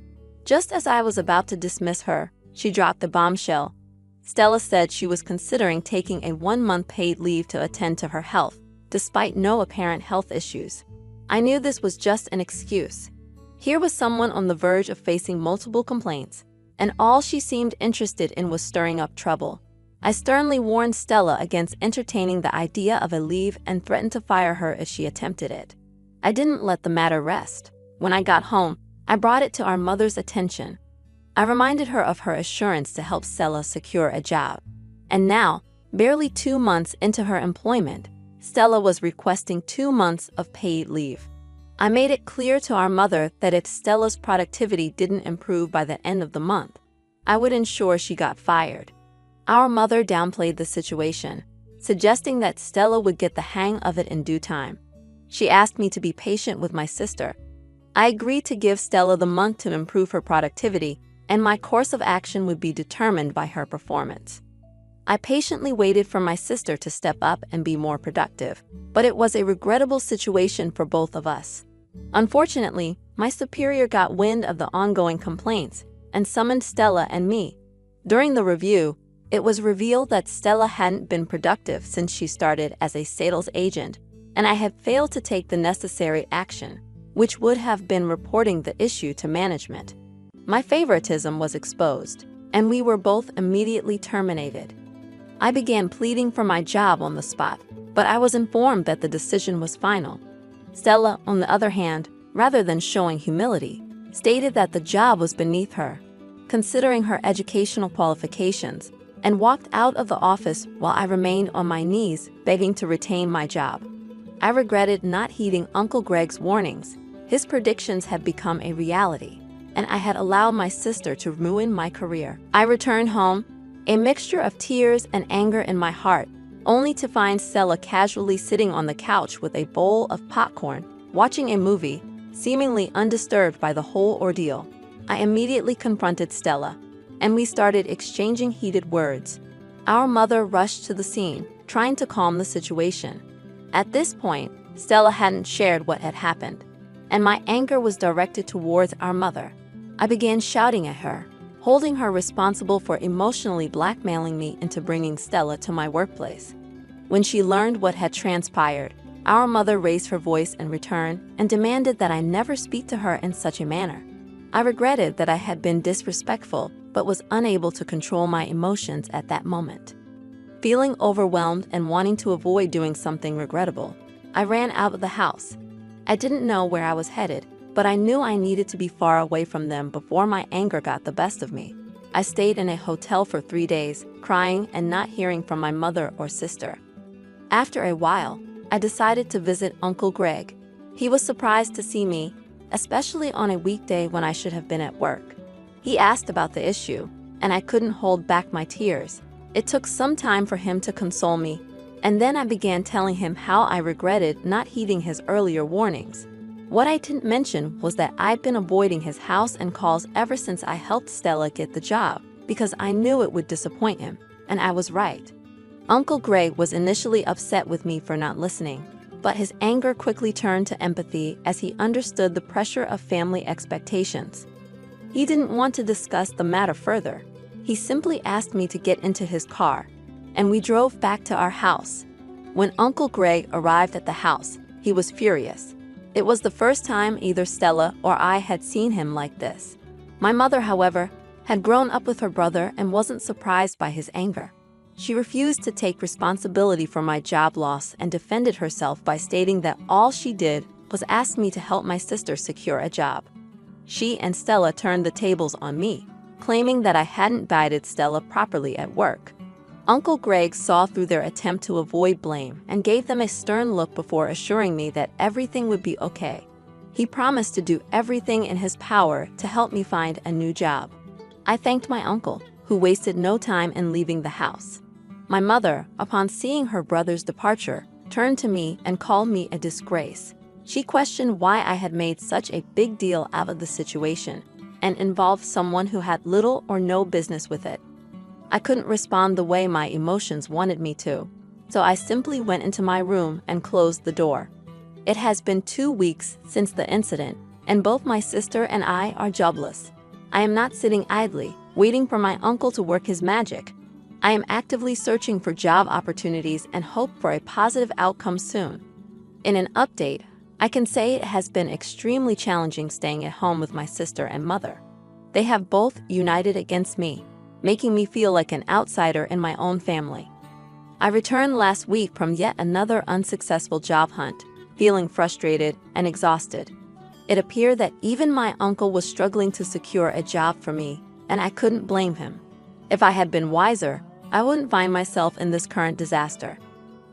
Just as I was about to dismiss her, she dropped the bombshell. Stella said she was considering taking a 1-month paid leave to attend to her health, despite no apparent health issues. I knew this was just an excuse. Here was someone on the verge of facing multiple complaints, and all she seemed interested in was stirring up trouble. I sternly warned Stella against entertaining the idea of a leave and threatened to fire her if she attempted it. I didn't let the matter rest. When I got home, I brought it to our mother's attention. I reminded her of her assurance to help Stella secure a job. And now, barely 2 months into her employment, Stella was requesting 2 months of paid leave. I made it clear to our mother that if Stella's productivity didn't improve by the end of the month, I would ensure she got fired. Our mother downplayed the situation, suggesting that Stella would get the hang of it in due time. She asked me to be patient with my sister. I agreed to give Stella the month to improve her productivity, and my course of action would be determined by her performance. I patiently waited for my sister to step up and be more productive, but it was a regrettable situation for both of us. Unfortunately, my superior got wind of the ongoing complaints and summoned Stella and me. During the review, it was revealed that Stella hadn't been productive since she started as a sales agent, and I had failed to take the necessary action, which would have been reporting the issue to management. My favoritism was exposed, and we were both immediately terminated. I began pleading for my job on the spot, but I was informed that the decision was final. Stella, on the other hand, rather than showing humility, stated that the job was beneath her, considering her educational qualifications, and walked out of the office while I remained on my knees begging to retain my job. I regretted not heeding Uncle Greg's warnings. His predictions had become a reality, and I had allowed my sister to ruin my career. I returned home, a mixture of tears and anger in my heart, only to find Stella casually sitting on the couch with a bowl of popcorn, watching a movie, seemingly undisturbed by the whole ordeal. I immediately confronted Stella, and we started exchanging heated words. Our mother rushed to the scene, trying to calm the situation. At this point, Stella hadn't shared what had happened, and my anger was directed towards our mother. I began shouting at her, holding her responsible for emotionally blackmailing me into bringing Stella to my workplace. When she learned what had transpired, our mother raised her voice in return and demanded that I never speak to her in such a manner. I regretted that I had been disrespectful, but was unable to control my emotions at that moment. Feeling overwhelmed and wanting to avoid doing something regrettable, I ran out of the house. I didn't know where I was headed, but I knew I needed to be far away from them before my anger got the best of me. I stayed in a hotel for 3 days, crying and not hearing from my mother or sister. After a while, I decided to visit Uncle Greg. He was surprised to see me, especially on a weekday when I should have been at work. He asked about the issue, and I couldn't hold back my tears. It took some time for him to console me, and then I began telling him how I regretted not heeding his earlier warnings. What I didn't mention was that I'd been avoiding his house and calls ever since I helped Stella get the job, because I knew it would disappoint him, and I was right. Uncle Greg was initially upset with me for not listening, but his anger quickly turned to empathy as he understood the pressure of family expectations. He didn't want to discuss the matter further. He simply asked me to get into his car, and we drove back to our house. When Uncle Greg arrived at the house, he was furious. It was the first time either Stella or I had seen him like this. My mother, however, had grown up with her brother and wasn't surprised by his anger. She refused to take responsibility for my job loss and defended herself by stating that all she did was ask me to help my sister secure a job. She and Stella turned the tables on me, claiming that I hadn't guided Stella properly at work. Uncle Greg saw through their attempt to avoid blame and gave them a stern look before assuring me that everything would be okay. He promised to do everything in his power to help me find a new job. I thanked my uncle, who wasted no time in leaving the house. My mother, upon seeing her brother's departure, turned to me and called me a disgrace. She questioned why I had made such a big deal out of the situation and involved someone who had little or no business with it. I couldn't respond the way my emotions wanted me to, so I simply went into my room and closed the door. It has been 2 weeks since the incident, and both my sister and I are jobless. I am not sitting idly, waiting for my uncle to work his magic. I am actively searching for job opportunities and hope for a positive outcome soon. In an update, I can say it has been extremely challenging staying at home with my sister and mother. They have both united against me, making me feel like an outsider in my own family. I returned last week from yet another unsuccessful job hunt, feeling frustrated and exhausted. It appeared that even my uncle was struggling to secure a job for me, and I couldn't blame him. If I had been wiser, I wouldn't find myself in this current disaster.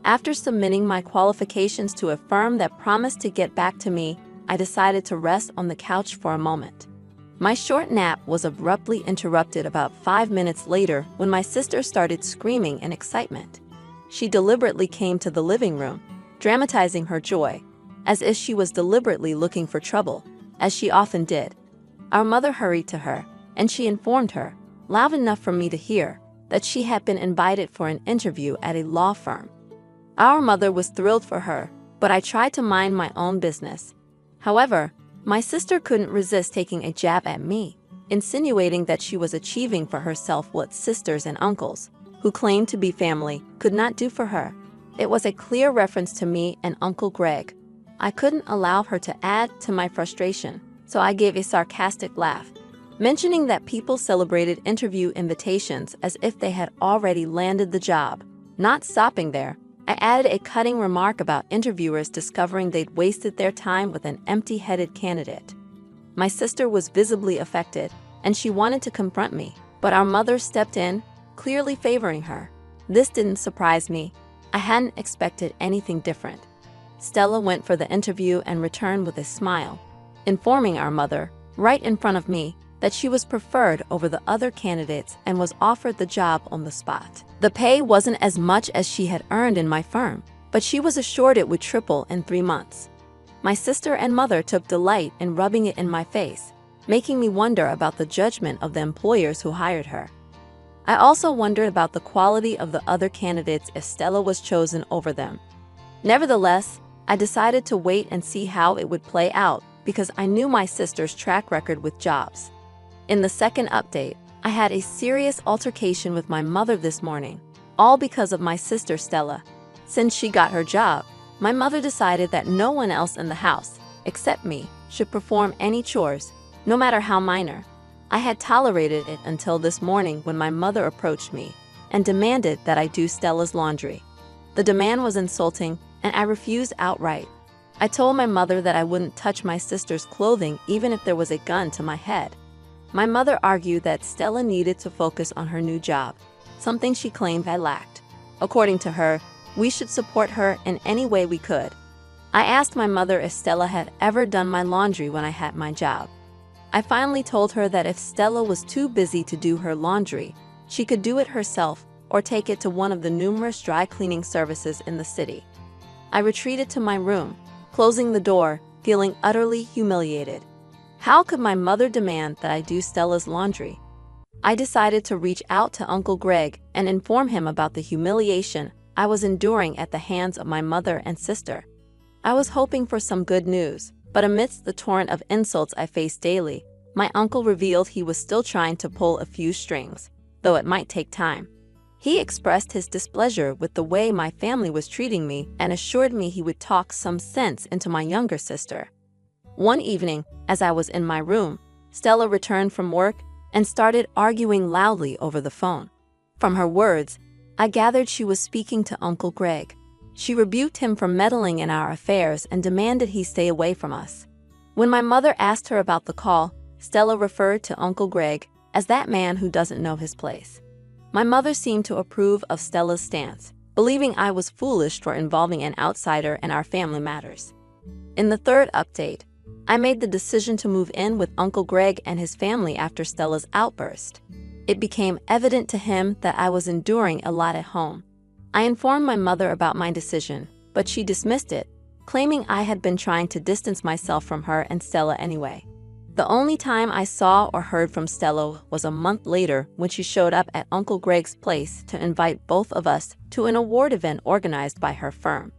After submitting my qualifications to a firm that promised to get back to me, I decided to rest on the couch for a moment. My short nap was abruptly interrupted about 5 minutes later when my sister started screaming in excitement. She deliberately came to the living room, dramatizing her joy, as if she was deliberately looking for trouble, as she often did. Our mother hurried to her, and she informed her, loud enough for me to hear, that she had been invited for an interview at a law firm. Our mother was thrilled for her, but I tried to mind my own business. However, my sister couldn't resist taking a jab at me, insinuating that she was achieving for herself what sisters and uncles, who claimed to be family, could not do for her. It was a clear reference to me and Uncle Greg. I couldn't allow her to add to my frustration, so I gave a sarcastic laugh, mentioning that people celebrated interview invitations as if they had already landed the job. Not stopping there, I added a cutting remark about interviewers discovering they'd wasted their time with an empty-headed candidate. My sister was visibly affected, and she wanted to confront me, but our mother stepped in, clearly favoring her. This didn't surprise me. I hadn't expected anything different. Stella went for the interview and returned with a smile, informing our mother, right in front of me, that she was preferred over the other candidates and was offered the job on the spot. The pay wasn't as much as she had earned in my firm, but she was assured it would triple in 3 months. My sister and mother took delight in rubbing it in my face, making me wonder about the judgment of the employers who hired her. I also wondered about the quality of the other candidates if Stella was chosen over them. Nevertheless, I decided to wait and see how it would play out because I knew my sister's track record with jobs. In the second update, I had a serious altercation with my mother this morning, all because of my sister Stella. Since she got her job, my mother decided that no one else in the house, except me, should perform any chores, no matter how minor. I had tolerated it until this morning when my mother approached me and demanded that I do Stella's laundry. The demand was insulting, and I refused outright. I told my mother that I wouldn't touch my sister's clothing even if there was a gun to my head. My mother argued that Stella needed to focus on her new job, something she claimed I lacked. According to her, we should support her in any way we could. I asked my mother if Stella had ever done my laundry when I had my job. I finally told her that if Stella was too busy to do her laundry, she could do it herself or take it to one of the numerous dry cleaning services in the city. I retreated to my room, closing the door, feeling utterly humiliated. How could my mother demand that I do Stella's laundry? I decided to reach out to Uncle Greg and inform him about the humiliation I was enduring at the hands of my mother and sister. I was hoping for some good news, but amidst the torrent of insults I faced daily, my uncle revealed he was still trying to pull a few strings, though it might take time. He expressed his displeasure with the way my family was treating me and assured me he would talk some sense into my younger sister. One evening, as I was in my room, Stella returned from work and started arguing loudly over the phone. From her words, I gathered she was speaking to Uncle Greg. She rebuked him for meddling in our affairs and demanded he stay away from us. When my mother asked her about the call, Stella referred to Uncle Greg as that man who doesn't know his place. My mother seemed to approve of Stella's stance, believing I was foolish for involving an outsider in our family matters. In the third update, I made the decision to move in with Uncle Greg and his family after Stella's outburst. It became evident to him that I was enduring a lot at home. I informed my mother about my decision, but she dismissed it, claiming I had been trying to distance myself from her and Stella anyway. The only time I saw or heard from Stella was a month later when she showed up at Uncle Greg's place to invite both of us to an award event organized by her firm.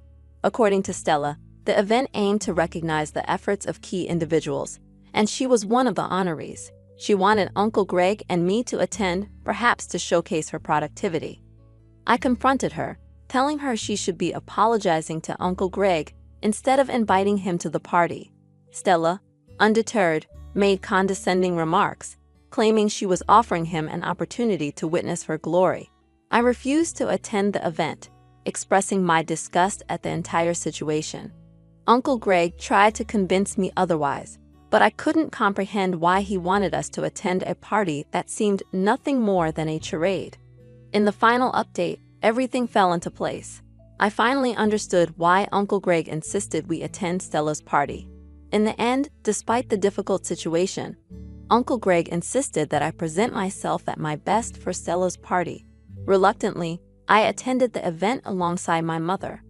According to Stella, the event aimed to recognize the efforts of key individuals, and she was one of the honorees. She wanted Uncle Greg and me to attend, perhaps to showcase her productivity. I confronted her, telling her she should be apologizing to Uncle Greg instead of inviting him to the party. Stella, undeterred, made condescending remarks, claiming she was offering him an opportunity to witness her glory. I refused to attend the event, expressing my disgust at the entire situation. Uncle Greg tried to convince me otherwise, but I couldn't comprehend why he wanted us to attend a party that seemed nothing more than a charade. In the final update, everything fell into place. I finally understood why Uncle Greg insisted we attend Stella's party. In the end, despite the difficult situation, Uncle Greg insisted that I present myself at my best for Stella's party. Reluctantly, I attended the event alongside my mother.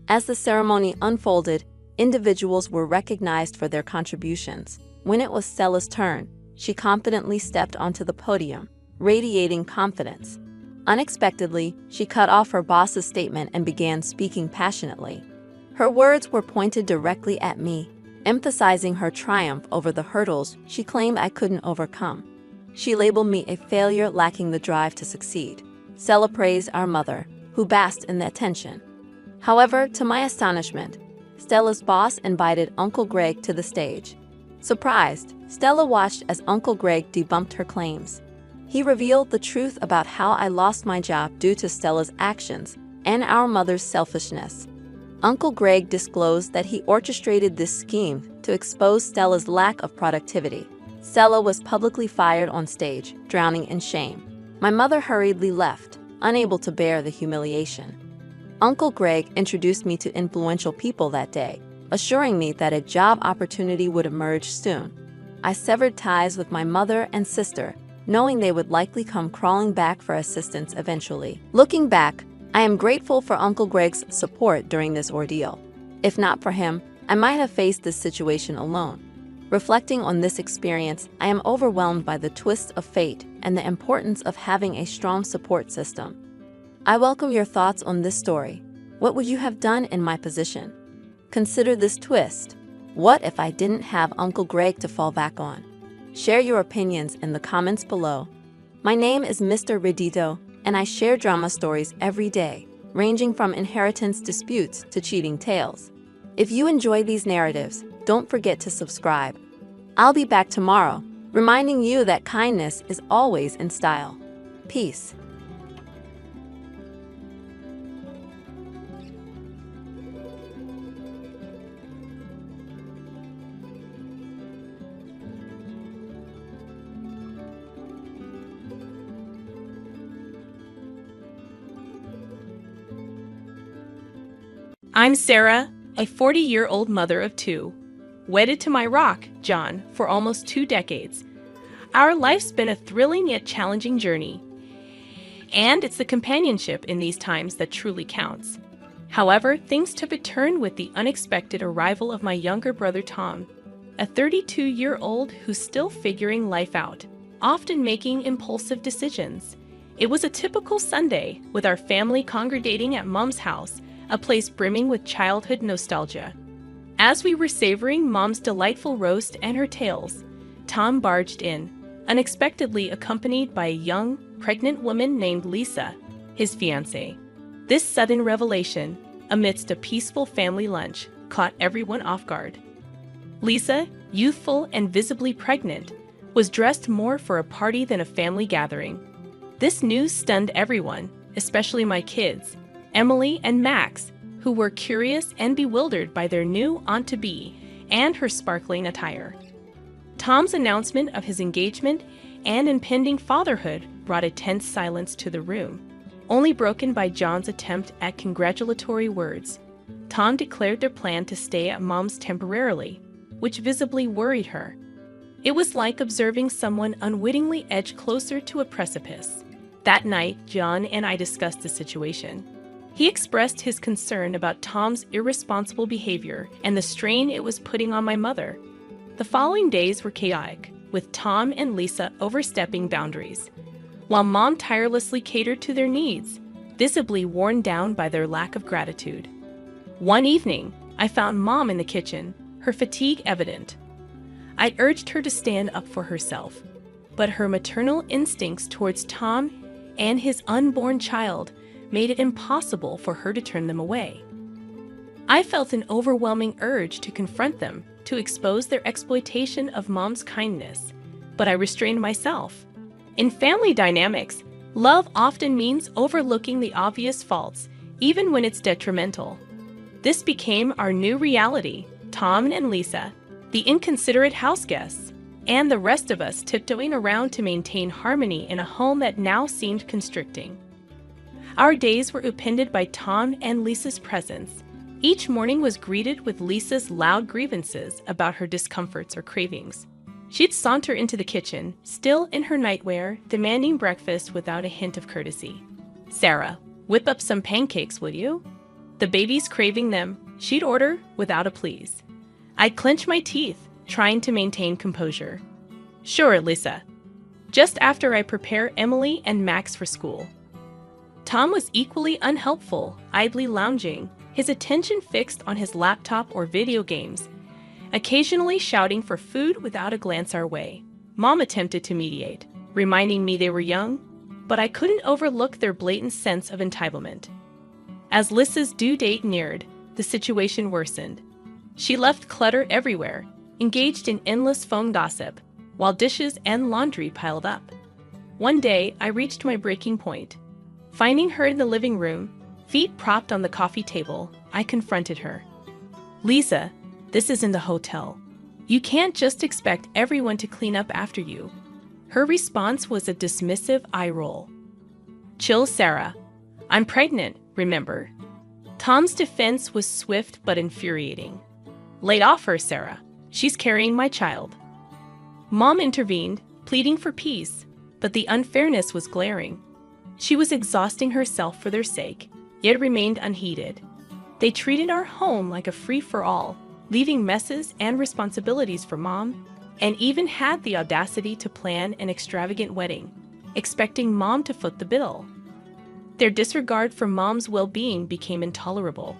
As the ceremony unfolded, individuals were recognized for their contributions. When it was Stella's turn, she confidently stepped onto the podium, radiating confidence. Unexpectedly, she cut off her boss's statement and began speaking passionately. Her words were pointed directly at me, emphasizing her triumph over the hurdles she claimed I couldn't overcome. She labeled me a failure lacking the drive to succeed. Stella praised our mother, who basked in the attention. However, to my astonishment, Stella's boss invited Uncle Greg to the stage. Surprised, Stella watched as Uncle Greg debunked her claims. He revealed the truth about how I lost my job due to Stella's actions and our mother's selfishness. Uncle Greg disclosed that he orchestrated this scheme to expose Stella's lack of productivity. Stella was publicly fired on stage, drowning in shame. My mother hurriedly left, unable to bear the humiliation. Uncle Greg introduced me to influential people that day, assuring me that a job opportunity would emerge soon. I severed ties with my mother and sister, knowing they would likely come crawling back for assistance eventually. Looking back, I am grateful for Uncle Greg's support during this ordeal. If not for him, I might have faced this situation alone. Reflecting on this experience, I am overwhelmed by the twists of fate and the importance of having a strong support system. I welcome your thoughts on this story. What would you have done in my position? Consider this twist. What if I didn't have Uncle Greg to fall back on? Share your opinions in the comments below. My name is Mr. Redito, and I share drama stories every day, ranging from inheritance disputes to cheating tales. If you enjoy these narratives, don't forget to subscribe. I'll be back tomorrow, reminding you that kindness is always in style. Peace. I'm Sarah, a 40-year-old mother of two, wedded to my rock, John, for almost 2 decades. Our life's been a thrilling yet challenging journey, and it's the companionship in these times that truly counts. However, things took a turn with the unexpected arrival of my younger brother Tom, a 32-year-old who's still figuring life out, often making impulsive decisions. It was a typical Sunday, with our family congregating at Mom's house, a place brimming with childhood nostalgia. As we were savoring Mom's delightful roast and her tales, Tom barged in, unexpectedly accompanied by a young, pregnant woman named Lisa, his fiancée. This sudden revelation, amidst a peaceful family lunch, caught everyone off guard. Lisa, youthful and visibly pregnant, was dressed more for a party than a family gathering. This news stunned everyone, especially my kids, Emily and Max, who were curious and bewildered by their new aunt-to-be and her sparkling attire. Tom's announcement of his engagement and impending fatherhood brought a tense silence to the room, only broken by John's attempt at congratulatory words. Tom declared their plan to stay at Mom's temporarily, which visibly worried her. It was like observing someone unwittingly edge closer to a precipice. That night, John and I discussed the situation. He expressed his concern about Tom's irresponsible behavior and the strain it was putting on my mother. The following days were chaotic, with Tom and Lisa overstepping boundaries, while Mom tirelessly catered to their needs, visibly worn down by their lack of gratitude. One evening, I found Mom in the kitchen, her fatigue evident. I urged her to stand up for herself, but her maternal instincts towards Tom and his unborn child made it impossible for her to turn them away. I felt an overwhelming urge to confront them, to expose their exploitation of Mom's kindness, but I restrained myself. In family dynamics, love often means overlooking the obvious faults, even when it's detrimental. This became our new reality: Tom and Lisa, the inconsiderate house guests, and the rest of us tiptoeing around to maintain harmony in a home that now seemed constricting. Our days were upended by Tom and Lisa's presence. Each morning was greeted with Lisa's loud grievances about her discomforts or cravings. She'd saunter into the kitchen, still in her nightwear, demanding breakfast without a hint of courtesy. "Sarah, whip up some pancakes, would you?" The baby's craving them, she'd order without a please. I'd clench my teeth, trying to maintain composure. "Sure, Lisa." Just after I prepare Emily and Max for school. Tom was equally unhelpful, idly lounging, his attention fixed on his laptop or video games, occasionally shouting for food without a glance our way. Mom attempted to mediate, reminding me they were young, but I couldn't overlook their blatant sense of entitlement. As Lissa's due date neared, the situation worsened. She left clutter everywhere, engaged in endless phone gossip, while dishes and laundry piled up. One day, I reached my breaking point. Finding her in the living room, feet propped on the coffee table, I confronted her. "Lisa, this isn't a hotel. You can't just expect everyone to clean up after you." Her response was a dismissive eye roll. "Chill, Sarah. I'm pregnant, remember?" Tom's defense was swift but infuriating. "Lay off her, Sarah. She's carrying my child." Mom intervened, pleading for peace, but the unfairness was glaring. She was exhausting herself for their sake, yet remained unheeded. They treated our home like a free-for-all, leaving messes and responsibilities for Mom, and even had the audacity to plan an extravagant wedding, expecting Mom to foot the bill. Their disregard for Mom's well-being became intolerable.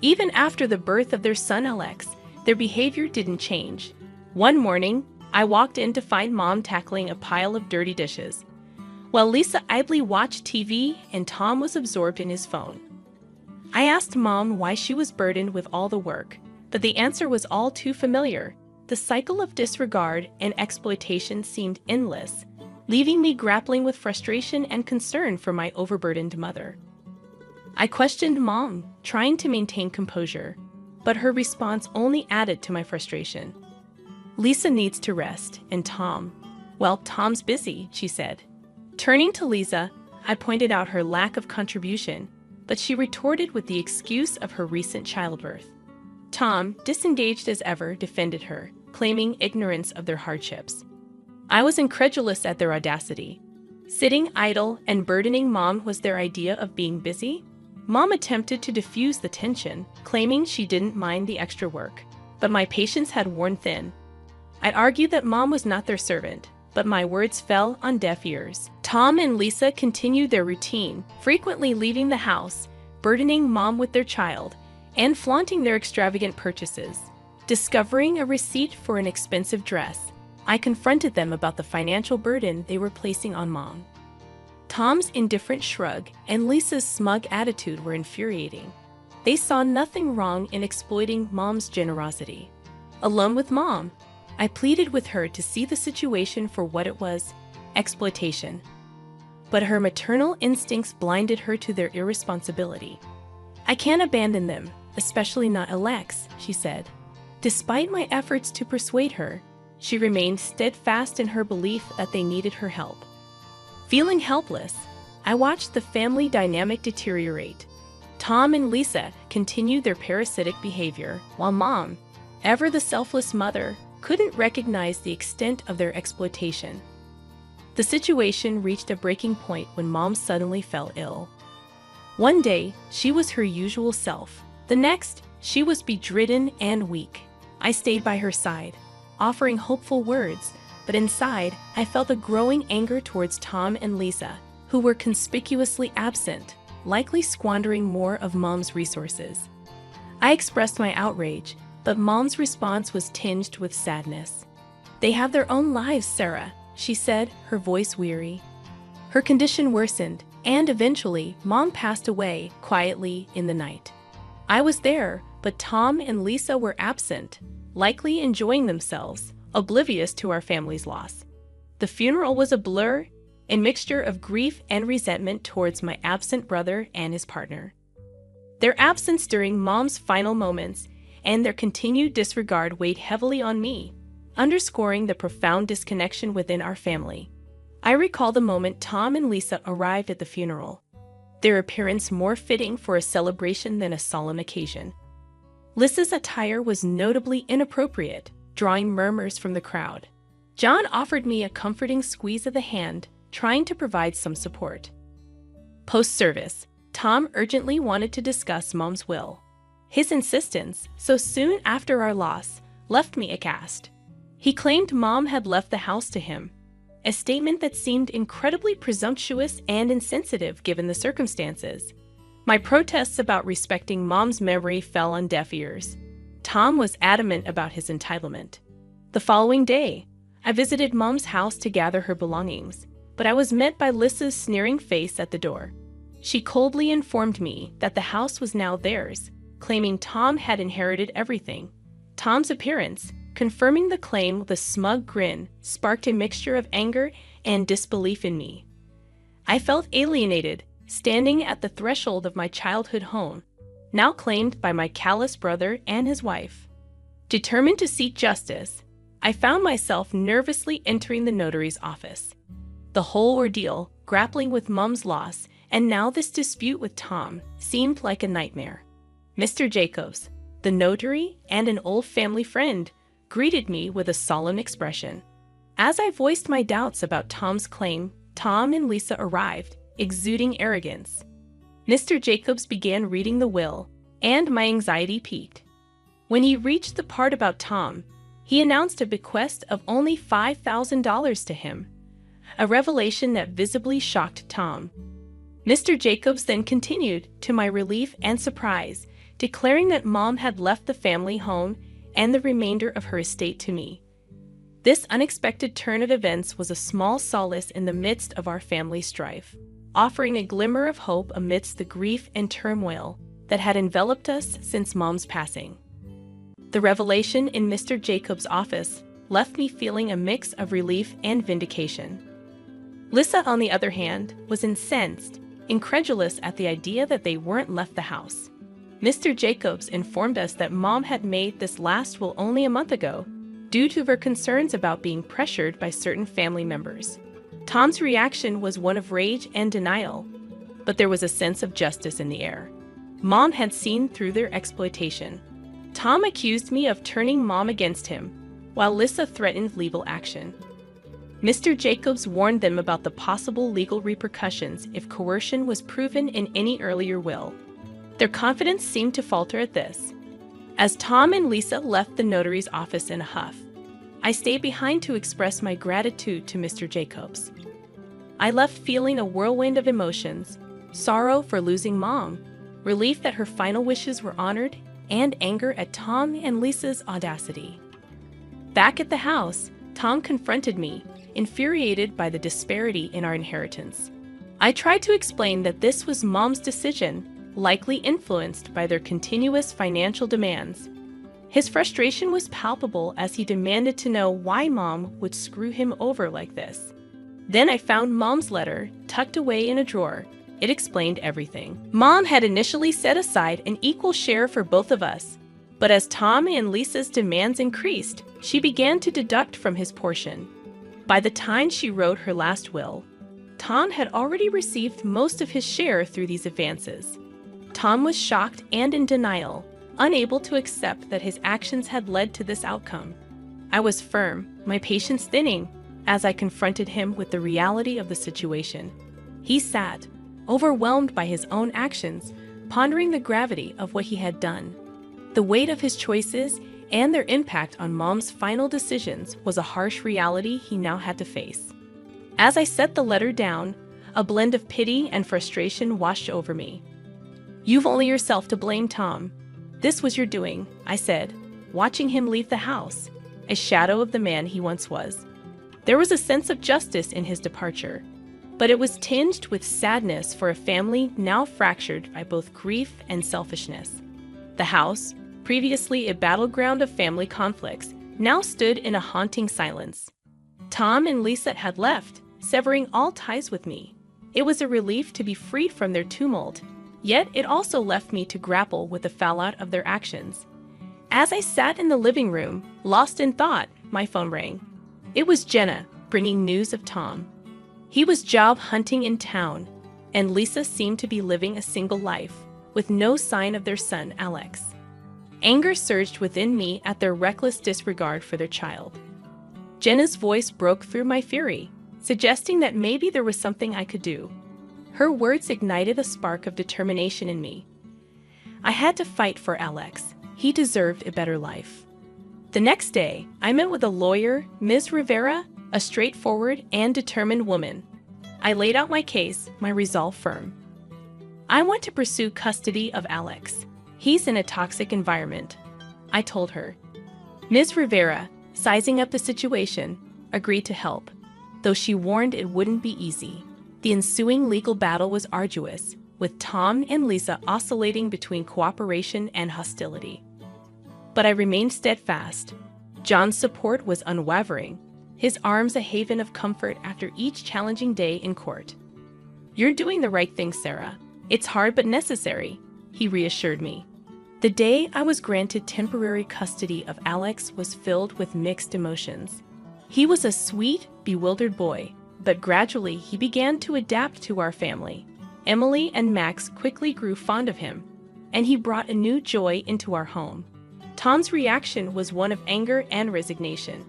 Even after the birth of their son Alex, their behavior didn't change. One morning, I walked in to find Mom tackling a pile of dirty dishes, while Lisa idly watched TV and Tom was absorbed in his phone. I asked Mom why she was burdened with all the work, but the answer was all too familiar. The cycle of disregard and exploitation seemed endless, leaving me grappling with frustration and concern for my overburdened mother. I questioned Mom, trying to maintain composure, but her response only added to my frustration. "Lisa needs to rest, and Tom's busy," she said. Turning to Lisa, I pointed out her lack of contribution, but she retorted with the excuse of her recent childbirth. Tom, disengaged as ever, defended her, claiming ignorance of their hardships. I was incredulous at their audacity. Sitting idle and burdening Mom was their idea of being busy? Mom attempted to diffuse the tension, claiming she didn't mind the extra work, but my patience had worn thin. I'd argued that Mom was not their servant, but my words fell on deaf ears. Tom and Lisa continued their routine, frequently leaving the house, burdening Mom with their child, and flaunting their extravagant purchases. Discovering a receipt for an expensive dress, I confronted them about the financial burden they were placing on Mom. Tom's indifferent shrug and Lisa's smug attitude were infuriating. They saw nothing wrong in exploiting Mom's generosity. Alone with Mom, I pleaded with her to see the situation for what it was, exploitation. But her maternal instincts blinded her to their irresponsibility. "I can't abandon them, especially not Alex," she said. Despite my efforts to persuade her, she remained steadfast in her belief that they needed her help. Feeling helpless, I watched the family dynamic deteriorate. Tom and Lisa continued their parasitic behavior, while Mom, ever the selfless mother, couldn't recognize the extent of their exploitation. The situation reached a breaking point when Mom suddenly fell ill. One day, she was her usual self. The next, she was bedridden and weak. I stayed by her side, offering hopeful words, but inside, I felt a growing anger towards Tom and Lisa, who were conspicuously absent, likely squandering more of Mom's resources. I expressed my outrage, but Mom's response was tinged with sadness. "They have their own lives, Sarah," she said, her voice weary. Her condition worsened, and eventually, Mom passed away quietly in the night. I was there, but Tom and Lisa were absent, likely enjoying themselves, oblivious to our family's loss. The funeral was a blur, a mixture of grief and resentment towards my absent brother and his partner. Their absence during Mom's final moments and their continued disregard weighed heavily on me, underscoring the profound disconnection within our family. I recall the moment Tom and Lisa arrived at the funeral, their appearance more fitting for a celebration than a solemn occasion. Lisa's attire was notably inappropriate, drawing murmurs from the crowd. John offered me a comforting squeeze of the hand, trying to provide some support. Post-service, Tom urgently wanted to discuss Mom's will. His insistence, so soon after our loss, left me aghast. He claimed Mom had left the house to him, a statement that seemed incredibly presumptuous and insensitive given the circumstances. My protests about respecting Mom's memory fell on deaf ears. Tom was adamant about his entitlement. The following day, I visited Mom's house to gather her belongings, but I was met by Lissa's sneering face at the door. She coldly informed me that the house was now theirs, claiming Tom had inherited everything. Tom's appearance, confirming the claim with a smug grin, sparked a mixture of anger and disbelief in me. I felt alienated, standing at the threshold of my childhood home, now claimed by my callous brother and his wife. Determined to seek justice, I found myself nervously entering the notary's office. The whole ordeal, grappling with Mom's loss, and now this dispute with Tom, seemed like a nightmare. Mr. Jacobs, the notary and an old family friend, greeted me with a solemn expression. As I voiced my doubts about Tom's claim, Tom and Lisa arrived, exuding arrogance. Mr. Jacobs began reading the will, and my anxiety peaked. When he reached the part about Tom, he announced a bequest of only $5,000 to him, a revelation that visibly shocked Tom. Mr. Jacobs then continued, to my relief and surprise, declaring that Mom had left the family home and the remainder of her estate to me. This unexpected turn of events was a small solace in the midst of our family strife, offering a glimmer of hope amidst the grief and turmoil that had enveloped us since Mom's passing. The revelation in Mr. Jacobs' office left me feeling a mix of relief and vindication. Lisa, on the other hand, was incensed, incredulous at the idea that they weren't left the house. Mr. Jacobs informed us that Mom had made this last will only a month ago, due to her concerns about being pressured by certain family members. Tom's reaction was one of rage and denial, but there was a sense of justice in the air. Mom had seen through their exploitation. Tom accused me of turning Mom against him, while Lisa threatened legal action. Mr. Jacobs warned them about the possible legal repercussions if coercion was proven in any earlier will. Their confidence seemed to falter at this. As Tom and Lisa left the notary's office in a huff, I stayed behind to express my gratitude to Mr. Jacobs. I left feeling a whirlwind of emotions: sorrow for losing Mom, relief that her final wishes were honored, and anger at Tom and Lisa's audacity. Back at the house, Tom confronted me, infuriated by the disparity in our inheritance. I tried to explain that this was Mom's decision, likely influenced by their continuous financial demands. His frustration was palpable as he demanded to know why Mom would screw him over like this. Then I found Mom's letter, tucked away in a drawer. It explained everything. Mom had initially set aside an equal share for both of us, but as Tom and Lisa's demands increased, she began to deduct from his portion. By the time she wrote her last will, Tom had already received most of his share through these advances. Tom was shocked and in denial, unable to accept that his actions had led to this outcome. I was firm, my patience thinning, as I confronted him with the reality of the situation. He sat, overwhelmed by his own actions, pondering the gravity of what he had done. The weight of his choices and their impact on Mom's final decisions was a harsh reality he now had to face. As I set the letter down, a blend of pity and frustration washed over me. "You've only yourself to blame, Tom. This was your doing," I said, watching him leave the house, a shadow of the man he once was. There was a sense of justice in his departure, but it was tinged with sadness for a family now fractured by both grief and selfishness. The house, previously a battleground of family conflicts, now stood in a haunting silence. Tom and Lisa had left, severing all ties with me. It was a relief to be freed from their tumult, yet it also left me to grapple with the fallout of their actions. As I sat in the living room, lost in thought, my phone rang. It was Jenna, bringing news of Tom. He was job hunting in town, and Lisa seemed to be living a single life, with no sign of their son, Alex. Anger surged within me at their reckless disregard for their child. Jenna's voice broke through my fury, suggesting that maybe there was something I could do. Her words ignited a spark of determination in me. I had to fight for Alex. He deserved a better life. The next day, I met with a lawyer, Ms. Rivera, a straightforward and determined woman. I laid out my case, my resolve firm. I want to pursue custody of Alex. He's in a toxic environment, I told her. Ms. Rivera, sizing up the situation, agreed to help, though she warned it wouldn't be easy. The ensuing legal battle was arduous, with Tom and Lisa oscillating between cooperation and hostility. But I remained steadfast. John's support was unwavering, his arms a haven of comfort after each challenging day in court. "You're doing the right thing, Sarah. It's hard but necessary," he reassured me. The day I was granted temporary custody of Alex was filled with mixed emotions. He was a sweet, bewildered boy, but gradually he began to adapt to our family. Emily and Max quickly grew fond of him, and he brought a new joy into our home. Tom's reaction was one of anger and resignation.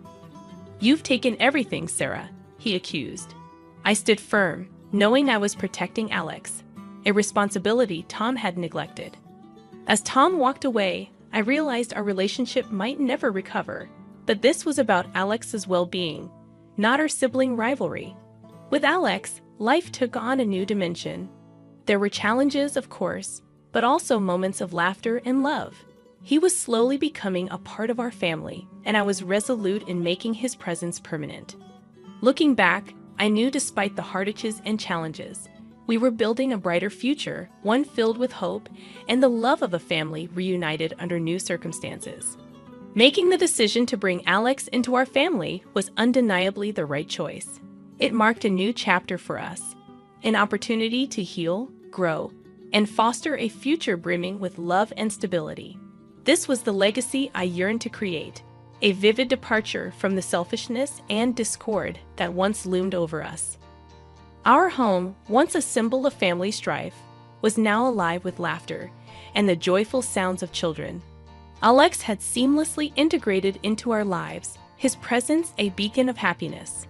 "You've taken everything, Sarah," he accused. I stood firm, knowing I was protecting Alex, a responsibility Tom had neglected. As Tom walked away, I realized our relationship might never recover, but this was about Alex's well-being, not our sibling rivalry. With Alex, life took on a new dimension. There were challenges, of course, but also moments of laughter and love. He was slowly becoming a part of our family, and I was resolute in making his presence permanent. Looking back, I knew despite the hardships and challenges, we were building a brighter future, one filled with hope and the love of a family reunited under new circumstances. Making the decision to bring Alex into our family was undeniably the right choice. It marked a new chapter for us, an opportunity to heal, grow, and foster a future brimming with love and stability. This was the legacy I yearned to create, a vivid departure from the selfishness and discord that once loomed over us. Our home, once a symbol of family strife, was now alive with laughter and the joyful sounds of children. Alex had seamlessly integrated into our lives, his presence a beacon of happiness.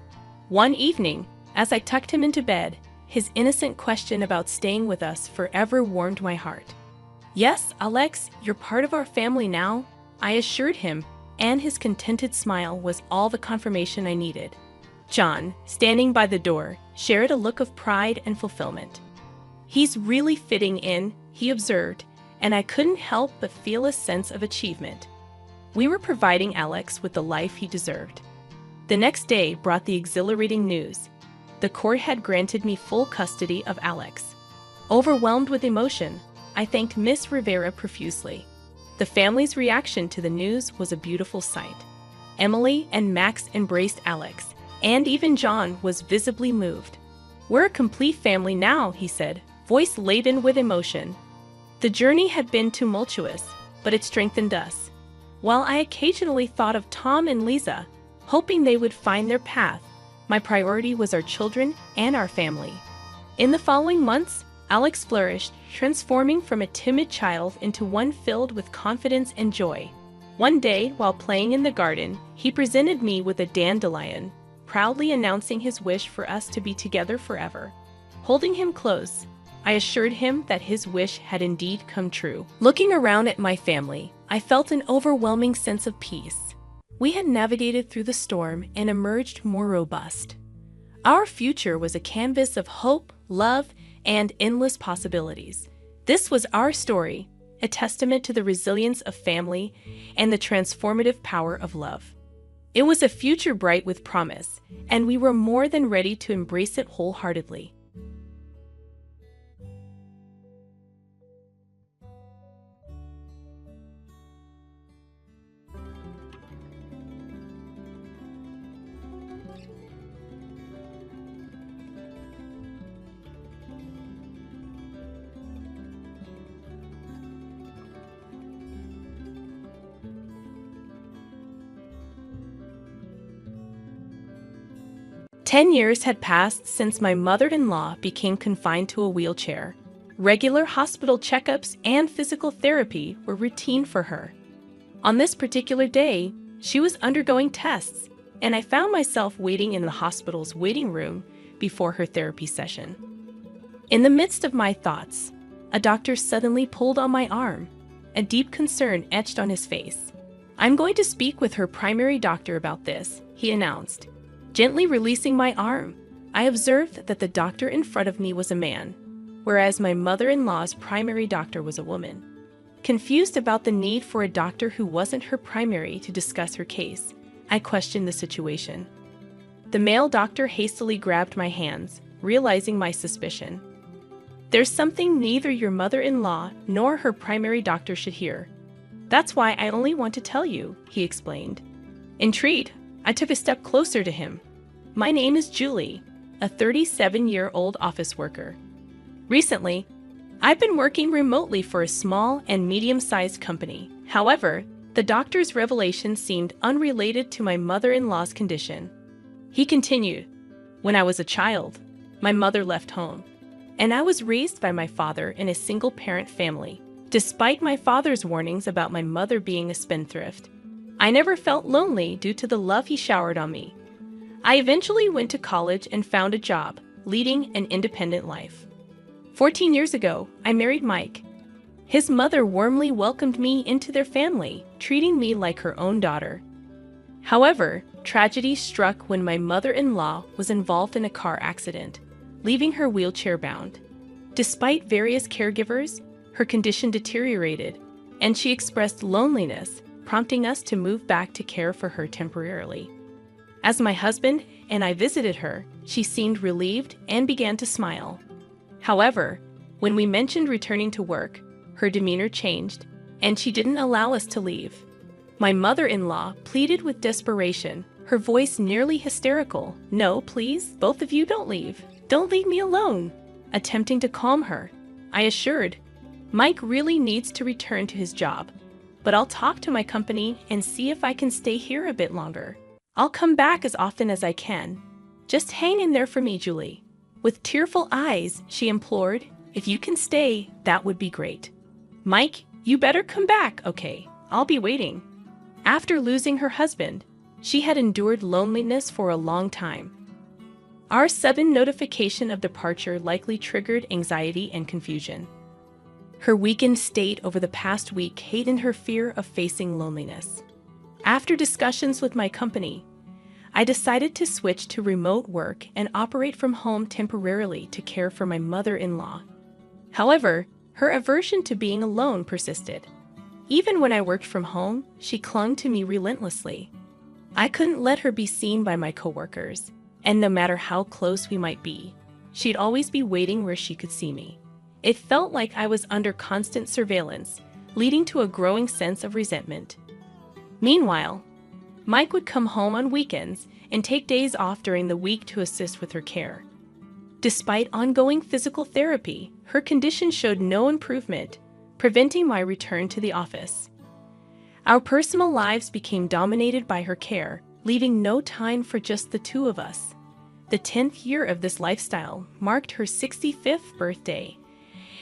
One evening, as I tucked him into bed, his innocent question about staying with us forever warmed my heart. "Yes, Alex, you're part of our family now," I assured him, and his contented smile was all the confirmation I needed. John, standing by the door, shared a look of pride and fulfillment. "He's really fitting in," he observed, and I couldn't help but feel a sense of achievement. We were providing Alex with the life he deserved. The next day brought the exhilarating news. The court had granted me full custody of Alex. Overwhelmed with emotion, I thanked Miss Rivera profusely. The family's reaction to the news was a beautiful sight. Emily and Max embraced Alex, and even John was visibly moved. "We're a complete family now," he said, voice laden with emotion. The journey had been tumultuous, but it strengthened us. While I occasionally thought of Tom and Lisa, hoping they would find their path, my priority was our children and our family. In the following months, Alex flourished, transforming from a timid child into one filled with confidence and joy. One day, while playing in the garden, he presented me with a dandelion, proudly announcing his wish for us to be together forever. Holding him close, I assured him that his wish had indeed come true. Looking around at my family, I felt an overwhelming sense of peace. We had navigated through the storm and emerged more robust. Our future was a canvas of hope, love, and endless possibilities. This was our story, a testament to the resilience of family and the transformative power of love. It was a future bright with promise, and we were more than ready to embrace it wholeheartedly. Ten years had passed since my mother-in-law became confined to a wheelchair. Regular hospital checkups and physical therapy were routine for her. On this particular day, she was undergoing tests, and I found myself waiting in the hospital's waiting room before her therapy session. In the midst of my thoughts, a doctor suddenly pulled on my arm, a deep concern etched on his face. "I'm going to speak with her primary doctor about this," he announced. Gently releasing my arm, I observed that the doctor in front of me was a man, whereas my mother-in-law's primary doctor was a woman. Confused about the need for a doctor who wasn't her primary to discuss her case, I questioned the situation. The male doctor hastily grabbed my hands, realizing my suspicion. "There's something neither your mother-in-law nor her primary doctor should hear. That's why I only want to tell you," he explained. Intrigued, I took a step closer to him. "My name is Julie, a 37-year-old office worker. Recently, I've been working remotely for a small and medium-sized company. However, the doctor's revelation seemed unrelated to my mother-in-law's condition." He continued, "When I was a child, my mother left home, and I was raised by my father in a single-parent family. Despite my father's warnings about my mother being a spendthrift, I never felt lonely due to the love he showered on me. I eventually went to college and found a job, leading an independent life. 14 years ago, I married Mike. His mother warmly welcomed me into their family, treating me like her own daughter. However, tragedy struck when my mother-in-law was involved in a car accident, leaving her wheelchair-bound. Despite various caregivers, her condition deteriorated, and she expressed loneliness, prompting us to move back to care for her temporarily. As my husband and I visited her, she seemed relieved and began to smile. However, when we mentioned returning to work, her demeanor changed, and she didn't allow us to leave. My mother-in-law pleaded with desperation, her voice nearly hysterical. "No, please, both of you don't leave. Don't leave me alone." Attempting to calm her, I assured, "Mike really needs to return to his job, but I'll talk to my company and see if I can stay here a bit longer. I'll come back as often as I can. Just hang in there for me, Julie." With tearful eyes, she implored, "If you can stay, that would be great. Mike, you better come back, okay? I'll be waiting." After losing her husband, she had endured loneliness for a long time. Our sudden notification of departure likely triggered anxiety and confusion. Her weakened state over the past week heightened her fear of facing loneliness. After discussions with my company, I decided to switch to remote work and operate from home temporarily to care for my mother-in-law. However, her aversion to being alone persisted. Even when I worked from home, she clung to me relentlessly. I couldn't let her be seen by my coworkers, and no matter how close we might be, she'd always be waiting where she could see me. It felt like I was under constant surveillance, leading to a growing sense of resentment. Meanwhile, Mike would come home on weekends and take days off during the week to assist with her care. Despite ongoing physical therapy, her condition showed no improvement, preventing my return to the office. Our personal lives became dominated by her care, leaving no time for just the two of us. The 10th year of this lifestyle marked her 65th birthday,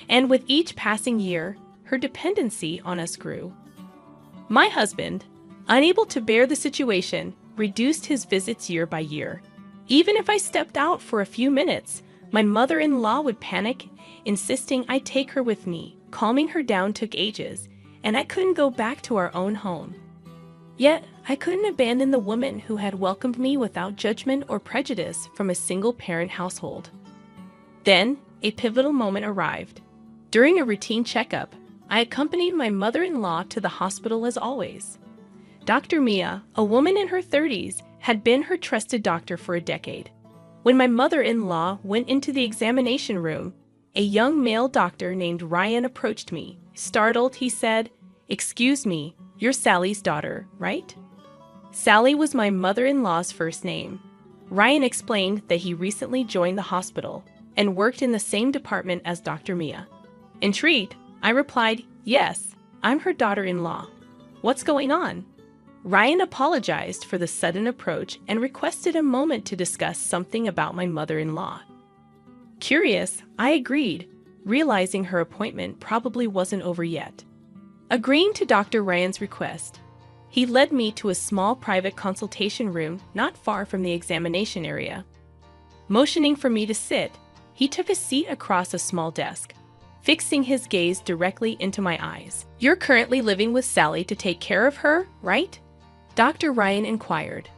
and with each passing year, her dependency on us grew. My husband, unable to bear the situation, reduced his visits year by year. Even if I stepped out for a few minutes, my mother-in-law would panic, insisting I take her with me. Calming her down took ages, and I couldn't go back to our own home. Yet, I couldn't abandon the woman who had welcomed me without judgment or prejudice from a single-parent household. Then, a pivotal moment arrived. During a routine checkup, I accompanied my mother-in-law to the hospital as always. Dr. Mia, a woman in her 30s, had been her trusted doctor for a decade. When my mother-in-law went into the examination room, a young male doctor named Ryan approached me. Startled, he said, "Excuse me, you're Sally's daughter, right?" Sally was my mother-in-law's first name. Ryan explained that he recently joined the hospital and worked in the same department as Dr. Mia. Intrigued, I replied, "Yes, I'm her daughter-in-law. What's going on?" Ryan apologized for the sudden approach and requested a moment to discuss something about my mother-in-law. Curious, I agreed, realizing her appointment probably wasn't over yet. Agreeing to Dr. Ryan's request, he led me to a small private consultation room not far from the examination area. Motioning for me to sit, he took a seat across a small desk, fixing his gaze directly into my eyes. "You're currently living with Sally to take care of her, right?" Dr. Ryan inquired.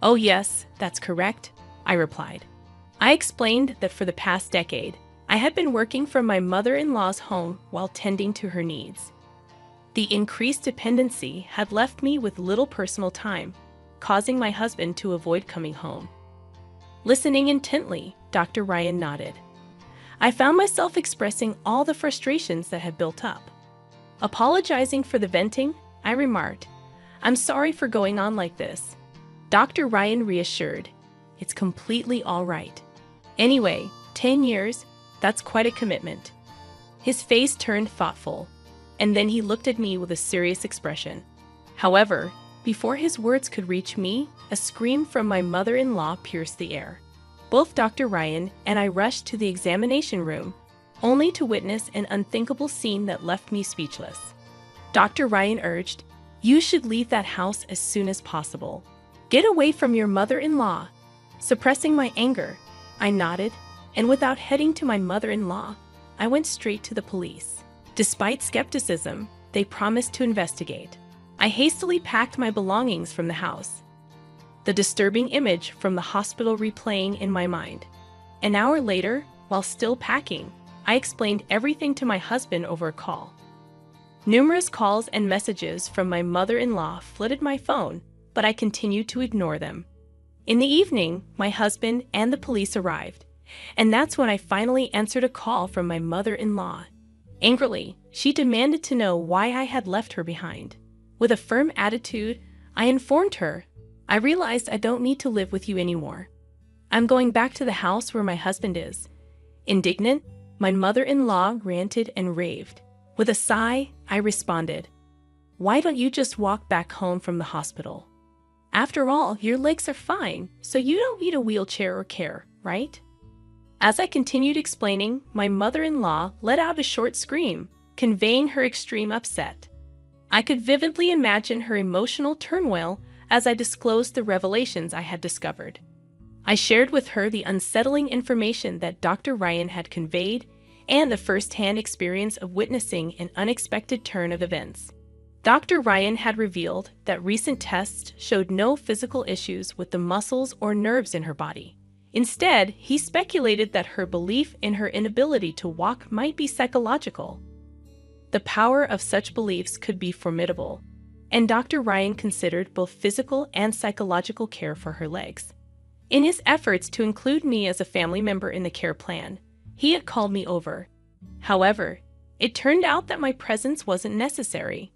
"Oh yes, that's correct," I replied. I explained that for the past decade, I had been working from my mother-in-law's home while tending to her needs. The increased dependency had left me with little personal time, causing my husband to avoid coming home. Listening intently, Dr. Ryan nodded. I found myself expressing all the frustrations that had built up. Apologizing for the venting, I remarked, "I'm sorry for going on like this." Dr. Ryan reassured, "It's completely all right. Anyway, 10 years, that's quite a commitment." His face turned thoughtful, and then he looked at me with a serious expression. However, before his words could reach me, a scream from my mother-in-law pierced the air. Both Dr. Ryan and I rushed to the examination room, only to witness an unthinkable scene that left me speechless. Dr. Ryan urged, "You should leave that house as soon as possible. Get away from your mother-in-law." Suppressing my anger, I nodded, and without heading to my mother-in-law, I went straight to the police. Despite skepticism, they promised to investigate. I hastily packed my belongings from the house, the disturbing image from the hospital replaying in my mind. An hour later, while still packing, I explained everything to my husband over a call. Numerous calls and messages from my mother-in-law flooded my phone, but I continued to ignore them. In the evening, my husband and the police arrived, and that's when I finally answered a call from my mother-in-law. Angrily, she demanded to know why I had left her behind. With a firm attitude, I informed her, "I realized I don't need to live with you anymore. I'm going back to the house where my husband is." Indignant, my mother-in-law ranted and raved. With a sigh, I responded, "Why don't you just walk back home from the hospital? After all, your legs are fine, so you don't need a wheelchair or care, right?" As I continued explaining, my mother-in-law let out a short scream, conveying her extreme upset. I could vividly imagine her emotional turmoil as I disclosed the revelations I had discovered. I shared with her the unsettling information that Dr. Ryan had conveyed and the first-hand experience of witnessing an unexpected turn of events. Dr. Ryan had revealed that recent tests showed no physical issues with the muscles or nerves in her body. Instead, he speculated that her belief in her inability to walk might be psychological. The power of such beliefs could be formidable, and Dr. Ryan considered both physical and psychological care for her legs. In his efforts to include me as a family member in the care plan, he had called me over. However, it turned out that my presence wasn't necessary.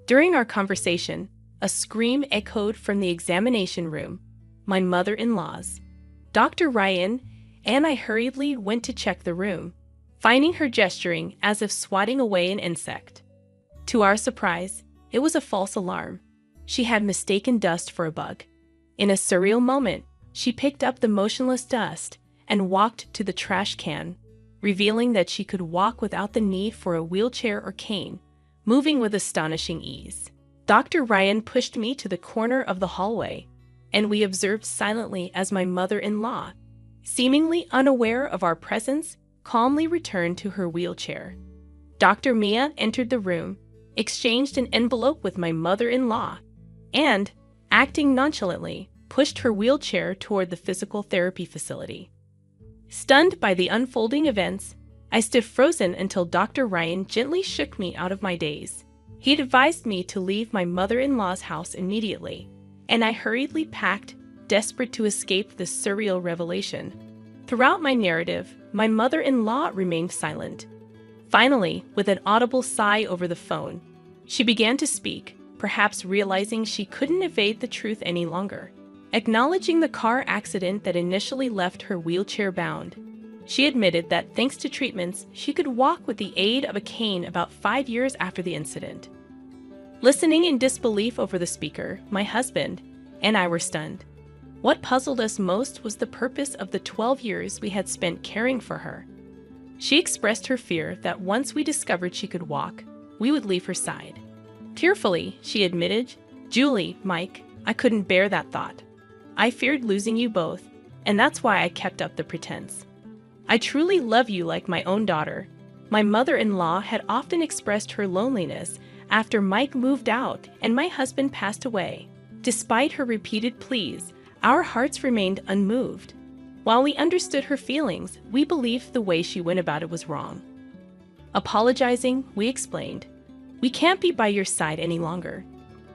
During our conversation, a scream echoed from the examination room, my mother-in-law's. Dr. Ryan and I hurriedly went to check the room, finding her gesturing as if swatting away an insect. To our surprise, it was a false alarm. She had mistaken dust for a bug. In a surreal moment, she picked up the motionless dust and walked to the trash can, revealing that she could walk without the need for a wheelchair or cane, moving with astonishing ease. Dr. Ryan pushed me to the corner of the hallway, and we observed silently as my mother-in-law, seemingly unaware of our presence, calmly returned to her wheelchair. Dr. Mia entered the room, exchanged an envelope with my mother-in-law, and, acting nonchalantly, pushed her wheelchair toward the physical therapy facility. Stunned by the unfolding events, I stood frozen until Dr. Ryan gently shook me out of my daze. He'd advised me to leave my mother-in-law's house immediately, and I hurriedly packed, desperate to escape this surreal revelation. Throughout my narrative, my mother-in-law remained silent. Finally, with an audible sigh over the phone, she began to speak, perhaps realizing she couldn't evade the truth any longer. Acknowledging the car accident that initially left her wheelchair-bound, she admitted that thanks to treatments, she could walk with the aid of a cane about 5 years after the incident. Listening in disbelief over the speaker, my husband and I were stunned. What puzzled us most was the purpose of the 12 years we had spent caring for her. She expressed her fear that once we discovered she could walk, we would leave her side. Tearfully, she admitted, "Julie, Mike, I couldn't bear that thought. I feared losing you both, and that's why I kept up the pretense. I truly love you like my own daughter." My mother-in-law had often expressed her loneliness after Mike moved out and my husband passed away. Despite her repeated pleas, Our hearts remained unmoved. While we understood her feelings, we believed the way she went about it was wrong. Apologizing, we explained, "We can't be by your side any longer.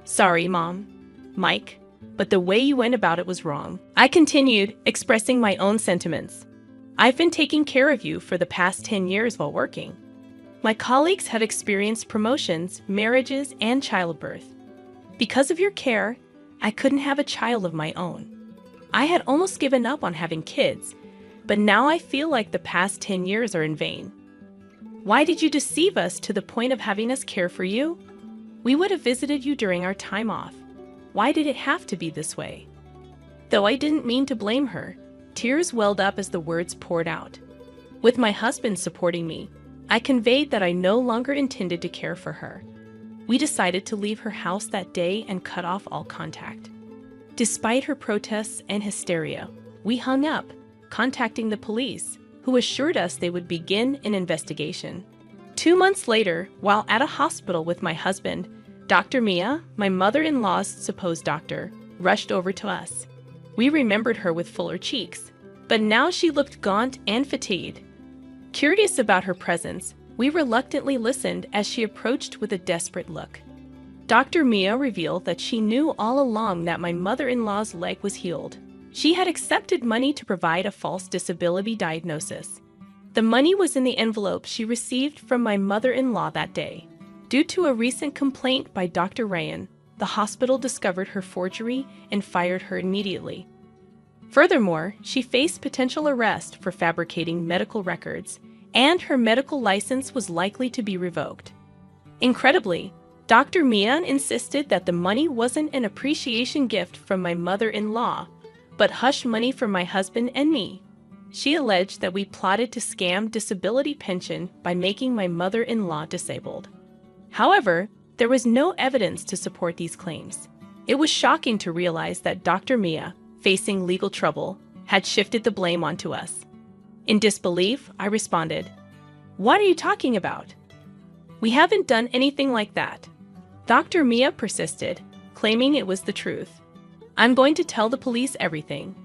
Sorry, Mom, Mike, but the way you went about it was wrong." I continued, expressing my own sentiments. "I've been taking care of you for the past 10 years while working. My colleagues have experienced promotions, marriages, and childbirth. Because of your care, I couldn't have a child of my own. I had almost given up on having kids, but now I feel like the past 10 years are in vain. Why did you deceive us to the point of having us care for you? We would have visited you during our time off. Why did it have to be this way?" Though I didn't mean to blame her, tears welled up as the words poured out. With my husband supporting me, I conveyed that I no longer intended to care for her. We decided to leave her house that day and cut off all contact. Despite her protests and hysteria, we hung up, contacting the police, who assured us they would begin an investigation. 2 months later, while at a hospital with my husband, Dr. Mia, my mother-in-law's supposed doctor, rushed over to us. We remembered her with fuller cheeks, but now she looked gaunt and fatigued. Curious about her presence, we reluctantly listened as she approached with a desperate look. Dr. Mia revealed that she knew all along that my mother-in-law's leg was healed. She had accepted money to provide a false disability diagnosis. The money was in the envelope she received from my mother-in-law that day. Due to a recent complaint by Dr. Ryan, the hospital discovered her forgery and fired her immediately. Furthermore, she faced potential arrest for fabricating medical records, and her medical license was likely to be revoked. Incredibly, Dr. Mia insisted that the money wasn't an appreciation gift from my mother-in-law, but hush money from my husband and me. She alleged that we plotted to scam disability pension by making my mother-in-law disabled. However, there was no evidence to support these claims. It was shocking to realize that Dr. Mia, facing legal trouble, had shifted the blame onto us. In disbelief, I responded, "What are you talking about? We haven't done anything like that." Dr. Mia persisted, claiming it was the truth. "I'm going to tell the police everything,"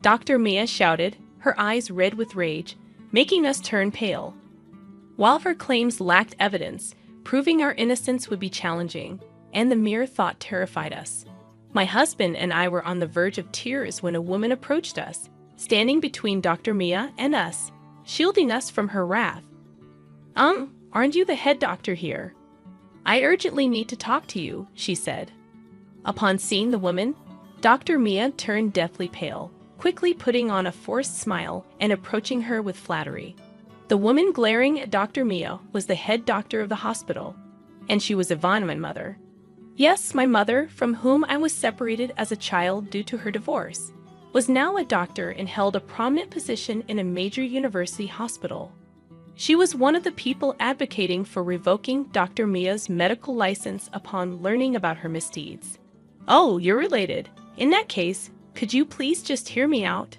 Dr. Mia shouted, her eyes red with rage, making us turn pale. While her claims lacked evidence, proving our innocence would be challenging, and the mere thought terrified us. My husband and I were on the verge of tears when a woman approached us, standing between Dr. Mia and us, shielding us from her wrath. Aren't you the head doctor here? I urgently need to talk to you," she said. Upon seeing the woman, Dr. Mia turned deathly pale, quickly putting on a forced smile and approaching her with flattery. The woman glaring at Dr. Mia was the head doctor of the hospital, and she was Yvonne, my mother. Yes, my mother, from whom I was separated as a child due to her divorce, was now a doctor and held a prominent position in a major university hospital. She was one of the people advocating for revoking Dr. Mia's medical license upon learning about her misdeeds. "Oh, you're related. In that case, could you please just hear me out?"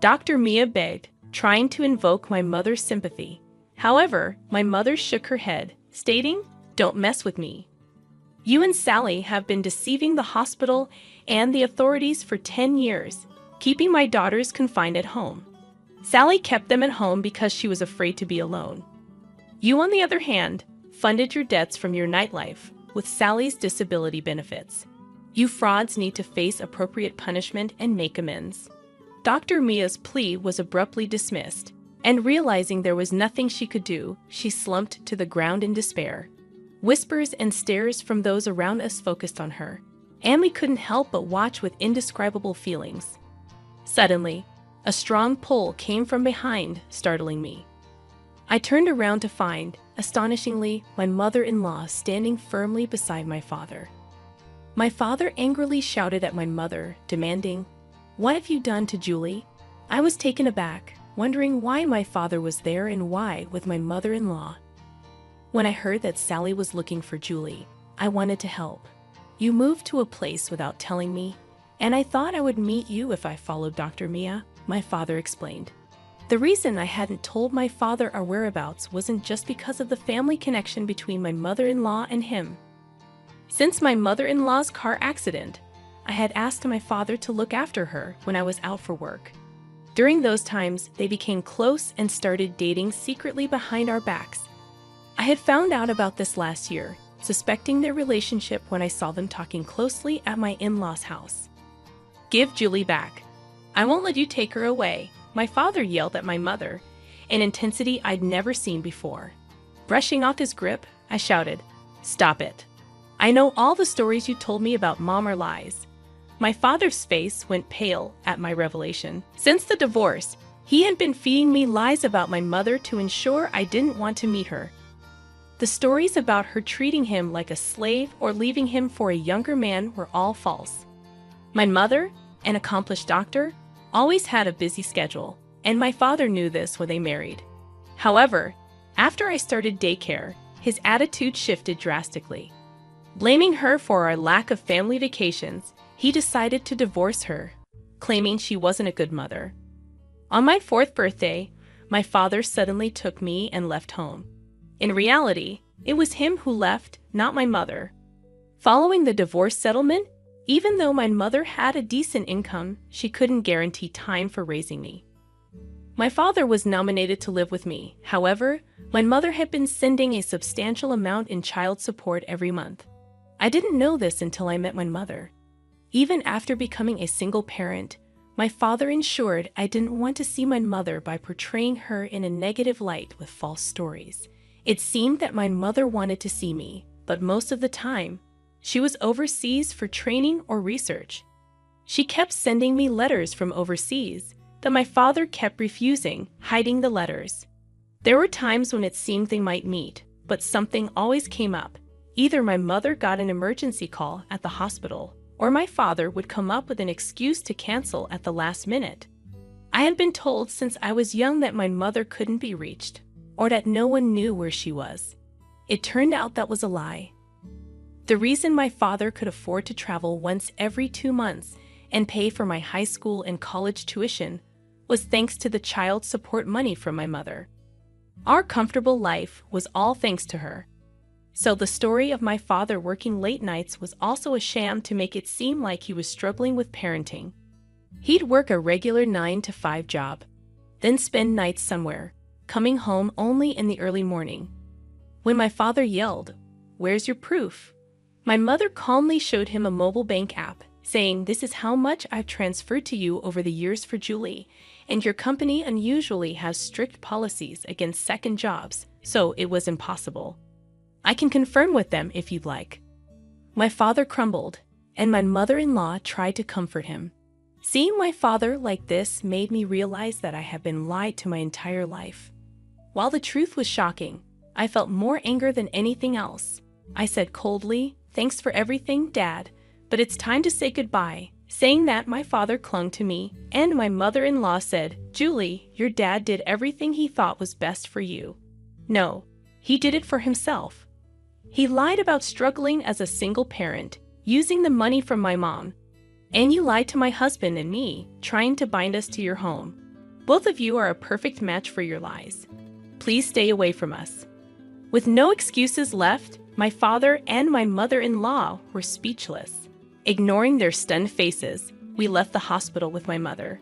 Dr. Mia begged, trying to invoke my mother's sympathy. However, my mother shook her head, stating, "Don't mess with me. You and Sally have been deceiving the hospital and the authorities for 10 years, keeping my daughters confined at home. Sally kept them at home because she was afraid to be alone. You, on the other hand, funded your debts from your nightlife with Sally's disability benefits. You frauds need to face appropriate punishment and make amends." Dr. Mia's plea was abruptly dismissed, and realizing there was nothing she could do, she slumped to the ground in despair. Whispers and stares from those around us focused on her, and we couldn't help but watch with indescribable feelings. Suddenly, a strong pull came from behind, startling me. I turned around to find, astonishingly, my mother-in-law standing firmly beside my father. My father angrily shouted at my mother, demanding, "What have you done to Julie?" I was taken aback, wondering why my father was there and why with my mother-in-law. When I heard that Sally was looking for Julie, I wanted to help. "You moved to a place without telling me, and I thought I would meet you if I followed Dr. Mia," my father explained. The reason I hadn't told my father our whereabouts wasn't just because of the family connection between my mother-in-law and him. Since my mother-in-law's car accident, I had asked my father to look after her when I was out for work. During those times, they became close and started dating secretly behind our backs. I had found out about this last year, suspecting their relationship when I saw them talking closely at my in-laws' house. "Give Julie back. I won't let you take her away," my father yelled at my mother, an intensity I'd never seen before. Brushing off his grip, I shouted, "Stop it. I know all the stories you told me about Mom are lies." My father's face went pale at my revelation. Since the divorce, he had been feeding me lies about my mother to ensure I didn't want to meet her. The stories about her treating him like a slave or leaving him for a younger man were all false. My mother, an accomplished doctor, always had a busy schedule, and my father knew this when they married. However, after I started daycare, his attitude shifted drastically. Blaming her for our lack of family vacations, he decided to divorce her, claiming she wasn't a good mother. On my 4th birthday, my father suddenly took me and left home. In reality, it was him who left, not my mother. Following the divorce settlement, even though my mother had a decent income, she couldn't guarantee time for raising me. My father was nominated to live with me. However, my mother had been sending a substantial amount in child support every month. I didn't know this until I met my mother. Even after becoming a single parent, my father ensured I didn't want to see my mother by portraying her in a negative light with false stories. It seemed that my mother wanted to see me, but most of the time, she was overseas for training or research. She kept sending me letters from overseas that my father kept refusing, hiding the letters. There were times when it seemed they might meet, but something always came up. Either my mother got an emergency call at the hospital, or my father would come up with an excuse to cancel at the last minute. I had been told since I was young that my mother couldn't be reached, or that no one knew where she was. It turned out that was a lie. The reason my father could afford to travel once every 2 months and pay for my high school and college tuition was thanks to the child support money from my mother. Our comfortable life was all thanks to her. So the story of my father working late nights was also a sham to make it seem like he was struggling with parenting. He'd work a regular 9-to-5 job, then spend nights somewhere, coming home only in the early morning. When my father yelled, "Where's your proof?" my mother calmly showed him a mobile bank app, saying, "This is how much I've transferred to you over the years for Julie, and your company unusually has strict policies against second jobs, so it was impossible. I can confirm with them if you'd like." My father crumbled, and my mother-in-law tried to comfort him. Seeing my father like this made me realize that I had been lied to my entire life. While the truth was shocking, I felt more anger than anything else. I said coldly, "Thanks for everything, Dad, but it's time to say goodbye." Saying that, my father clung to me, and my mother-in-law said, "Julie, your dad did everything he thought was best for you." No, he did it for himself. He lied about struggling as a single parent, using the money from my mom. And you lied to my husband and me, trying to bind us to your home. Both of you are a perfect match for your lies. Please stay away from us. With no excuses left, my father and my mother-in-law were speechless. Ignoring their stunned faces, we left the hospital with my mother.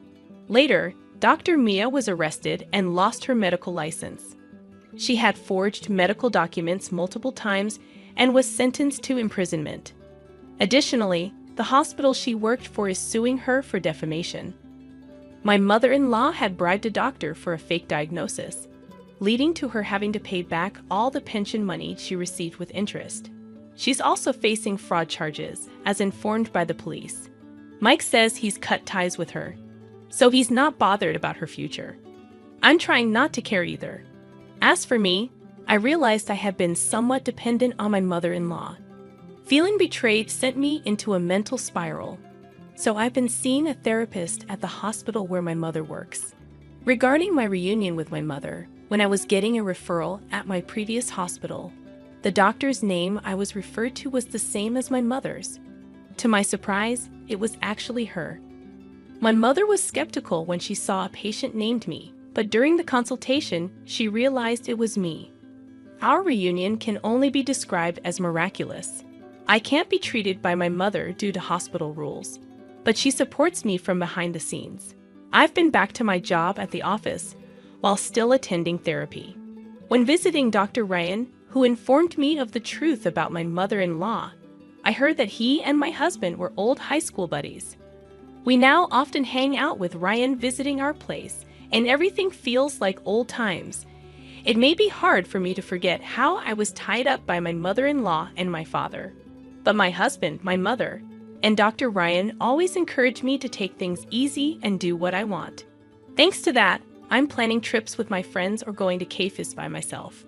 Later, Dr. Mia was arrested and lost her medical license. She had forged medical documents multiple times and was sentenced to imprisonment. Additionally, the hospital she worked for is suing her for defamation. My mother-in-law had bribed a doctor for a fake diagnosis, leading to her having to pay back all the pension money she received with interest. She's also facing fraud charges, as informed by the police. Mike says he's cut ties with her, so he's not bothered about her future. I'm trying not to care either. As for me, I realized I had been somewhat dependent on my mother-in-law. Feeling betrayed sent me into a mental spiral, so I've been seeing a therapist at the hospital where my mother works. Regarding my reunion with my mother, when I was getting a referral at my previous hospital, the doctor's name I was referred to was the same as my mother's. To my surprise, it was actually her. My mother was skeptical when she saw a patient named me, but during the consultation, she realized it was me. Our reunion can only be described as miraculous. I can't be treated by my mother due to hospital rules, but she supports me from behind the scenes. I've been back to my job at the office while still attending therapy. When visiting Dr. Ryan, who informed me of the truth about my mother-in-law, I heard that he and my husband were old high school buddies. We now often hang out with Ryan visiting our place, and everything feels like old times. It may be hard for me to forget how I was tied up by my mother-in-law and my father. But my husband, my mother, and Dr. Ryan always encourage me to take things easy and do what I want. Thanks to that, I'm planning trips with my friends or going to cafes by myself.